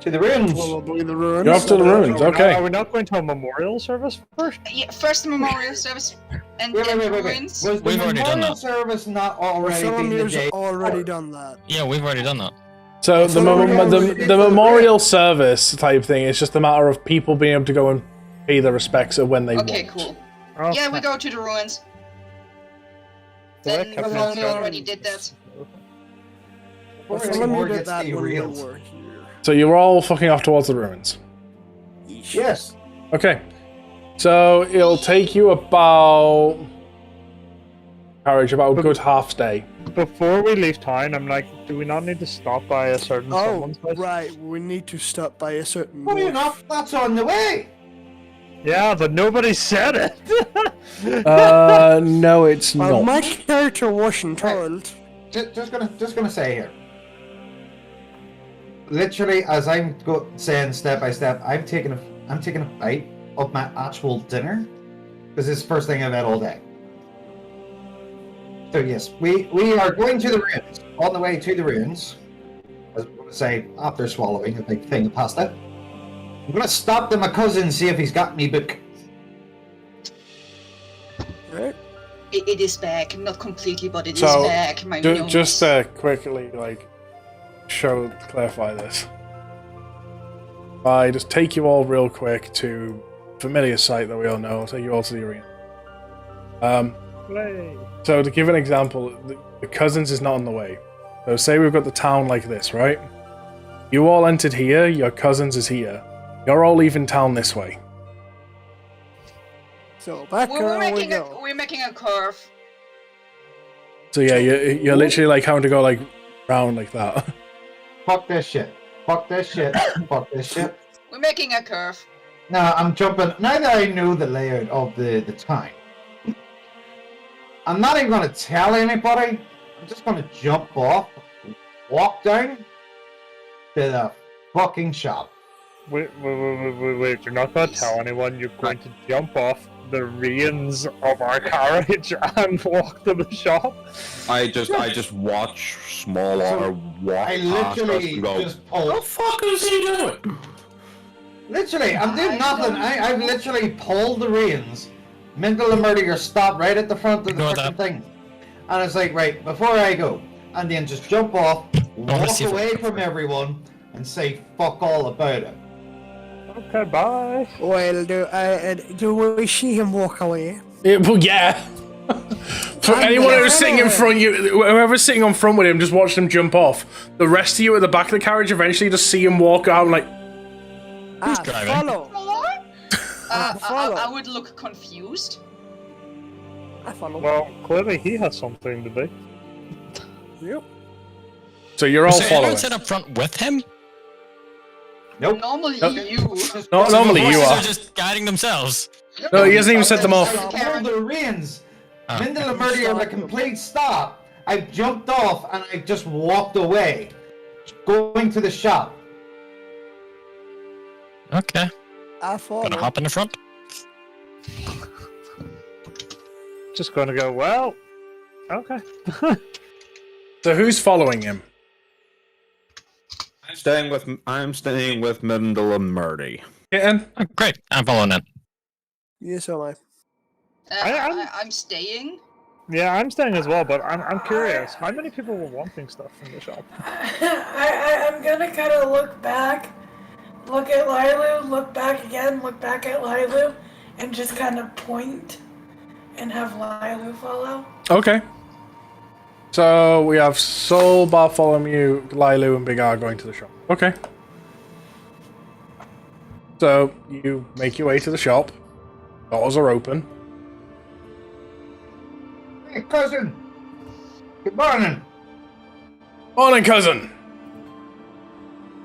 To the ruins.
Probably the ruins.
You're off to the ruins, okay.
Are we not going to a memorial service first?
Yeah, first the memorial service and
Wait.
then the
Was
ruins.
the
We've already done
memorial
that.
service not already been the
Philomere's
day?
already done that.
Yeah, we've already done that.
So the
So
the memorial service type thing is just a matter of people being able to go and pay their respects of when they
Okay,
want.
cool.
Oh,
Yeah, we go to the ruins.
Yeah,
Then
Captain
Ramona
Scott.
already did that.
Philomere did
gets
that when we
derailed.
were here.
So you're all fucking off towards the ruins.
Yes.
Okay. So it'll take you about a good half day.
Before we leave town, I'm like, do we not need to stop by a certain
Oh,
someone's house?
right. We need to stop by a certain.
Well, you
wolf.
know, that's on the way.
Yeah, but nobody said it.
No, it's
Well,
not.
my character wasn't told.
Just gonna say here. Literally, as I'm saying step by step, I'm taking a bite of my actual dinner because it's the first thing I've had all day. So yes, we are going to the ruins. On the way to the ruins, as I'm going to say, after swallowing a big thing of pasta, I'm going to stop to my cousin and see if he's got me book.
Right.
It is back, not completely, but it is
So,
back. My nose.
just quickly, like, clarify this. I just take you all real quick to familiar site that we all know. I'll take you all to the arena.
Play.
So to give an example, the cousins is not on the way. So say we've got the town like this, right? You all entered here, your cousins is here. You're all leaving town this way.
So back
we're
we go.
we're making a curve.
So yeah, you're literally like having to go like round like that.
Fuck this shit. Fuck this shit. Fuck this shit.
We're making a curve.
Now I'm jumping. Now that I know the layout of the time, I'm not even going to tell anybody. I'm just going to jump off, walk down to the fucking shop.
Wait, you're not going to tell anyone you're going to jump off the reins of our carriage and walk to the shop?
I just watch small or walk
I
past us
literally
and go,
just pulled.
What the fuck is he doing?
Literally, I'm doing nothing. I've literally pulled the reins. Mental murder stopped right at the front of the
Ignore
fucking
that.
thing. And it's like, right, before I go, and then just jump off, walk
see if
away
I-
from everyone, and say fuck all about it.
Okay, bye.
Well, do we see him walk away?
Well, yeah. For anyone who's sitting in front, whoever's sitting on front with him, just watch him jump off. The rest of you at the back of the carriage eventually just see him walk out and like,
Who's
driving?
Follow.
I would look confused.
I follow.
Well, clearly he has something to do.
Yep.
so you're all
So anyone
following.
sit up front with him?
Nope.
Normally you.
No, normally you
Horses
are.
are just guiding themselves.
No, he hasn't even set them off.
I pulled the reins.
Oh.
Mental murder at a complete stop. I jumped off and I just walked away, going to the shop.
Okay.
I follow.
Gonna hop in the front.
Just gonna go, well, okay.
So who's following him?
I'm staying with Mendel and Murdy.
Kitten?
Oh, great, I'm following him.
Yes, am I.
I'm staying.
Yeah, I'm staying as well, but I'm curious. How many people were wanting stuff from the shop?
I'm gonna kind of look back, look at Lilu, look back again, look back at Lilu, and just kind of point and have Lilu follow.
Okay. So we have Soul, Bartholomew, Lilu, and Big R going to the shop. Okay. So you make your way to the shop. Doors are open.
Hey, cousin. Good morning.
Morning, cousin.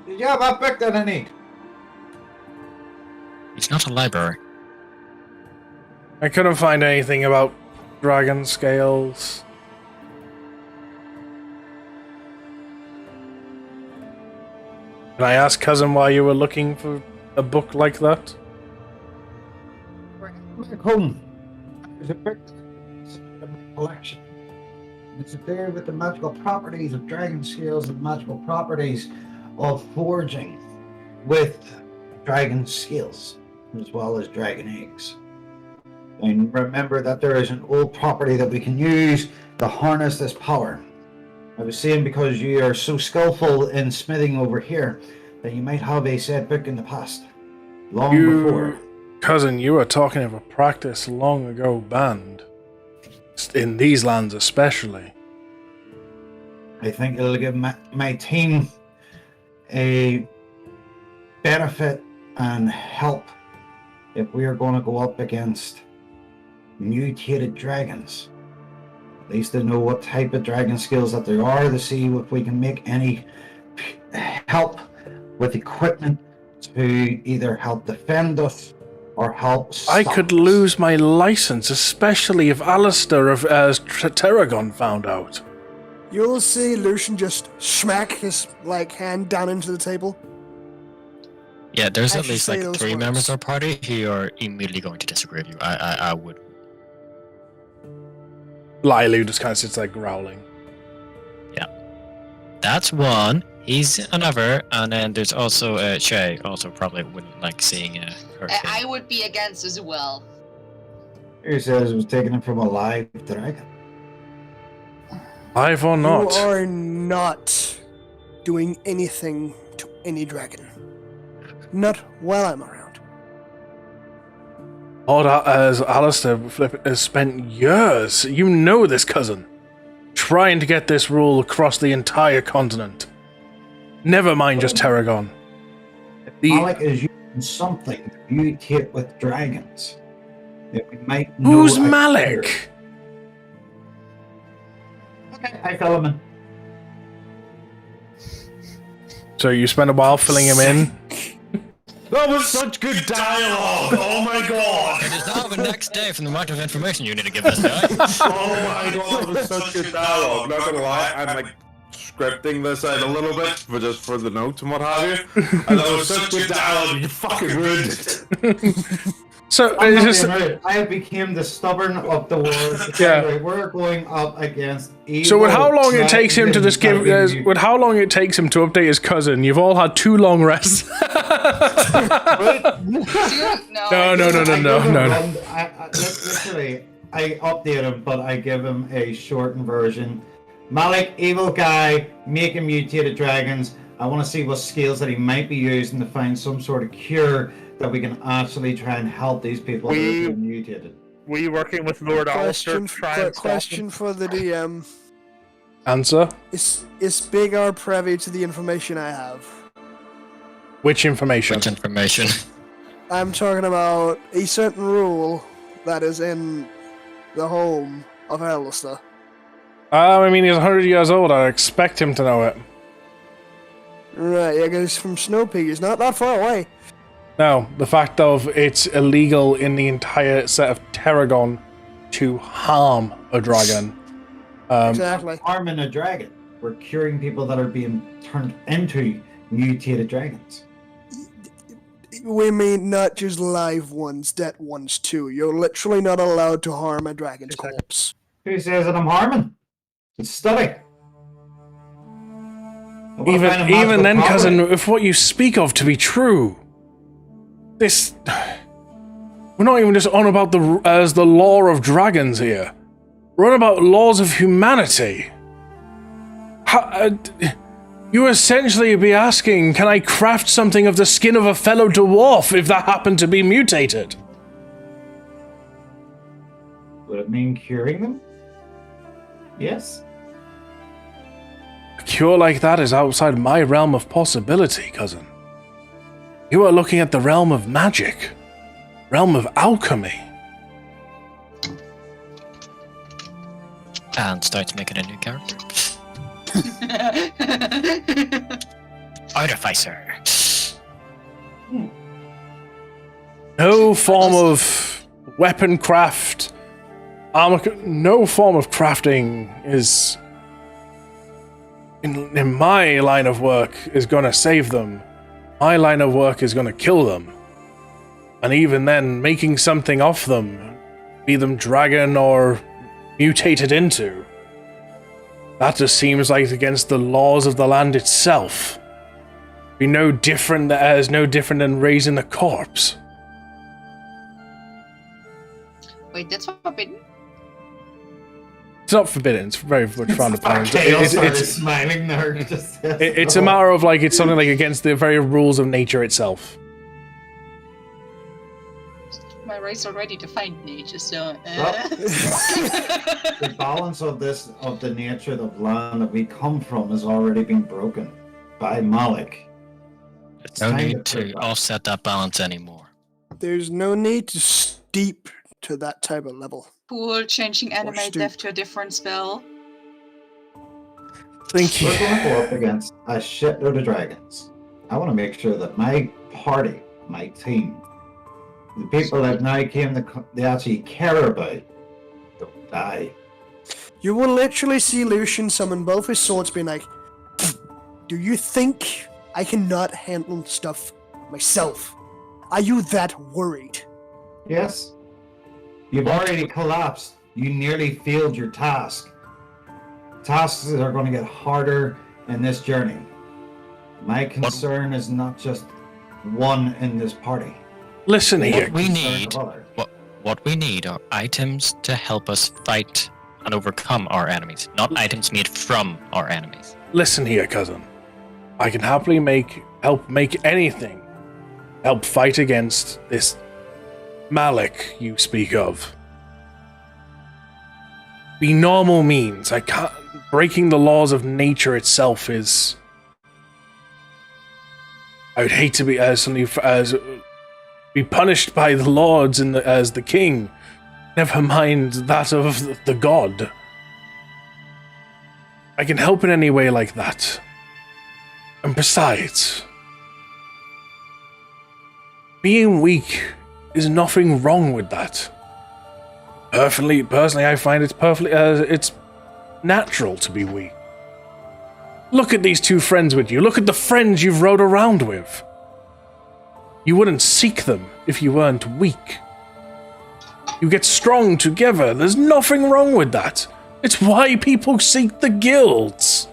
Did you have a book that I need?
It's not a library.
I couldn't find anything about dragon scales. Can I ask, cousin, why you were looking for a book like that?
Back home. There's a book collection. It's to do with the magical properties of dragon scales and magical properties of forging with dragon scales as well as dragon eggs. And remember that there is an old property that we can use to harness this power. I was saying because you are so skillful in smithing over here that you might have a said book in the past. Long before.
Cousin, you were talking of a practice long ago banned. In these lands especially.
I think it'll give my team a benefit and help if we are going to go up against mutated dragons. At least to know what type of dragon skills that there are, to see if we can make any help with equipment to either help defend us or help stop
I could
us.
lose my license, especially if Alistair of Terragon found out.
You'll see Lucian just smack his hand down into the table.
Yeah, there's
I
at
should
least
say
like
those
3 members
words.
of our party who are immediately going to disagree with you. I would.
Lilu just kind of sits there growling.
That's one. He's another, and then there's also Shay. Also, probably wouldn't like seeing her.
I would be against as well.
Who says it was taken from a live dragon?
Live or not?
You are not doing anything to any dragon. Not while I'm around.
Lord, as Alistair has spent years, you know this cousin, trying to get this rule across the entire continent. Never mind just Tarragon.
Malik is using something to mutate with dragons. That we might know.
Who's Malik?
Okay, I fill him in.
So you spend a while filling him in?
That was such good dialogue! Oh my god!
It is now the next day from the amount of information you need to give this guy.
Oh my god, that was such good dialogue. Not gonna lie, I'm like scripting this out a little bit for the notes and what have you. And that was such good dialogue, you fucking ruined it.
So
I'm
it's
not
just,
being rude. I became the stubborn of the world.
Yeah.
Anyway, we're going up against evil.
so with how long it takes him to just give,
dragons.
with how long it takes him to update his cousin, you've all had 2 long rests. No.
Literally, I update him, but I give him a shortened version. Malik, evil guy, making mutated dragons. I want to see what skills that he might be using to find some sort of cure that we can actually try and help these people that are being mutated.
We working with Lord Alistair to try and stop
Question for the DM.
Answer?
Is Big R privy to the information I have?
Which information?
Which information?
I'm talking about a certain rule that is in the home of Alistair.
I mean, he's 100 years old. I expect him to know it.
Right, yeah, because from Snow Peak, he's not that far away.
No, the fact of it's illegal in the entire set of Tarragon to harm a dragon.
Exactly.
Harming a dragon. We're curing people that are being turned into mutated dragons.
We mean not just live ones, dead ones too. You're literally not allowed to harm a dragon's corpse.
Who says that I'm harming? It's study. I wanna find a
Even
magical
then,
property.
cousin, if what you speak of to be true, this... We're not even just on about the law of dragons here. We're on about laws of humanity. You essentially be asking, can I craft something of the skin of a fellow dwarf if that happened to be mutated?
Would it mean curing them? Yes.
A cure like that is outside my realm of possibility, cousin. You are looking at the realm of magic. Realm of alchemy.
And starts making a new character. Artificer.
No form of weapon craft, armor, no form of crafting is, in my line of work, is gonna save them. My line of work is gonna kill them. And even then, making something of them, be them dragon or mutated into, that just seems like against the laws of the land itself. Be no different, as no different than raising a corpse.
Wait, that's forbidden?
It's not forbidden, it's very much frowned upon.
It's smiling there.
It's a matter of like, it's something like against the very rules of nature itself.
My race already defined nature, so...
The balance of the nature of the land that we come from has already been broken by Malik.
There's no need to offset that balance anymore.
There's no need to steep to that type of level.
Cool, changing animate
stoop.
death to a different spell.
Thank you.
We're going to go up against a shitload of dragons. I want to make sure that my party, my team, the people that now they actually care about, don't die.
You will literally see Lucian summon both his swords being like, do you think I cannot handle stuff myself? Are you that worried?
Yes. You've already collapsed You nearly failed your task. Tasks are going to get harder in this journey. My concern is not just one in this party.
Listen here.
What we need are items to help us fight and overcome our enemies, not items made from our enemies.
Listen here, cousin. I can happily help make anything help fight against this Malik you speak of. Be normal means. I can't. Breaking the laws of nature itself is. I would hate to be be punished by the lords and as the king. Never mind that of the god. I can help in any way like that. And besides, being weak is nothing wrong with that. Personally, I find it's it's natural to be weak. Look at these two friends with you. Look at the friends you've rode around with. You wouldn't seek them if you weren't weak. You get strong together. There's nothing wrong with that. It's why people seek the guilds.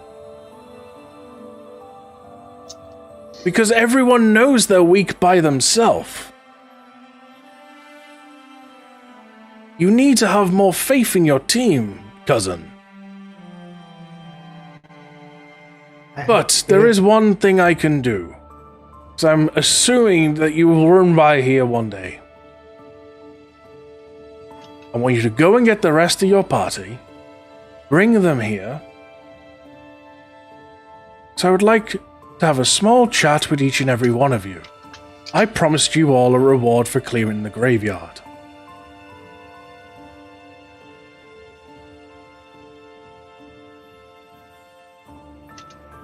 Because everyone knows they're weak by themselves. You need to have more faith in your team, cousin. But there is one thing I can do. So I'm assuming that you will run by here one day. I want you to go and get the rest of your party. Bring them here. So I would like to have a small chat with each and every one of you. I promised you all a reward for clearing the graveyard.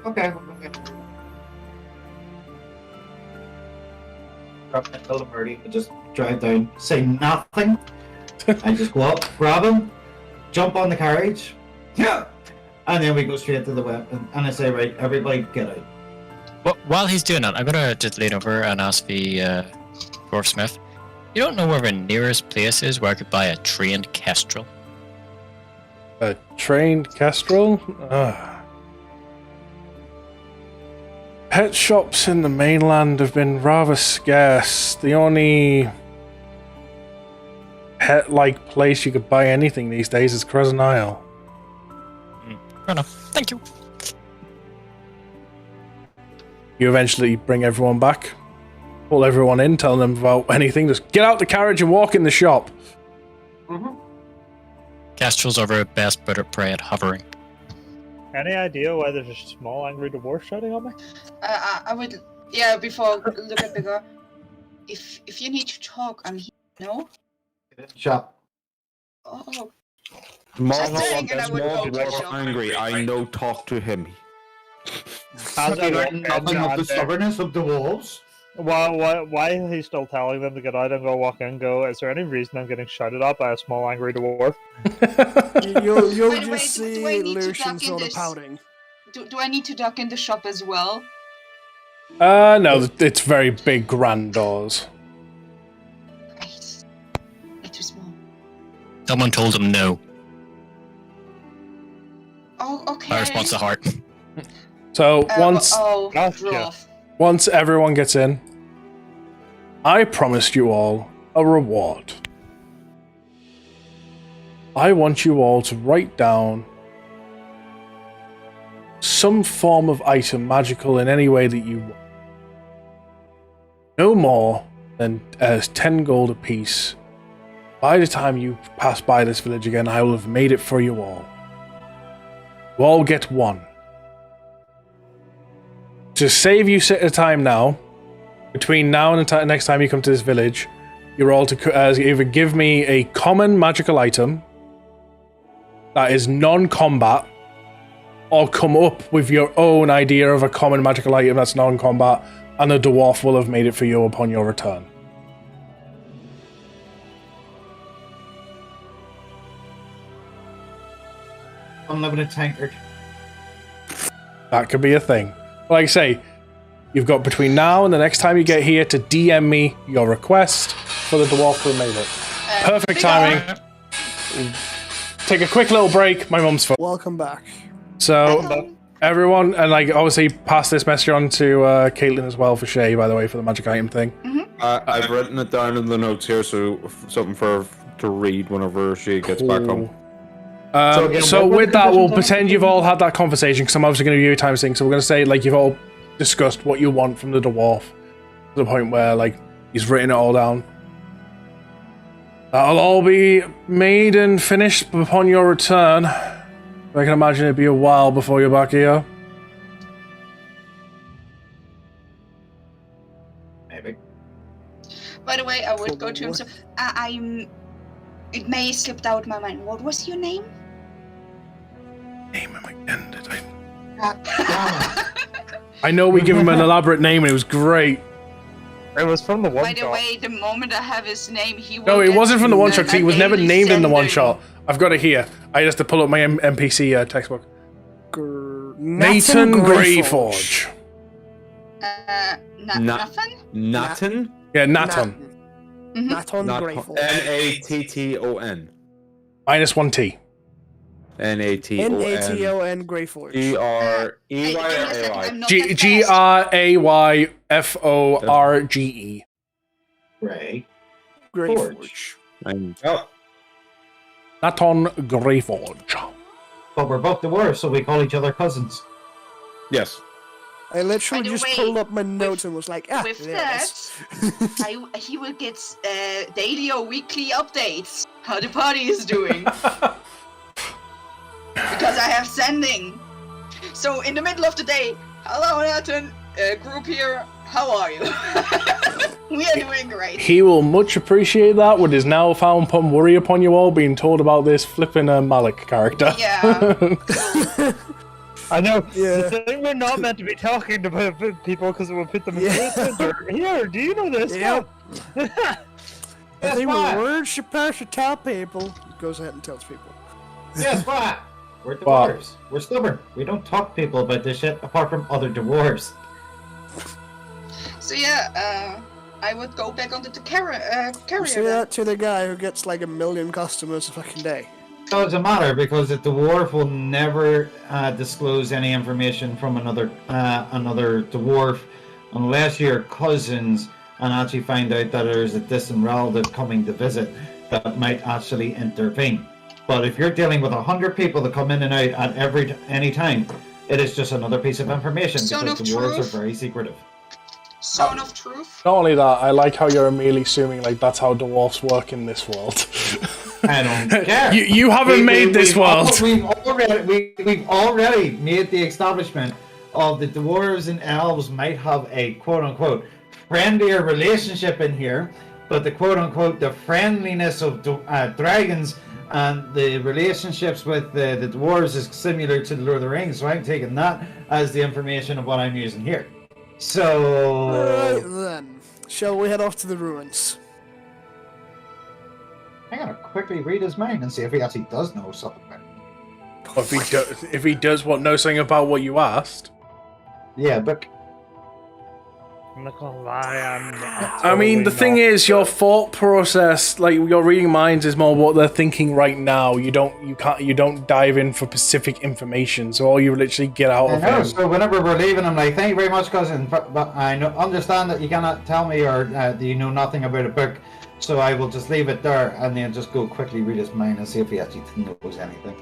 Okay. Tell them already. Just drive down, say nothing. I just go up, grab him, jump on the carriage, yeah, and then we go straight to the weapon. And I say, right, everybody get out.
Well, while he's doing that, I'm gonna just lean over and ask the dwarfsmith. You don't know where the nearest place is where I could buy a trained kestrel?
A trained kestrel? Pet shops in the mainland have been rather scarce. The only pet-like place you could buy anything these days is Crescent Isle.
Fair enough. Thank you.
You eventually bring everyone back, pull everyone in, tell them about anything. Just get out the carriage and walk in the shop.
Mm-hmm.
Kestrels are the best bird of prey at hovering.
Any idea why there's a small angry dwarf shouting at me?
I would, yeah, before look at bigger. If you need to talk, I'm here. No?
Shop.
Oh.
Small
dwarf
angry. I know. Talk to him.
Nothing of the stubbornness of the wolves.
Why is he still telling them to get out and go walk in? Go. Is there any reason I'm getting shouted at by a small angry dwarf?
You'll
Wait,
just
do
see
I need to
Lucian
duck in
sort of
this?
pouting.
Do I need to duck in the shop as well?
No, it's very big, grand doors.
Right. They're too small.
Someone told him no.
Oh, okay.
My response to heart.
So
Gotcha.
once everyone gets in, I promised you all a reward. I want you all to write down some form of item, magical in any way that you want. No more than 10 gold apiece. By the time you pass by this village again, I will have made it for you all. You all get one. To save you time now, between now and the next time you come to this village, you're all to either give me a common magical item that is non-combat, or come up with your own idea of a common magical item that's non-combat, and the dwarf will have made it for you upon your return.
Unlimited tankard.
That could be a thing. Like I say, you've got between now and the next time you get here to DM me your request for the dwarf to have made it. Perfect timing. take a quick little break. My mum's phone.
Welcome back.
So, everyone, and like obviously pass this message on to Caitlin as well for Shay, by the way, for the magic item thing.
I've written it down in the notes here, so something for her to read whenever she gets back home.
So with that, we'll pretend you've all had that conversation, because I'm obviously going to give you a time thing. So we're going to say like you've all discussed what you want from the dwarf to the point where like he's written it all down. That'll all be made and finished upon your return. I can imagine it'd be a while before you're back here.
Maybe.
By the way, I would go to him. So it may have slipped out my mind. What was your name?
Name him again, did I? I know we give him an elaborate name and it was great.
It was from the one
By the
shot.
way, the moment I have his name, he will.
No, it wasn't from the one shot. 'Cause he was never
daily
named in the one
sending.
shot. I've got it here. I just have to pull up my NPC textbook. Nathan Greyforge.
Nothing?
Naton?
Yeah, Naton.
Naton Greyforge.
Natton.
-1 T.
Naton.
Naton Greyforge.
Grayforge.
Greyforge.
Naton Greyforge.
But we're both dwarves, so we call each other cousins.
Yes.
I literally
By the
just
way,
pulled up my notes and was like,
With
there it
that,
is.
he will get daily or weekly updates how the party is doing. Because I have sending. So in the middle of the day, hello Nathan, group here, how are you? We are doing great.
He will much appreciate that with his now found pun worry upon you all being told about this flipping Malik character.
Yeah.
I know.
Yeah.
The thing we're not meant to be talking to people because it will put them in danger. Here, do you know this?
Yep. I think
what?
we're supposed to tell people. He goes ahead and tells people.
Guess what? We're
What?
dwarves. We're stubborn. We don't talk to people about this shit apart from other dwarves.
So yeah, I would go back onto the carrier.
Say that to the guy who gets like 1 million customers a fucking day.
Doesn't matter because the dwarf will never disclose any information from another dwarf unless you're cousins and actually find out that there's a distant relative coming to visit that might actually intervene. But if you're dealing with 100 people that come in and out at any time, it is just another piece of information
Son
because
of
dwarves
truth.
are very secretive.
Son of truth.
Not only that, I like how you're immediately assuming like that's how dwarfs work in this world.
I don't care.
You haven't made this world.
We've already made the establishment of the dwarves and elves might have a quote-unquote friendlier relationship in here, but the quote-unquote the friendliness of dragons and the relationships with the dwarves is similar to the Lord of the Rings, so I'm taking that as the information of what I'm using here. So...
Alright then. Shall we head off to the ruins?
I'm gonna quickly read his mind and see if he actually does know something about it.
If he does know something about what you asked.
Yeah, but...
I'm not gonna lie, I'm
I mean, the thing is, your thought process, like your reading minds, is more what they're thinking right now. You don't dive in for specific information. So all you literally get out of him.
So whenever we're leaving, I'm like, "Thank you very much, cousin, but I understand that you cannot tell me or that you know nothing about a book. So I will just leave it there and then just go quickly read his mind and see if he actually knows anything."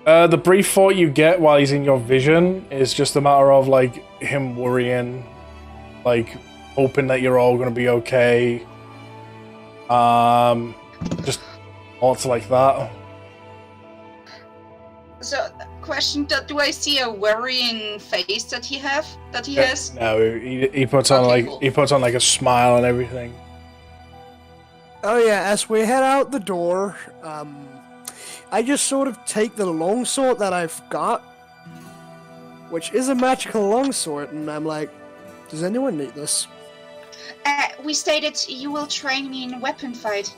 The brief thought you get while he's in your vision is just a matter of like him worrying, like hoping that you're all gonna be okay. Just thoughts like that.
So, question: do I see a worrying face that he has?
No, he puts on
Okay,
like
cool.
he puts on like a smile and everything.
Oh yeah, as we head out the door, I just sort of take the longsword that I've got, which is a magical longsword, and I'm like, does anyone need this?
We stated you will train me in weapon fight.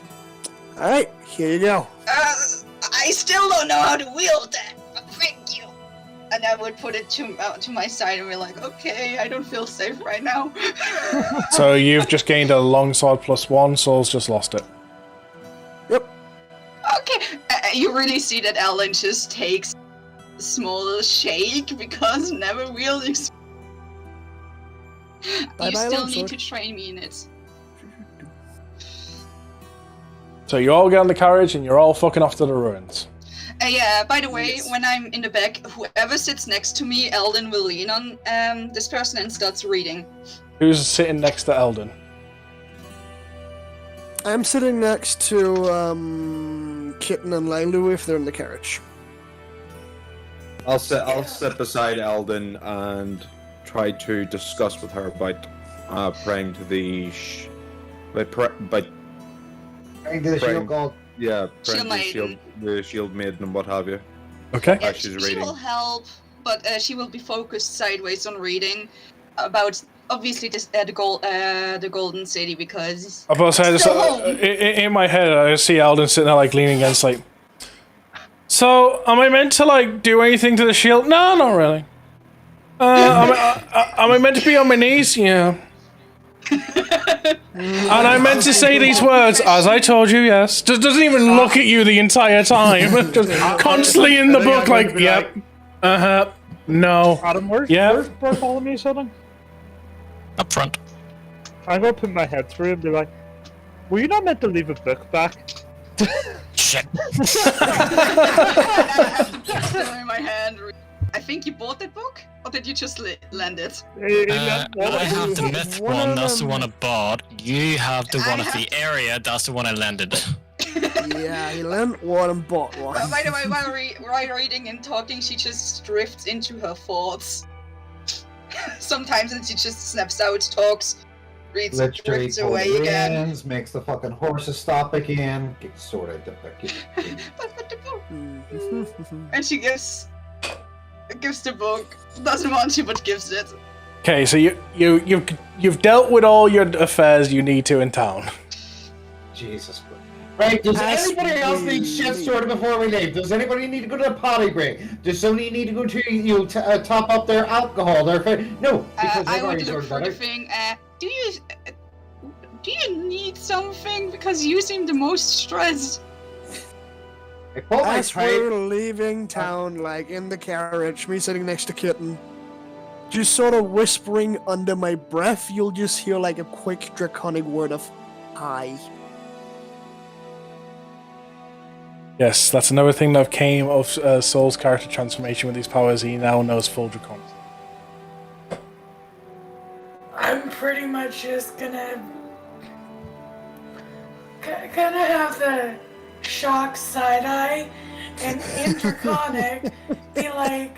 Alright, here you go.
I still don't know how to wield that. But thank you. And I would put it to my side and be like, okay, I don't feel safe right now.
So you've just gained a longsword +1. Saul's just lost it.
Yep.
Okay, You really see that Ellen just takes a small shake because never really. You still need to train me in it.
So you all get on the carriage and you're all fucking off to the ruins.
Yeah, by the way, when I'm in the back, whoever sits next to me, Eldon will lean on this person and starts reading.
Who's sitting next to Eldon?
I'm sitting next to Kitten and Lailu if they're in the carriage.
I'll sit beside Eldon and try to discuss with her about praying to the
Praying to the shield god.
Yeah,
Shield
praying to the shield maiden and what have you.
Okay.
Yeah,
She's
she
reading.
will help, but she will be focused sideways on reading about obviously this, the Golden City because.
I was about to say, in my head, I see Eldon sitting there like leaning against like. So, am I meant to like do anything to the shield? No, not really. Am I meant to be on my knees? Yeah. And I meant to say these words, as I told you, yes. Just doesn't even look at you the entire time. Just constantly in the book, like, yep. No.
Adam, where's Bartholomew sitting?
Up front.
I'm gonna put my head through and be like, were you not meant to leave a book back?
Shit.
Still in my hand. I think you bought that book, or did you just lend it?
I have the myth one, that's the one I bought. You have the one of the area, that's the one I landed.
Yeah, he lent one and bought one.
By the way, while reading and talking, she just drifts into her thoughts. Sometimes she just snaps out, talks, reads,
Literally
drifts away again.
makes the fucking horses stop again. Gets sorted the fucking.
But the book. And she gives the book. Doesn't want to, but gives it.
Okay, so you've dealt with all your affairs you need to in town.
Jesus Christ.
Right, does anybody else need shit sorted before we leave? Does anybody need to go to the potty break? Does somebody need to go to top up their alcohol? No, because
I would look for the thing. Do you need something? Because you seem the most stressed.
As we're leaving town, like in the carriage, me sitting next to Kitten, just sort of whispering under my breath, you'll just hear like a quick draconic word of "hi."
Yes, that's another thing that came of Saul's character transformation with these powers. He now knows full draconic.
I'm pretty much just gonna have the shock side eye and in draconic be like,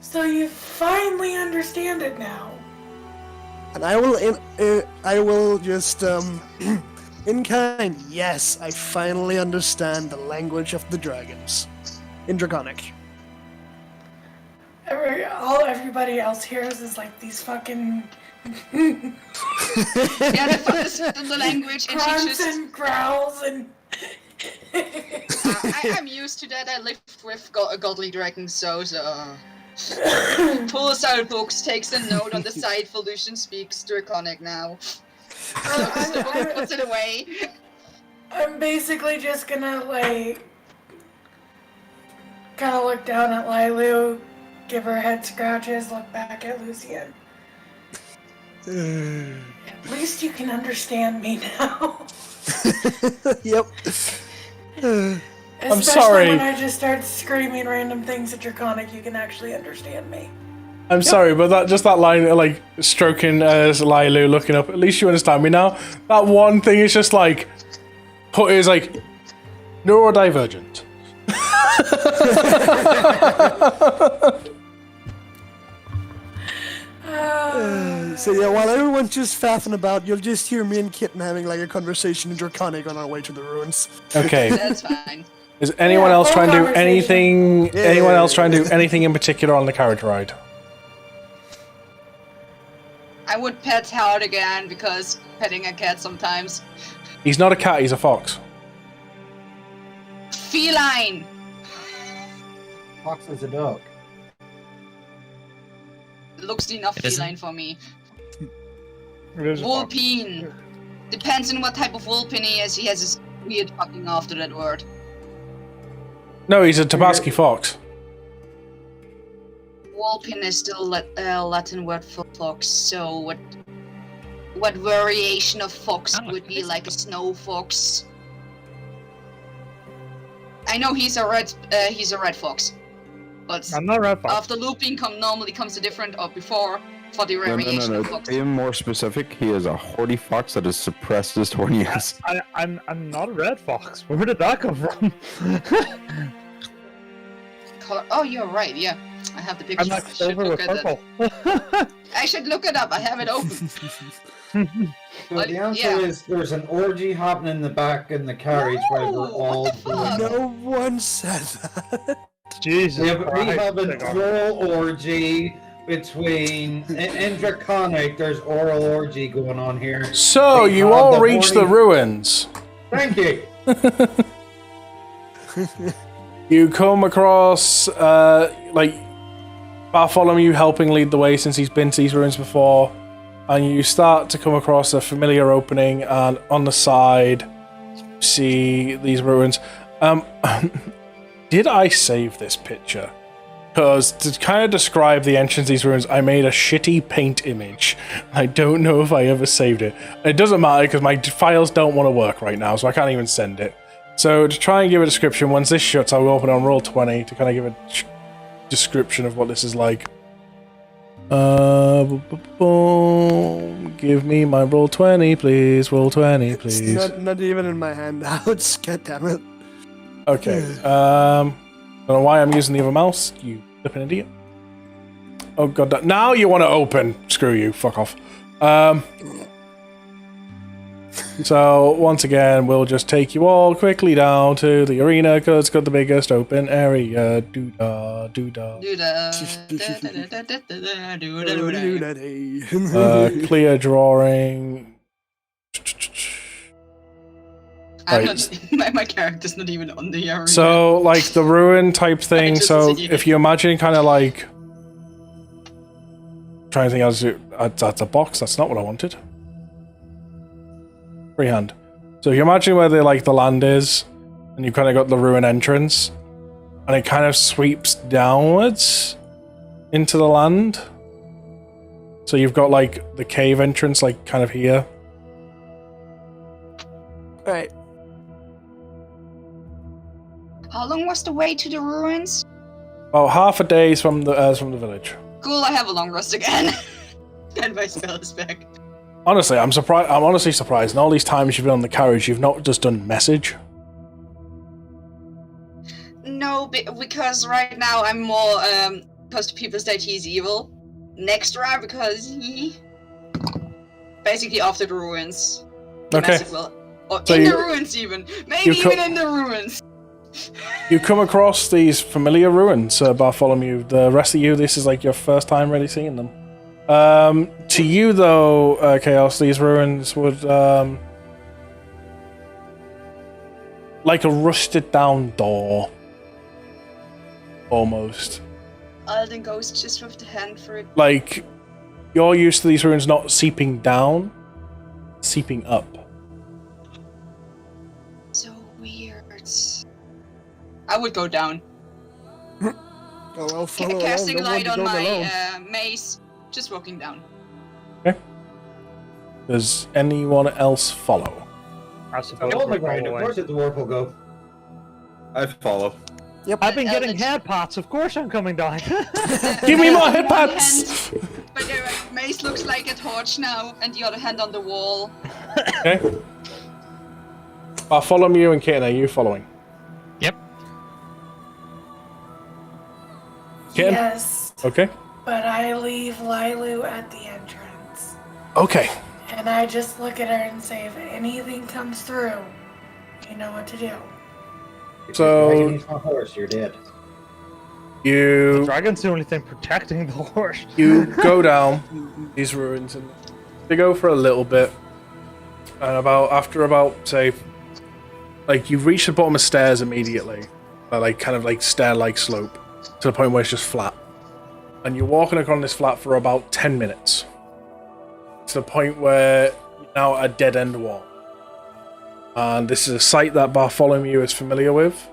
so you finally understand it now.
And I will just in kind. Yes, I finally understand the language of the dragons in draconic.
Everybody else hears is like these fucking.
Yeah, the language and she just
and growls and.
I'm used to that. I lived with godly dragons, so pulls out books, takes a note on the side. Volution speaks draconic now. Puts it away.
I'm basically just gonna like kind of look down at Lailu, give her head scratches, look back at Lucian. At least you can understand me now.
Yep.
I'm sorry.
When I just start screaming random things at Draconic, you can actually understand me.
I'm sorry, but that line, like stroking Lailu, looking up. At least you understand me now. That one thing is just like, is like neurodivergent.
So yeah, while everyone's just faffing about, you'll just hear me and Kitten having like a conversation in Draconic on our way to the ruins.
Okay.
That's fine.
Is anyone else trying to do anything? Anyone else trying to do anything in particular on the carriage ride?
I would pet Howard again because petting a cat sometimes.
He's not a cat. He's a fox.
Feline.
Fox is a dog.
Looks enough feline for me.
It
Vulpine. Depends on what type of Vulpine he is. He has this weird fucking after that word.
No, he's a Tabasky fox.
Wolpin is still Latin word for fox, so what variation of fox would be like a snow fox? I know he's a red fox, but
I'm not red fox.
after looping normally comes a different or before for the variation of fox.
To be more specific, he is a horny fox that has suppressed his horniness.
I'm not a red fox. Where did that come from?
Color. Oh, you're right. Yeah, I have the picture.
I'm like silver with purple.
I should look it up. I have it open.
So the answer is there's an orgy happening in the back in the carriage while we're all doing.
No one said that.
Jesus
We have
Christ.
an oral orgy between in Draconic. There's oral orgy going on here.
So
They
you
have
all
the
reach the
horny-
ruins.
Thank you.
You come across, Bartholomew helping lead the way since he's been to these ruins before, and you start to come across a familiar opening, and on the side, you see these ruins. Did I save this picture? Because to kind of describe the entrance to these ruins, I made a shitty paint image. I don't know if I ever saved it. It doesn't matter because my files don't want to work right now, so I can't even send it. So to try and give a description, once this shuts, I will open on Roll20 to kind of give a description of what this is like. Give me my Roll20, please. Roll20, please.
It's not even in my handouts. God damn it.
Okay. Don't know why I'm using the other mouse. You flipping idiot. Oh god. Now you want to open. Screw you. Fuck off. So once again, we'll just take you all quickly down to the arena because it's got the biggest open area. Doodah, doodah. Clear drawing.
My character's not even on the arena.
So, like, the ruin type thing. So, if you imagine kind of like... Trying to think how to do... That's a box. That's not what I wanted. Freehand. So, if you imagine where the land is, and you've kind of got the ruin entrance, and it kind of sweeps downwards into the land. So, you've got, like, the cave entrance, like, kind of here.
Right.
How long was the way to the ruins?
About half a day from the village.
Cool, I have a long rest again. And my spell is back.
Honestly, I'm surprised. I'm honestly surprised. In all these times you've been on the carriage, you've not just done message.
No, because right now I'm more opposed to people that he's evil. Next round, because he basically after the ruins.
Okay.
Or
So
in
you-
the ruins even. Maybe even in the ruins.
You come across these familiar ruins, Bartholomew. The rest of you, this is like your first time really seeing them. To you, though, Chaos, these ruins would like a rusted down door, almost.
Alden goes just with the hand for it.
Like you're used to these ruins not seeping down, seeping up.
So weird. I would go down.
Oh, I'll follow along.
Casting
Don't
light
want
on
to go alone.
my mace. Just walking down.
Okay. Does anyone else follow?
I suppose
Oh my
we're
god, of
following.
course the dwarf will go.
I follow.
Yep.
I've been getting head pots. Of course I'm coming down.
Give me more hit pads!
But the mace looks like a torch now, and the other hand on the wall.
Okay. Bartholomew and Kitten, are you following?
Yep.
Kitten?
Yes,
Okay.
but I leave Lilu at the entrance.
Okay.
And I just look at her and say, if anything comes through, you know what to do.
So
Dragon's my horse, you're dead.
The
you
dragon's the only thing protecting the horse.
you go down these ruins and they go for a little bit, and after about say, like you reach the bottom of stairs immediately, like kind of like stair-like slope to the point where it's just flat, and you're walking along this flat for about 10 minutes to the point where you're now at a dead-end wall. And this is a site that Bartholomew is familiar with.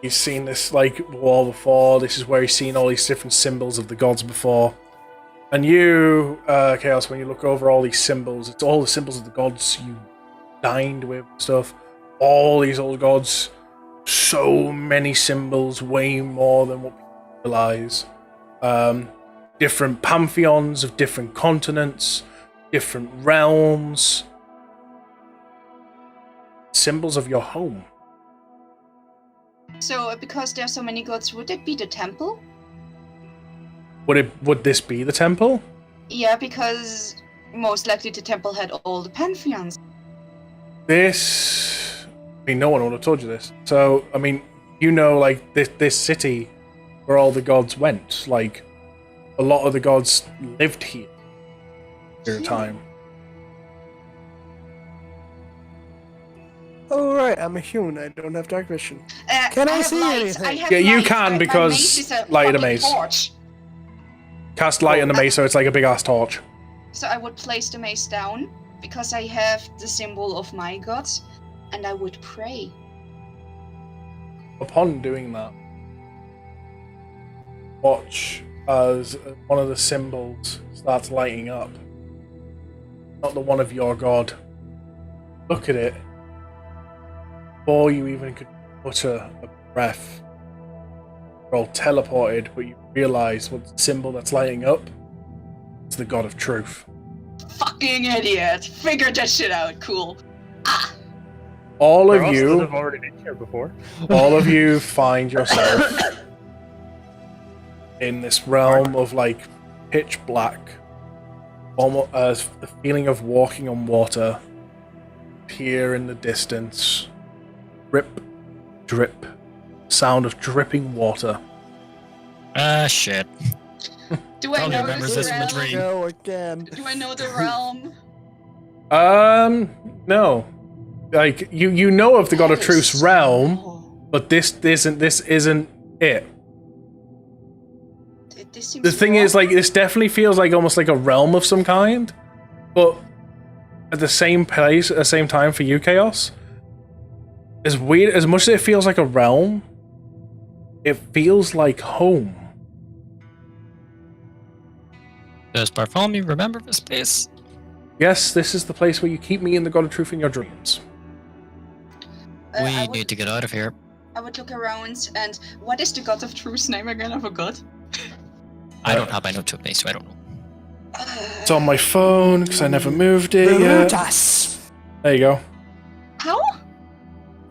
He's seen this like wall before. This is where he's seen all these different symbols of the gods before. And you, Chaos, when you look over all these symbols, it's all the symbols of the gods you dined with and stuff. All these old gods. So many symbols, way more than what people realize. Different pantheons of different continents, different realms. Symbols of your home.
So, because there are so many gods, would it be the temple?
Would this be the temple?
Yeah, because most likely the temple had all the pantheons.
This... I mean, no one would have told you this. So, I mean, you know, like, this city where all the gods went, like, a lot of the gods lived here at a time.
Oh, right, I'm a human. I don't have dark vision.
Can
I see anything?
Yeah, you can, because light in the maze.
Torch.
Cast light in the maze, so it's like a big-ass torch.
So I would place the mace down, because I have the symbol of my gods, and I would pray.
Upon doing that, watch as one of the symbols starts lighting up. Not the one of your god. Look at it. Before you even could utter a breath, you're all teleported, but you realize what the symbol that's lighting up is the god of truth.
Fucking idiot! Figured that shit out. Cool.
All of
Ross
you
have already been here before.
all of you find yourself in this realm of like pitch black, almost the feeling of walking on water. Here in the distance, drip, drip, sound of dripping water.
Shit.
Do I
Probably
know
remembers
this
this from a
realm?
dream.
Go again.
Do I know the realm?
No. Like you know of the God of Truth's realm, but this isn't it.
This seems
The thing is, like, this definitely feels like almost like a realm of some kind, but at the same place, at the same time for you, Chaos, as weird as much as it feels like a realm, it feels like home.
Does Bartholomew remember this place?
Yes, this is the place where you keep me and the God of Truth in your dreams.
We need to get out of here.
I would look around, and what is the God of Truth's name again? I forgot.
I don't have my notes with me, so I don't know.
It's on my phone because I never moved it yet.
Virutas.
There you go.
How?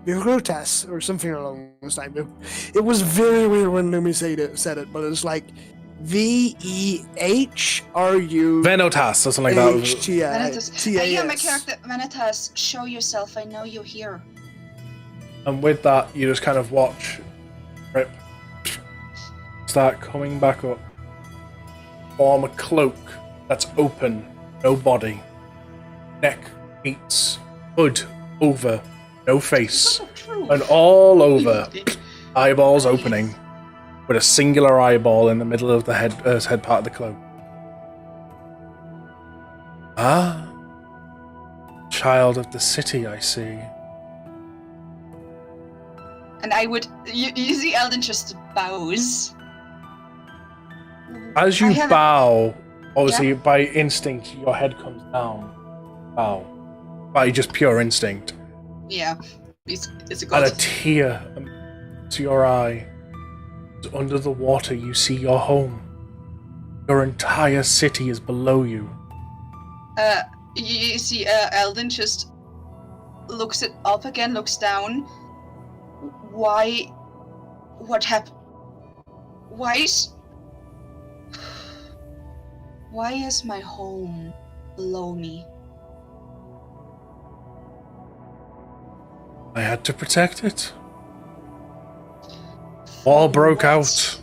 Virutas, or something along those lines. It was very weird when Lumi said it, but it's like VEHRU.
Venotas or something like that.
Vanitas. Yeah, my character Vanitas. Show yourself. I know you're here.
And with that, you just kind of watch Rip start coming back up. Form a cloak that's open, no body. Neck meets hood over, no face. And all over, eyeballs opening, with a singular eyeball in the middle of the head part of the cloak. Ah, child of the city, I see.
And I would. You see, Eldon just bows.
As you bow, obviously
Yeah.
by instinct, your head comes down. Bow. By just pure instinct.
Yeah, it's a
And
god.
a tear to your eye. Under the water, you see your home. Your entire city is below you.
You see, Eldon just looks it up again, looks down. Why? What happened? Why is my home below me?
I had to protect it. War broke out.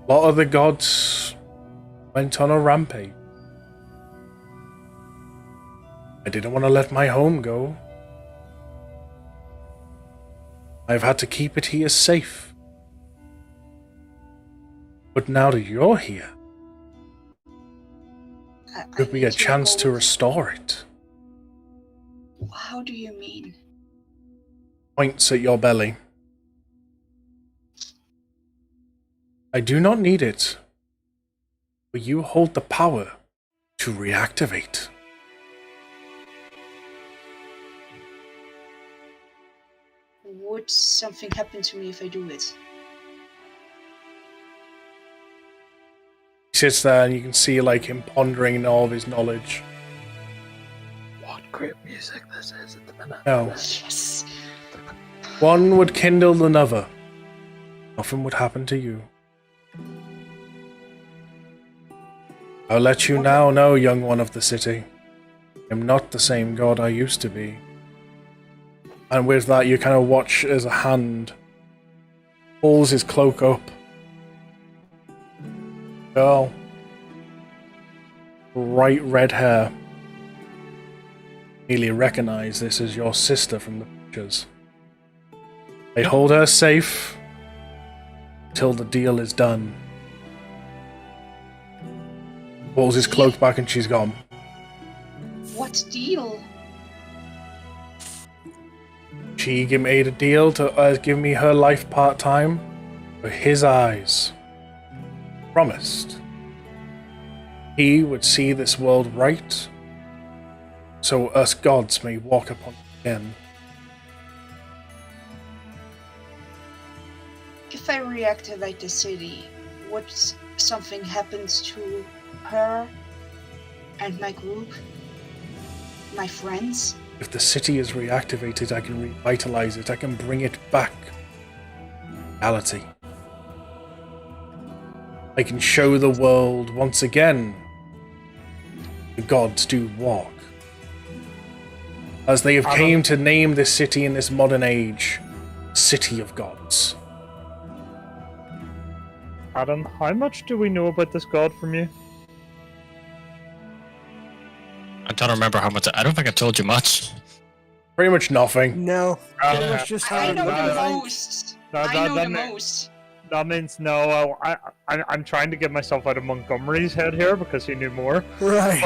A lot of the gods went on a rampage. I didn't want to let my home go. I've had to keep it here safe. But now that you're here, could be a chance to restore it.
How do you mean?
Points at your belly. I do not need it, but you hold the power to reactivate.
Would something happen to me if I do it?
He sits there and you can see like him pondering all of his knowledge.
What great music this is at the minute.
No.
Yes.
One would kindle another. Nothing would happen to you. I'll let you now know, young one of the city. I'm not the same god I used to be. And with that, you kind of watch as a hand pulls his cloak up. Girl. Bright red hair. Immediately recognize this as your sister from the pictures. They hold her safe till the deal is done. Pulls his cloak back and she's gone.
What deal?
She made a deal to give me her life part-time for his eyes. Promised. He would see this world right, so us gods may walk upon it again.
If I reactivate the city, would something happen to her and my group? My friends?
If the city is reactivated, I can revitalize it. I can bring it back. Reality. I can show the world once again the gods do walk. As they have came to name this city in this modern age, City of Gods.
Adam, how much do we know about this god from you?
I'm trying to remember how much. I don't think I told you much.
Pretty much nothing.
No. Pretty much just how
I know the
I-
most. I know the most.
That means no. I'm trying to get myself out of Montgomery's head here because he knew more.
Right.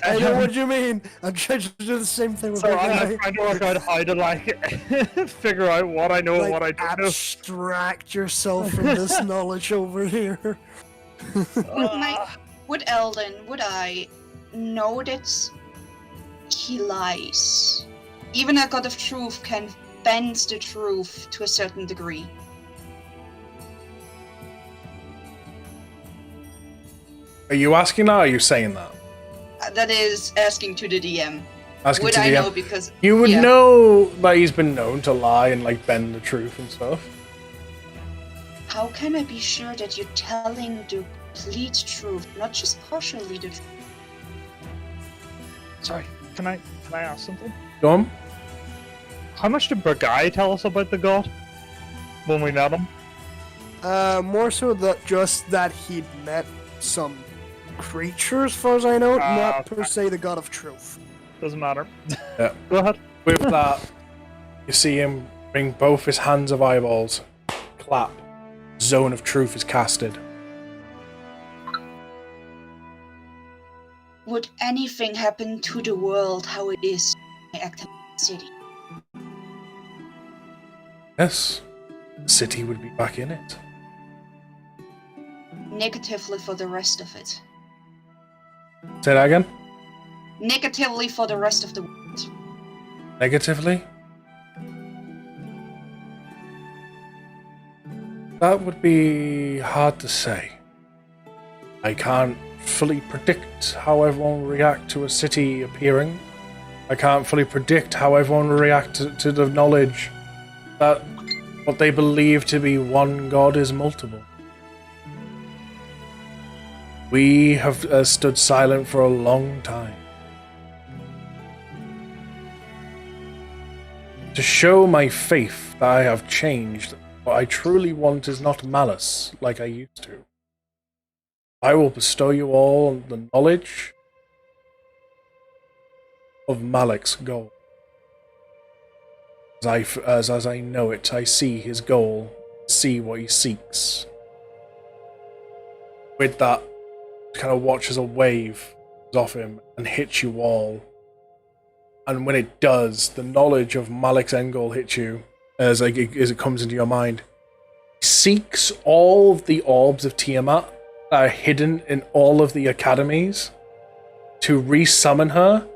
I know what you mean. I'm trying to do the same thing with
So
that
I'm
guy.
trying to work out how to like figure out what I know and what I don't know.
Abstract yourself from this knowledge over here.
Would Eldon, would I know that he lies? Even a god of truth can bend the truth to a certain degree.
Are you asking that or are you saying that?
That is asking to the DM.
Asking
Would
to
I
the
know
DM.
because
You would
yeah.
know that he's been known to lie and like bend the truth and stuff.
How can I be sure that you're telling the complete truth, not just partially the truth?
Sorry, can I ask something?
Go on.
How much did Burgai tell us about the god when we met him?
More so that just that he'd met some creatures, as far as I know, not per se the god of truth.
Doesn't matter.
Yeah.
Go ahead.
With that, you see him bring both his hands of eyeballs. Clap. Zone of truth is casted.
Would anything happen to the world how it is in Active City?
Yes. The city would be back in it.
Negatively for the rest of it.
Say that again.
Negatively for the rest of the world.
Negatively? That would be hard to say. I can't fully predict how everyone will react to a city appearing. I can't fully predict how everyone will react to the knowledge that what they believe to be one god is multiple. We have stood silent for a long time. To show my faith that I have changed, what I truly want is not malice like I used to. I will bestow you all the knowledge of Malek's goal. As I know it, I see his goal, see what he seeks. With that, kind of watch as a wave goes off him and hits you all. and when it does, the knowledge of Malik's end goal hits you as it comes into your mind. Seeks all of the orbs of Tiamat that are hidden in all of the academies to re-summon her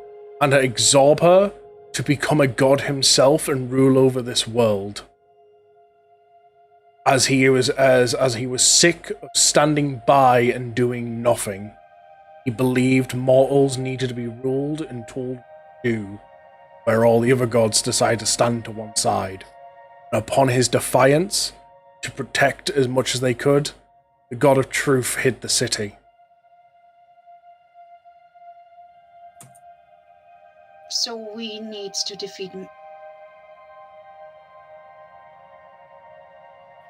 and to absorb her to become a god himself and rule over this world. As he was sick of standing by and doing nothing, he believed mortals needed to be ruled and told what to do, where all the other gods decided to stand to one side. And upon his defiance, to protect as much as they could, the god of truth hid the city.
So we need to defeat...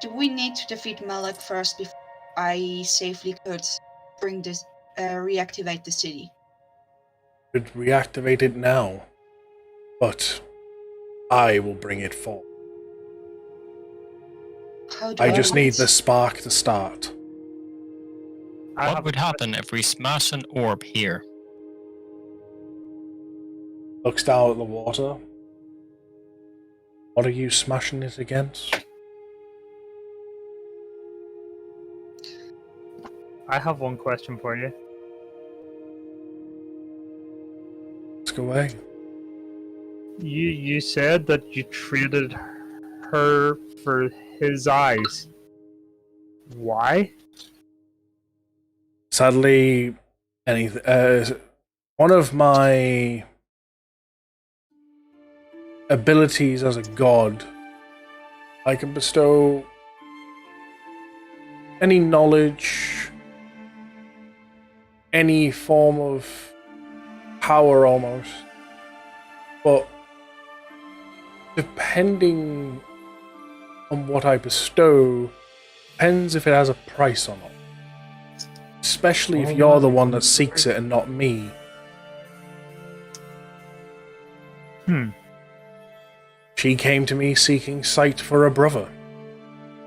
Do we need to defeat Malik first before I safely could bring this, reactivate the city?
Could reactivate it now, but I will bring it forth.
How do
I just need
want-
the spark to start.
What would happen if we smash an orb here?
Looks down at the water. What are you smashing it against?
I have one question for you.
Let's go away.
You said that you traded her for his eyes. Why?
Sadly, one of my abilities as a god, I can bestow any knowledge, any form of power almost, but depending on what I bestow, depends if it has a price or not. Especially if you're the one that seeks it and not me. She came to me seeking sight for a brother.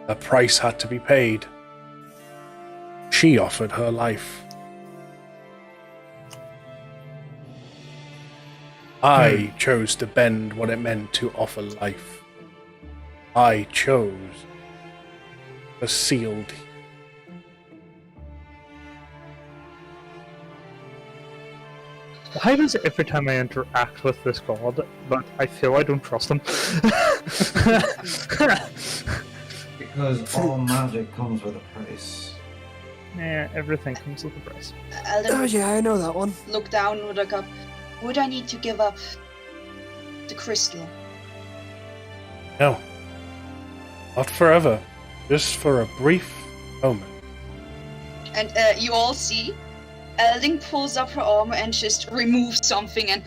A price had to be paid. She offered her life. I chose to bend what it meant to offer life. I chose the sealed.
Why does every time I interact with this god, but I feel I don't trust him?
Because all magic comes with a price.
Yeah, everything comes with a price.
Oh yeah, I know that one.
Look down with a cup. Would I need to give up the crystal?
No. Not forever. Just for a brief moment.
And you all see, Elding pulls up her armor and just removes something, and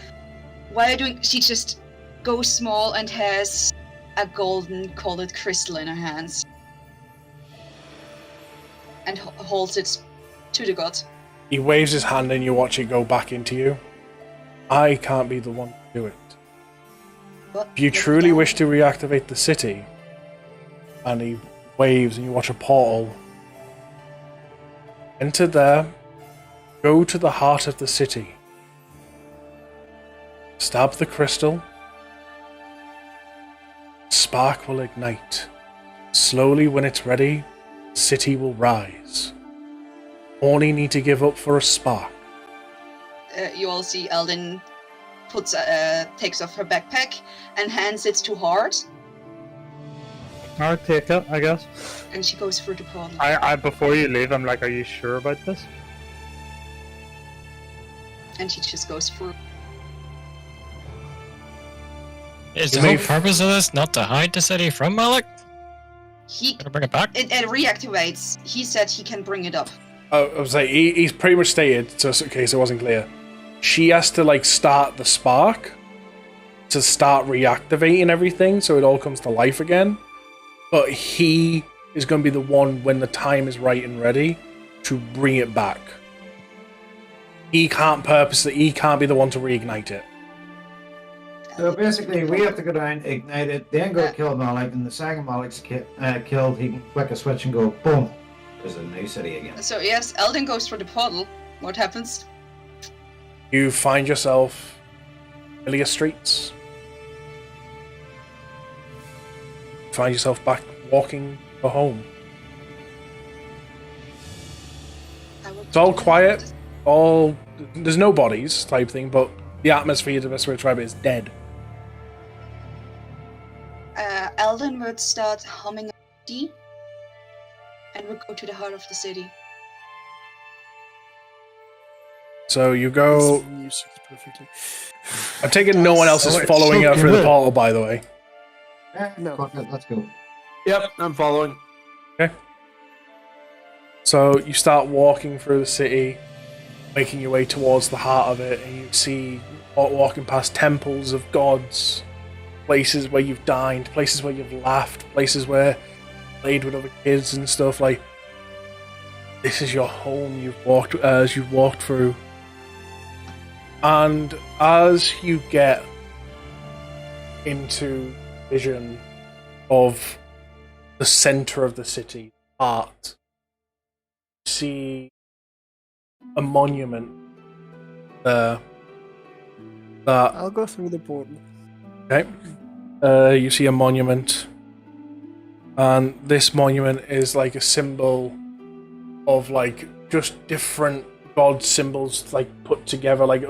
while doing, she just goes small and has a golden colored crystal in her hands. And holds it to the god.
He waves his hand and you watch it go back into you. I can't be the one to do it.
But
If you truly wish to reactivate the city, and he waves and you watch a portal, enter there, go to the heart of the city, stab the crystal, spark will ignite. Slowly when it's ready, city will rise. Only need to give up for a spark.
You all see Eldin takes off her backpack and hands it to Hart,
I'll take it, I guess.
and she goes through the portal.
I before you leave, I'm like, are you sure about this?
And she just goes through.
Is the whole purpose of this not to hide the city from Malik?
He
Gonna bring it back?
it reactivates. He said he can bring it up.
I was like, he's pretty much stated, just in case it wasn't clear. She has to like start the spark to start reactivating everything, so it all comes to life again. But he is going to be the one when the time is right and ready to bring it back. He can't he can't be the one to reignite it.
So basically, we have to go down, ignite it, then go kill Malik, and the second Malik's killed, he can flick a switch and go, boom, there's a new city again.
So yes, Eldin goes through the portal. What happens?
You find yourself familiar streets. Find yourself back walking for home. It's all quiet, there's no bodies type thing, but the atmosphere, the best way to describe it, is dead.
Alden would start humming a melody and would go to the heart of the city.
So you go.
This music is perfectly.
I'm taking no one else is following her through the portal, by the way.
No. Fuck it, let's go.
Yep, I'm following.
Okay. So you start walking through the city, making your way towards the heart of it, and you see walking past temples of gods, places where you've dined, places where you've laughed, places where you played with other kids and stuff. Like, this is your home. You've walked through, and as you get into vision of the center of the city, heart, you see a monument there that
I'll go through the portal.
okay. You see a monument, and this monument is like a symbol of like just different god symbols like put together, like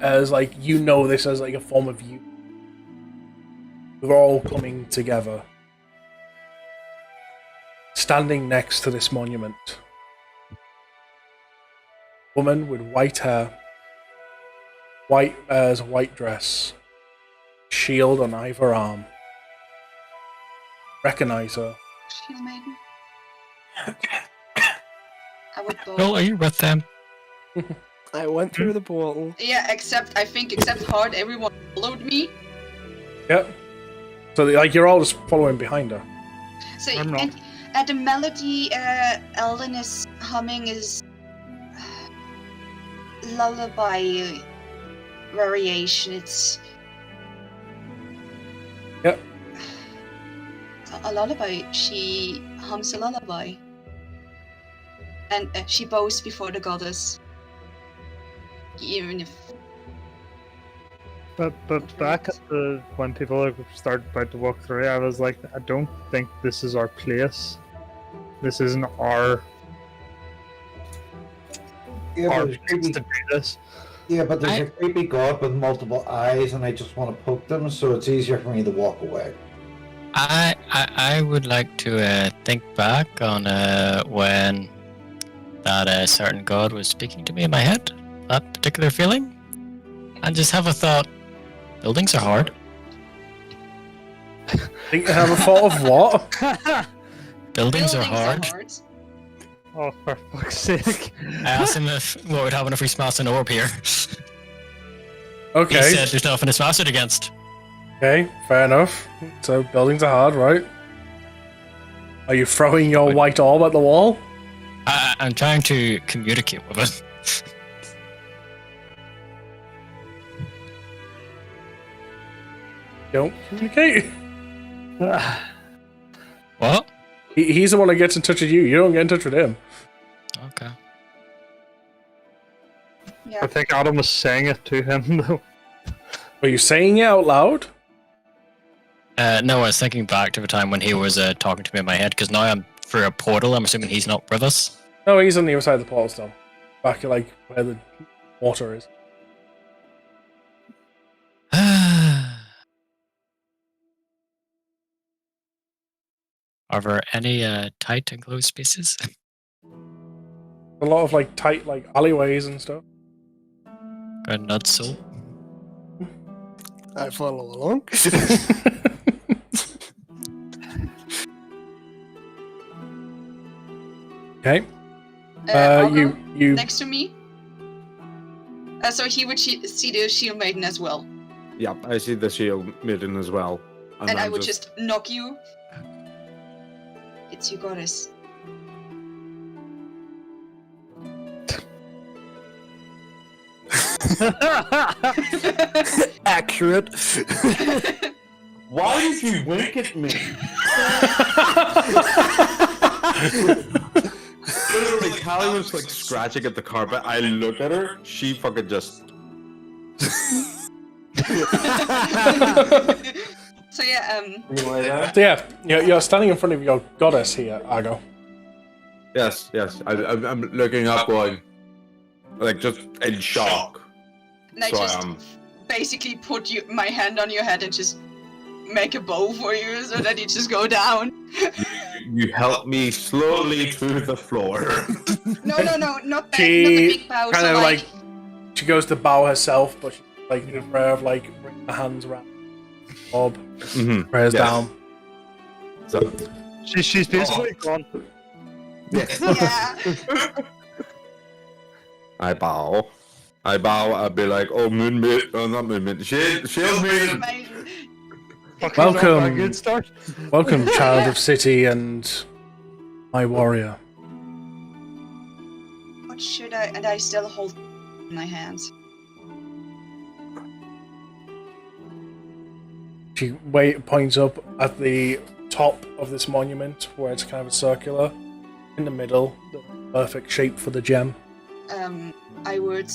as like this as like a form of you. They're all coming together. Standing next to this monument, woman with white hair, white dress, shield on either arm. Recognize her.
Shield maiden. I would go.
Well, are you with them?
I went through the portal.
Yeah, except Hard, everyone followed me.
Yep. So like you're all just following behind her.
So
I'm not.
and the melody Elden is humming is lullaby variation. It's
Yep.
a lullaby. She hums a lullaby, and she bows before the goddess. Even if
But back at when people started about to walk through, I was like, I don't think this is our place. This isn't our
but
place to do this.
Yeah, but there's a creepy god with multiple eyes, and I just want to poke them, so it's easier for me to walk away.
I would like to think back on when that certain god was speaking to me in my head, that particular feeling, and just have a thought. Buildings are hard.
Think you have a thought of what?
Buildings are hard.
Oh, for fuck's sake.
I asked him what would happen if we smashed an orb here.
Okay.
He said there's nothing to smash it against.
Okay, fair enough. So buildings are hard, right? Are you throwing your white orb at the wall?
I'm trying to communicate with it.
Don't communicate.
What?
He's the one that gets in touch with you. You don't get in touch with him.
Okay.
Yeah.
I think Adam was saying it to him, though.
Are you saying it out loud?
No, I was thinking back to the time when he was talking to me in my head, because now I'm through a portal. I'm assuming he's not with us.
No, he's on the other side of the portal still. Back at like where the water is.
Are there any tight enclosed spaces?
A lot of like tight like alleyways and stuff.
Good, not so.
I follow along.
Okay.
I'll go
you
next to me. So he would see the shield maiden as well,
Yep, I see the shield maiden as well.
and I
I'm
would just knock you. It's you, goddess.
Accurate.
Why did you wink at me? Literally, Callie was like scratching at the carpet. I look at her, she fucking just.
So yeah,
So yeah, you're standing in front of your goddess here, Argo.
Yes. I'm looking up, going, like, just in shock.
and I
So
just basically put my hand on your head and just make a bow for you so that you just go down.
You help me slowly to the floor.
No, not the
She
big bow.
kind
So
of like she goes to bow herself, but she like in a prayer of like bring the hands around Bob, prayers down.
So
She's basically gone.
Yeah.
I bow. I'd be like, oh, Moonmate. Oh, not Moonmate. Shield Maiden.
Welcome.
Good start.
Welcome, child of city and my warrior.
What should I? And I still hold in my hands.
She points up at the top of this monument where it's kind of a circular. In the middle, the perfect shape for the gem.
I would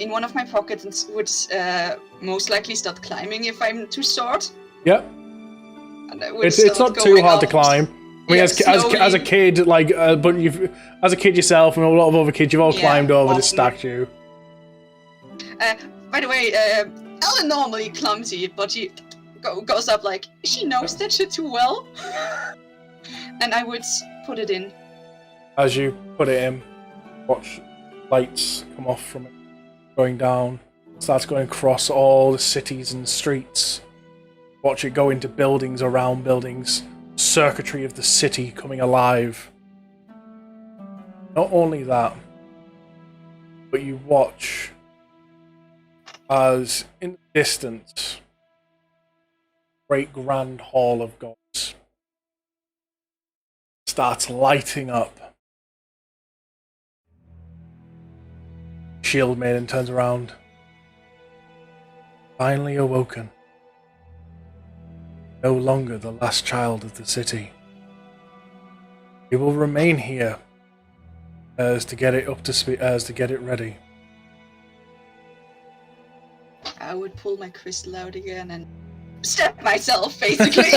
in one of my pockets would most likely start climbing if I'm to start.
Yep.
And I would
It's
start
not too
going
hard to
up.
climb. I mean,
Yeah,
as a kid, like, but as a kid yourself and a lot of other kids, you've all climbed over this statue.
By the way, Ellen normally clumsy, but she goes up like she knows that shit too well. And I would put it in.
As you put it in, watch lights come off from it, going down. It starts going across all the cities and streets. Watch it go into buildings around buildings. Circuitry of the city coming alive. Not only that, but you watch as in the distance, great grand hall of gods starts lighting up. Shield Maiden turns around. Finally awoken. No longer the last child of the city. He will remain here as to get it up to speed, as to get it ready.
I would pull my crystal out again and step myself, basically.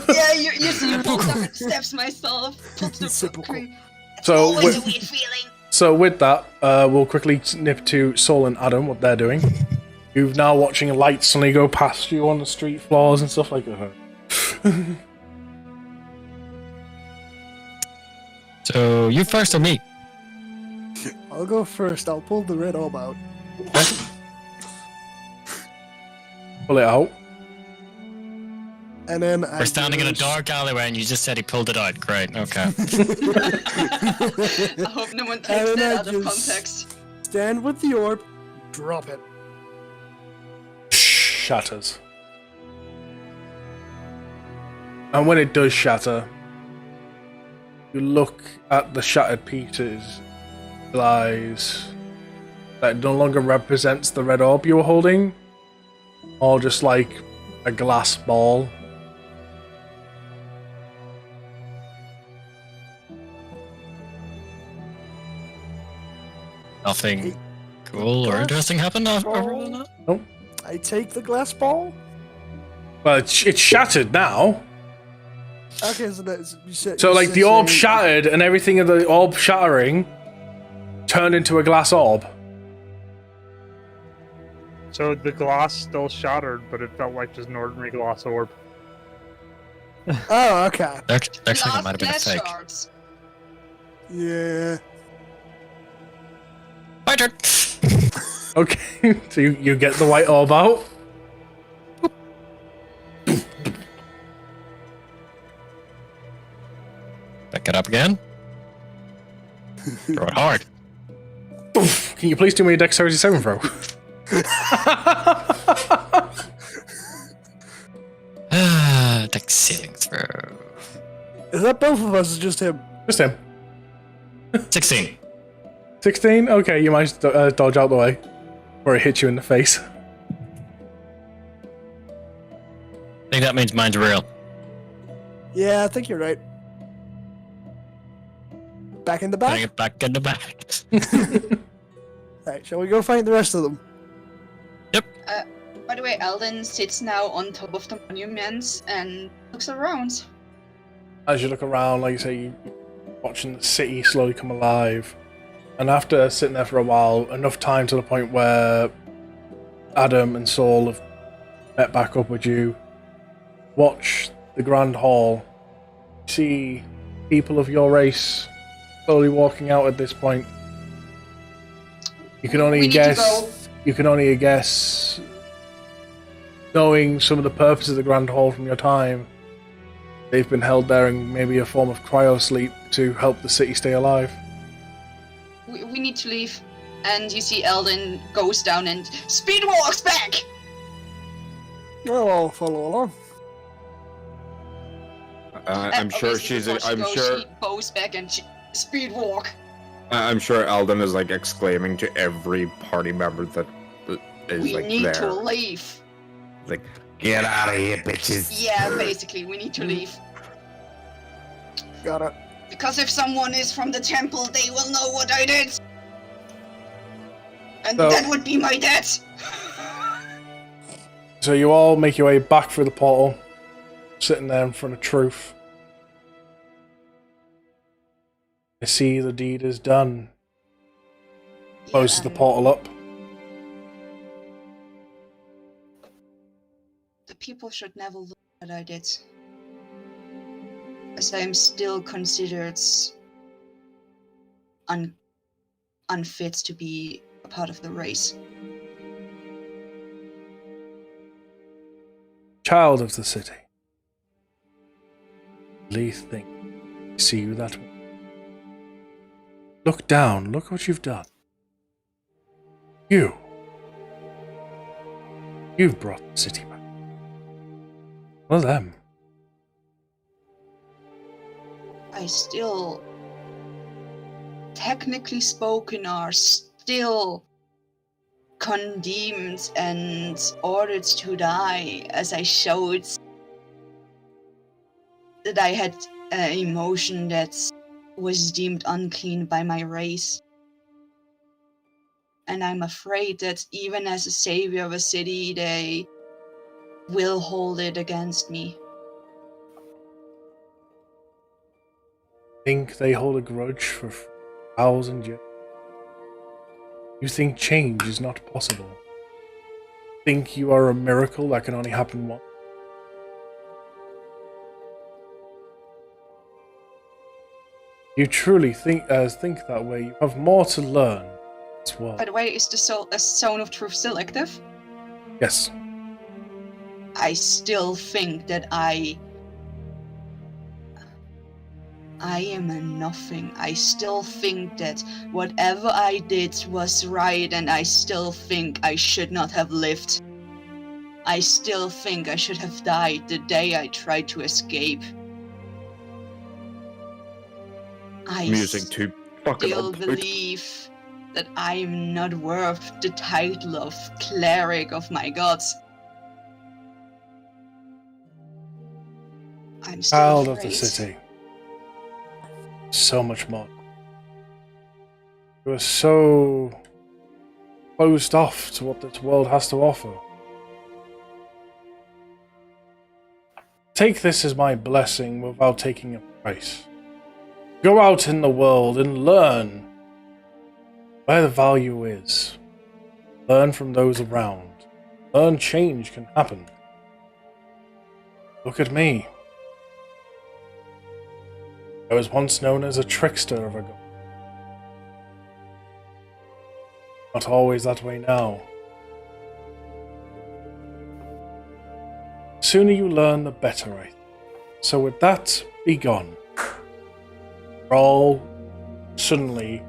Yeah, you see, pulls up and steps myself. Pulls the
So
always a weird feeling.
So with that, we'll quickly snip to Sol and Adam, what they're doing. You've now watching lights suddenly go past you on the street floors and stuff like that.
So you first or me?
I'll go first. I'll pull the red orb out.
Pull it out.
And then
We're standing in a dark alleyway and you just said he pulled it out. Great, okay.
I hope no one takes
And
that
I
out of
just
context.
stand with the orb, drop it.
Shatters. And when it does shatter, you look at the shattered pieces, realize that it no longer represents the red orb you were holding, or just like a glass ball.
Nothing cool or interesting happened after that?
Nope.
I take the glass ball.
Well, it's shattered now.
Okay, so that's you said.
So,
you
like,
said
the orb
saying-
shattered, and everything of the orb shattering turned into a glass orb.
So the glass still shattered, but it felt like just an ordinary glass orb.
Oh, okay.
Looks like it might have been a
Glass
fake.
shards.
Yeah.
My turn.
Okay, so you get the white orb out.
Pick it up again. Throw it hard.
Can you please do me a dexterity saving throw?
Dex saving throw.
Is that both of us? Or just him?
Just him.
16.
16? Okay, you managed to dodge out the way. Or it hit you in the face.
I think that means mine's real.
Yeah, I think you're right. Back in the
Putting
back.
it back in the back.
Right, shall we go find the rest of them?
By the way, Alden sits now on top of the monuments and looks around.
As you look around, like you say, you're watching the city slowly come alive. And after sitting there for a while, enough time to the point where Adam and Saul have met back up with you, watch the Grand Hall, see people of your race slowly walking out at this point. You can only guess. You can only guess, knowing some of the purpose of the Grand Hall from your time. They've been held there in maybe a form of cryosleep to help the city stay alive.
We need to leave. And you see Eldon goes down and speed walks back!
Oh, I'll follow along.
I'm sure
obviously
she's.
before she
I'm
goes,
sure.
She goes back and speed walk.
I'm sure Eldon is like exclaiming to every party member that is
We
like
need
there.
to leave.
Like, get out of here, bitches.
Yeah, basically, we need to leave.
Got it.
Because if someone is from the temple, they will know what I did. And
So-
that would be my death.
So you all make your way back through the portal, sitting there in front of Truth. I see the deed is done. Closes the portal up.
The people should never look what I did. As I am still considered unfit to be a part of the race.
Child of the city. Leith think I see you that way. Look down, look what you've done. You've brought the city back. Well them.
I still, technically spoken, are still condemned and ordered to die, as I showed that I had an emotion that was deemed unclean by my race. And I'm afraid that even as a savior of a city, they will hold it against me.
Think they hold a grudge for 1,000 years? You think change is not possible? Think you are a miracle that can only happen once? You truly think that way. You have more to learn as well.
By the way, is the Zone of Truth still active?
Yes.
I still think that I am a nothing. I still think that whatever I did was right, and I still think I should not have lived. I still think I should have died the day I tried to escape. I
Music too fucking
still
up.
believe that I am not worth the title of cleric of my gods. I'm still
Child of
afraid.
the city. So much more. You are so closed off to what this world has to offer. Take this as my blessing without taking a price. Go out in the world and learn where the value is. Learn from those around. Learn change can happen. Look at me. I was once known as a trickster of a god. Not always that way now. The sooner you learn, the better, I think. So with that, be gone. We're all suddenly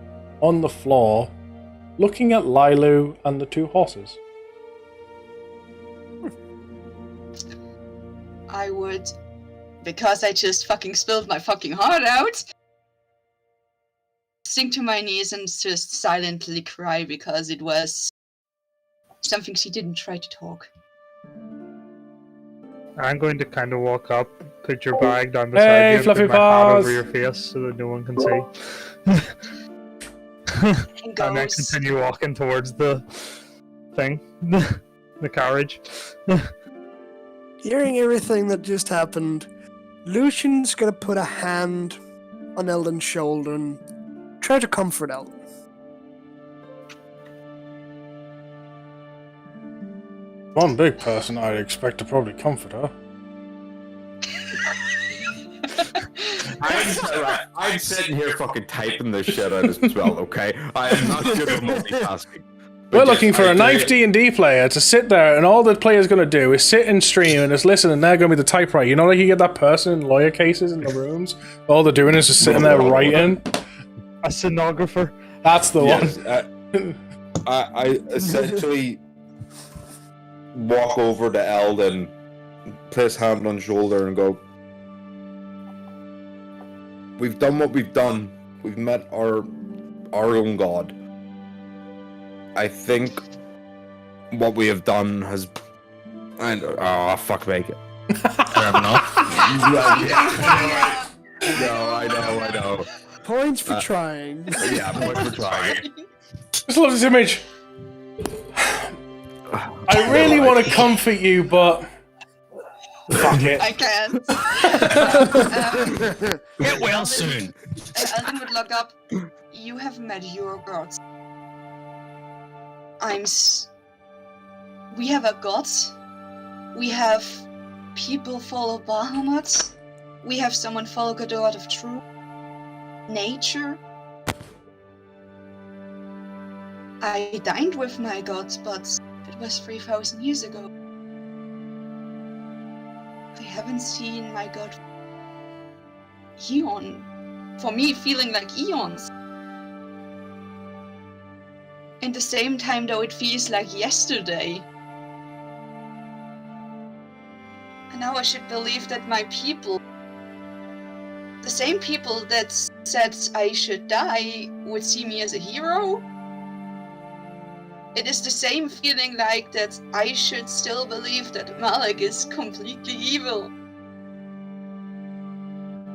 on the floor, looking at Lilu and the two horses.
I would, because I just fucking spilled my fucking heart out, sink to my knees and just silently cry because it was something she didn't try to talk.
I'm going to kind of walk up, put your bag down beside
Hey,
you, and
Fluffy
put my hat
Paws!
over your face so that no one can see. And then continue walking towards the thing, the carriage.
Hearing everything that just happened, Lucian's gonna put a hand on Eldon's shoulder and try to comfort Eldon.
One big person, I'd expect to probably comfort her.
I'm sitting here fucking typing this shit out as well, okay? I am not good at multitasking.
We're looking for a ninth D&D player to sit there, and all the player's going to do is sit and stream and just listen, and they're going to be the typewriter. You know, like you get that person in lawyer cases in the rooms? All they're doing is just sitting there writing.
A stenographer.
That's the one.
I essentially walk over to Eldon, place hand on shoulder, and go, we've done what we've done. We've met our own god. I think what we have done has... And fuck, make it.
Fair
No, I know.
Points for trying.
Yeah, points for trying.
Just love this image. I really want to comfort you, but... Fuck it.
I can't.
Get well soon.
Eldon would look up. You have met your gods. We have a god. We have people follow Bahamut. We have someone follow the God of Truth. Nature. I dined with my gods, but it was 3,000 years ago. I haven't seen my god eon. For me, feeling like eons. In the same time, though, it feels like yesterday. And now I should believe that my people, the same people that said I should die, would see me as a hero. It is the same feeling like that I should still believe that Malek is completely evil.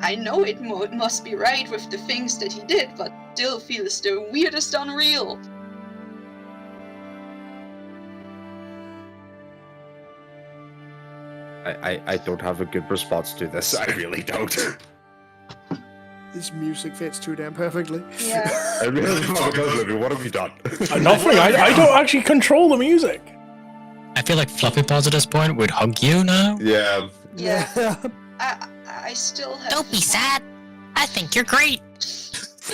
I know it must be right with the things that he did, but still feels the weirdest unreal.
I don't have a good response to this. I really don't.
This music fits too damn perfectly.
Yeah.
I really fucking does, Libby. What have you done?
Nothing. I don't actually control the music.
I feel like Fluffy Paws at this point would hug you now.
Yeah.
Yeah. I still have...
Don't be sad. I think you're great.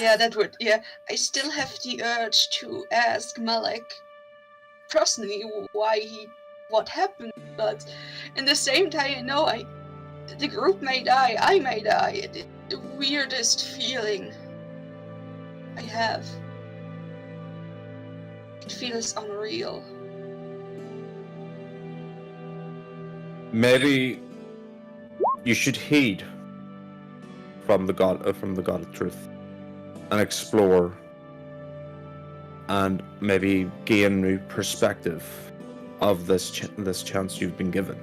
Yeah, that would... Yeah. I still have the urge to ask Malek personally what happened, but in the same time, I know the group may die, I may die. It's the weirdest feeling I have. It feels unreal.
Maybe you should heed from the god of truth and explore and maybe gain new perspective of this chance you've been given.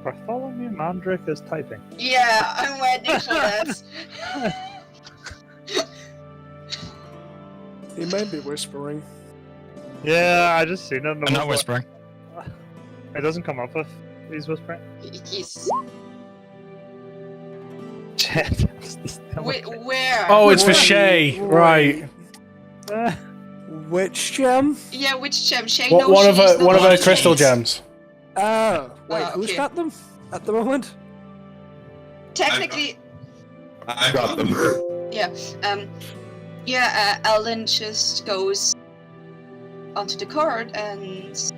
Bartholomew Mandrake is typing.
Yeah, I'm waiting for that.
He might be whispering.
Yeah, I just seen it.
I'm not whispering.
It doesn't come up if he's whispering.
He's... Where?
Oh, it's for Shay, right?
Which gem?
Yeah, which gem? Shay
One of her crystal gems.
Oh, wait,
Oh,
who's
okay.
got them at the moment?
Technically,
I got them.
yeah. Eldon just goes onto the card and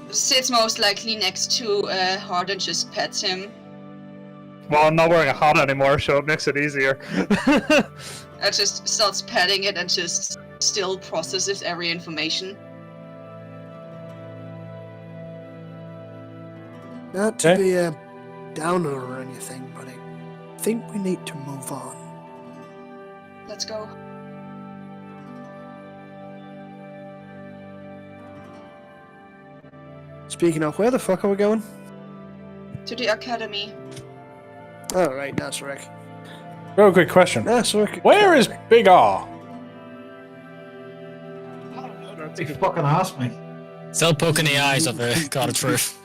sits most likely next to Hard and just pets him.
Well, I'm not wearing a hat anymore, so it makes it easier.
And just starts petting it and just still processes every information.
Not to be a downer or anything, but I think we need to move on.
Let's go.
Speaking of, where the fuck are we going?
To the academy.
Oh, right, Nazarek.
Real quick question.
Nazarek.
Where is Big R?
You fucking asked me.
Still poking the eyes of the God of Truth.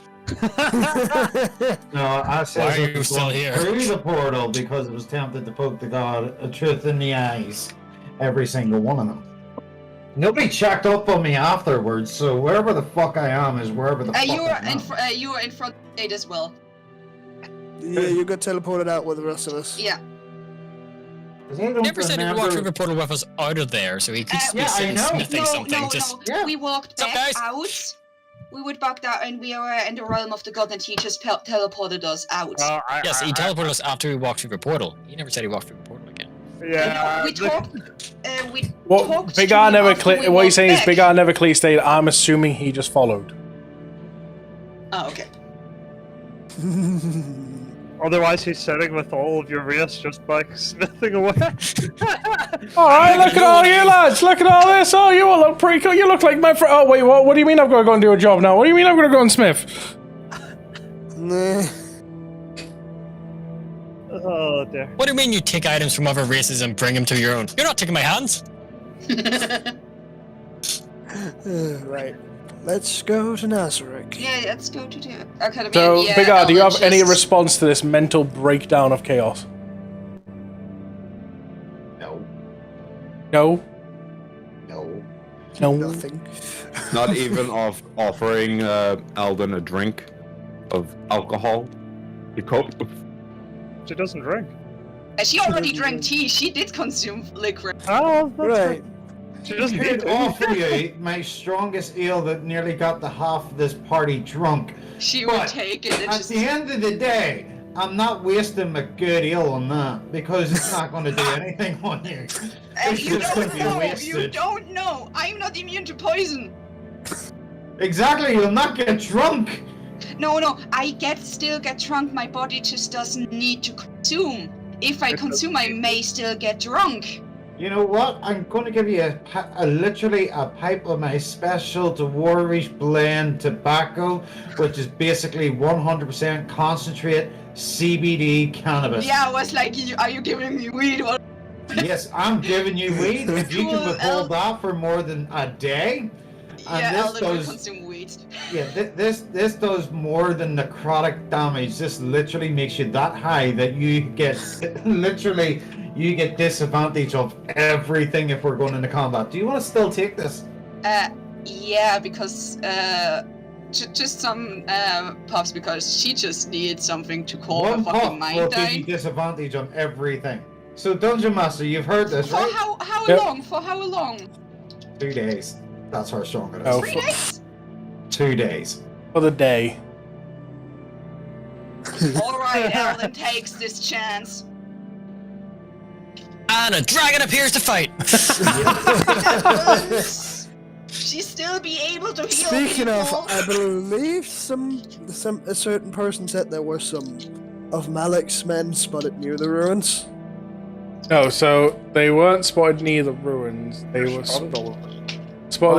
No, I said
Why are
it
you
was
still
going
here?
through the portal because it was tempted to poke the God of Truth in the eyes. Every single one of them. Nobody checked up on me afterwards, so wherever the fuck I am is wherever the fuck
You were
I am.
you were in front of the gate as well.
Yeah, you got teleported out with the rest of us.
Yeah.
Never said he walked through the portal with us out of there, so he could be sitting smithing something.
We walked back out. We went back there and we were in the realm of the god and he just teleported us out.
Yes, he teleported us after we walked through the portal. He never said he walked through the portal again.
Yeah.
We talked.
What Big R never clear? What he's saying is Big R never clear stated. I'm assuming he just followed.
Oh, okay.
Otherwise, he's sitting with all of your race just like smithing away.
All right, look at all you lads. Look at all this. Oh, you all look pretty cool. You look like my friend. Oh wait, what do you mean I've got to go and do a job now? What do you mean I'm going to go and smith?
Nah.
Oh dear.
What do you mean you take items from other races and bring them to your own? You're not taking my hands.
Right. Let's go to Nazarek.
Yeah, let's go to the academy.
So,
Yeah,
Big R, do you have any
just-
response to this mental breakdown of chaos?
No.
No.
No.
No.
Nothing.
Not even offering Eldon a drink of alcohol. He cope.
She doesn't drink.
She already drank tea. She did consume liquor.
Oh, that's
Right.
She doesn't
I
need
could
to.
offer you my strongest ale that nearly got the half of this party drunk.
She would
But
take it and
at
just.
the end of the day, I'm not wasting my good ale on that because it's not going to do anything on you. It's
You
just going
don't
to be
know. You
wasted.
don't know. I'm not immune to poison.
Exactly, you'll not get drunk.
No. I still get drunk. My body just doesn't need to consume. If I consume, I may still get drunk.
You know what? I'm going to give you literally a pipe of my special Dwarvish blend tobacco, which is basically 100% concentrate CBD cannabis.
Yeah, I was like, are you giving me weed? Or...
Yes, I'm giving you weed. If you can withhold that for more than a day, and
Yeah,
this
Elden will
does,
consume weed.
yeah, this does more than necrotic damage. This literally makes you that high that you get literally. You get disadvantage of everything if we're going into combat. Do you want to still take this?
Yeah, because just some puffs because she just needs something to call her
One
fucking
puff will
mind
give you
down.
disadvantage on everything. So Dungeon Master, you've heard this,
For
right?
how
Yep.
long? For how long?
2 days. That's how strong it is.
Oh,
3 days?
2 days.
For the day.
Alright, Elden takes this chance.
And a dragon appears to fight.
She still be able to heal
Speaking of,
people.
I believe a certain person said there were some of Malek's men spotted near the ruins.
No, so they weren't spotted near the ruins. They were spotted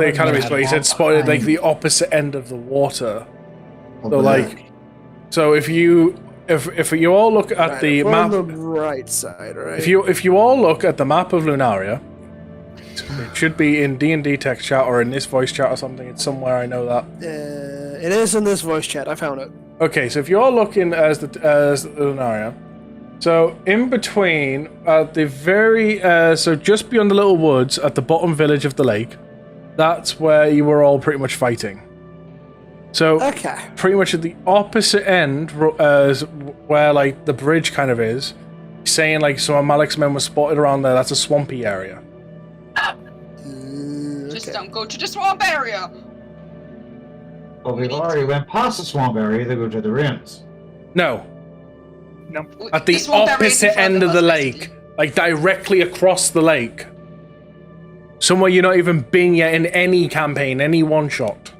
the academy, but he said spotted like the opposite end of the water. So like, so if you all look at the
we're
map,
on the right side, right?
if you all look at the map of Lunaria, it should be in D&D text chat or in this voice chat or something. It's somewhere, I know that.
It is in this voice chat. I found it.
Okay, so if you're all looking as Lunaria, so in between, at the very, so just beyond the little woods at the bottom village of the lake, that's where you were all pretty much fighting. So
Okay.
pretty much at the opposite end, as where like the bridge kind of is, saying like some of Malek's men were spotted around there. That's a swampy area.
Just don't go to the swamp area.
Well, we've already went past the swamp area to go to the ruins.
No,
No.
at the
swamp area is in
opposite
front
end of the
us,
lake,
basically.
like directly across the lake. Somewhere you're not even been yet in any campaign, any one shot.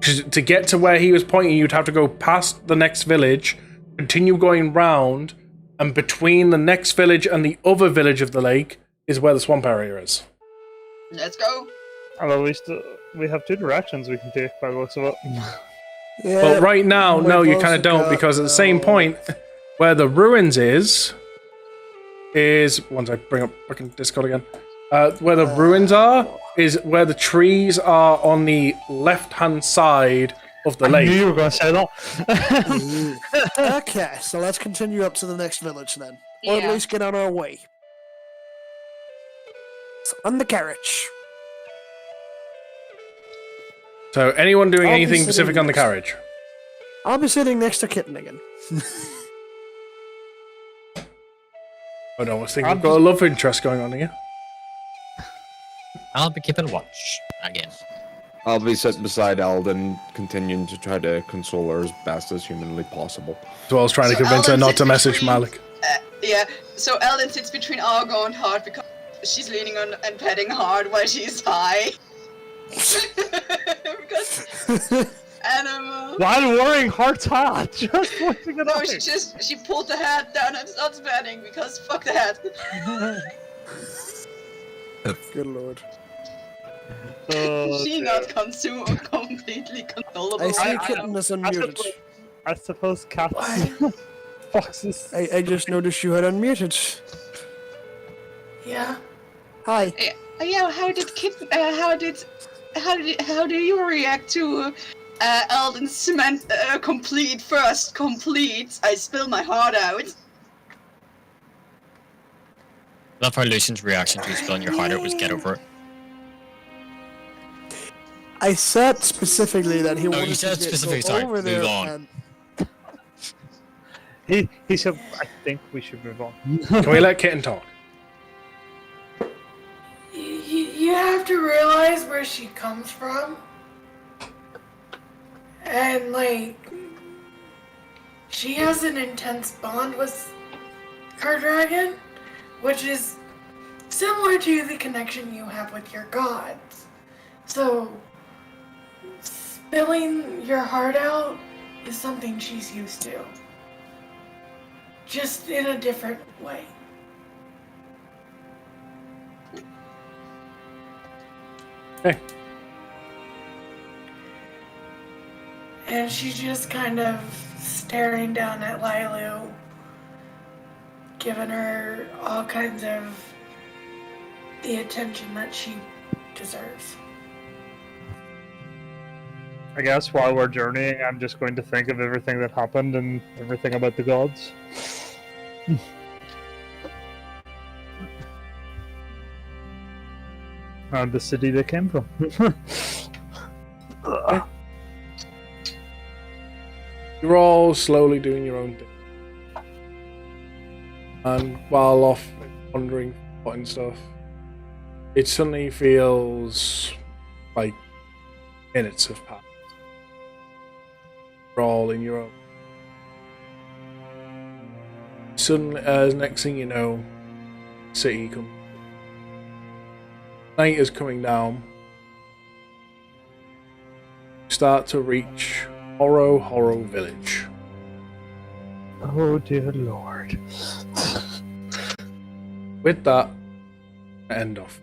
'Cause to get to where he was pointing, you'd have to go past the next village, continue going round, and between the next village and the other village of the lake is where the swamp area is.
Let's go.
Well, at least We have two directions we can take by the looks of it.
Yeah,
But right now,
we've
no, you
also
kind of don't,
got,
because at the same point, where the ruins is once I bring up fucking Discord again, where the ruins are is where the trees are on the left-hand side of the
I
lake.
knew you were going to say that.
Okay, so let's continue up to the next village then. Or at
Yeah.
least get on our way. So, on the carriage.
So, anyone doing
I'll be
anything
sitting
specific on the
next.
carriage?
I'll be sitting next to Kitten again.
Oh no, I was thinking we've got a love interest going on here.
I'll be keeping watch again.
I'll be sitting beside Eldon, continuing to try to console her as best as humanly possible.
As well as trying to
So
convince her
Eldon
not to
sits
message
between-
Malik.
Yeah, so Eldon sits between Argo and Hard because she's leaning on and petting Hard while she's high. Because animal.
While wearing Heart's hat, just flipping it
No,
out.
she pulled the hat down and starts petting because fuck the hat.
Good lord.
She not completely controllable.
I see
right
Kitten
now.
is unmuted.
I suppose cats. Foxes.
I just noticed you had unmuted.
Yeah.
Hi.
Yeah, how do you react to Eldon's cement complete? I spill my heart out.
Love how Lucian's reaction to spilling your heart out was get over it.
I said specifically that he
you
wanted
said
to
specifically,
go
sorry,
over
move
there
on.
and
He said, I think we should move on.
Can we let Kitten talk?
You have to realize where she comes from. And, like, she has an intense bond with her dragon, which is similar to the connection you have with your gods. So, spilling your heart out is something she's used to. Just in a different way.
Hey.
And she's just kind of staring down at Lilu, giving her all kinds of the attention that she deserves.
I guess while we're journeying, I'm just going to think of everything that happened and everything about the gods. And the city they came from.
You're all slowly doing your own thing. And while off wandering and stuff, it suddenly feels like minutes have passed. You're all in your own. Suddenly, next thing you know, city comes. Night is coming down. You start to reach Horror Village.
Oh dear lord.
With that, end off.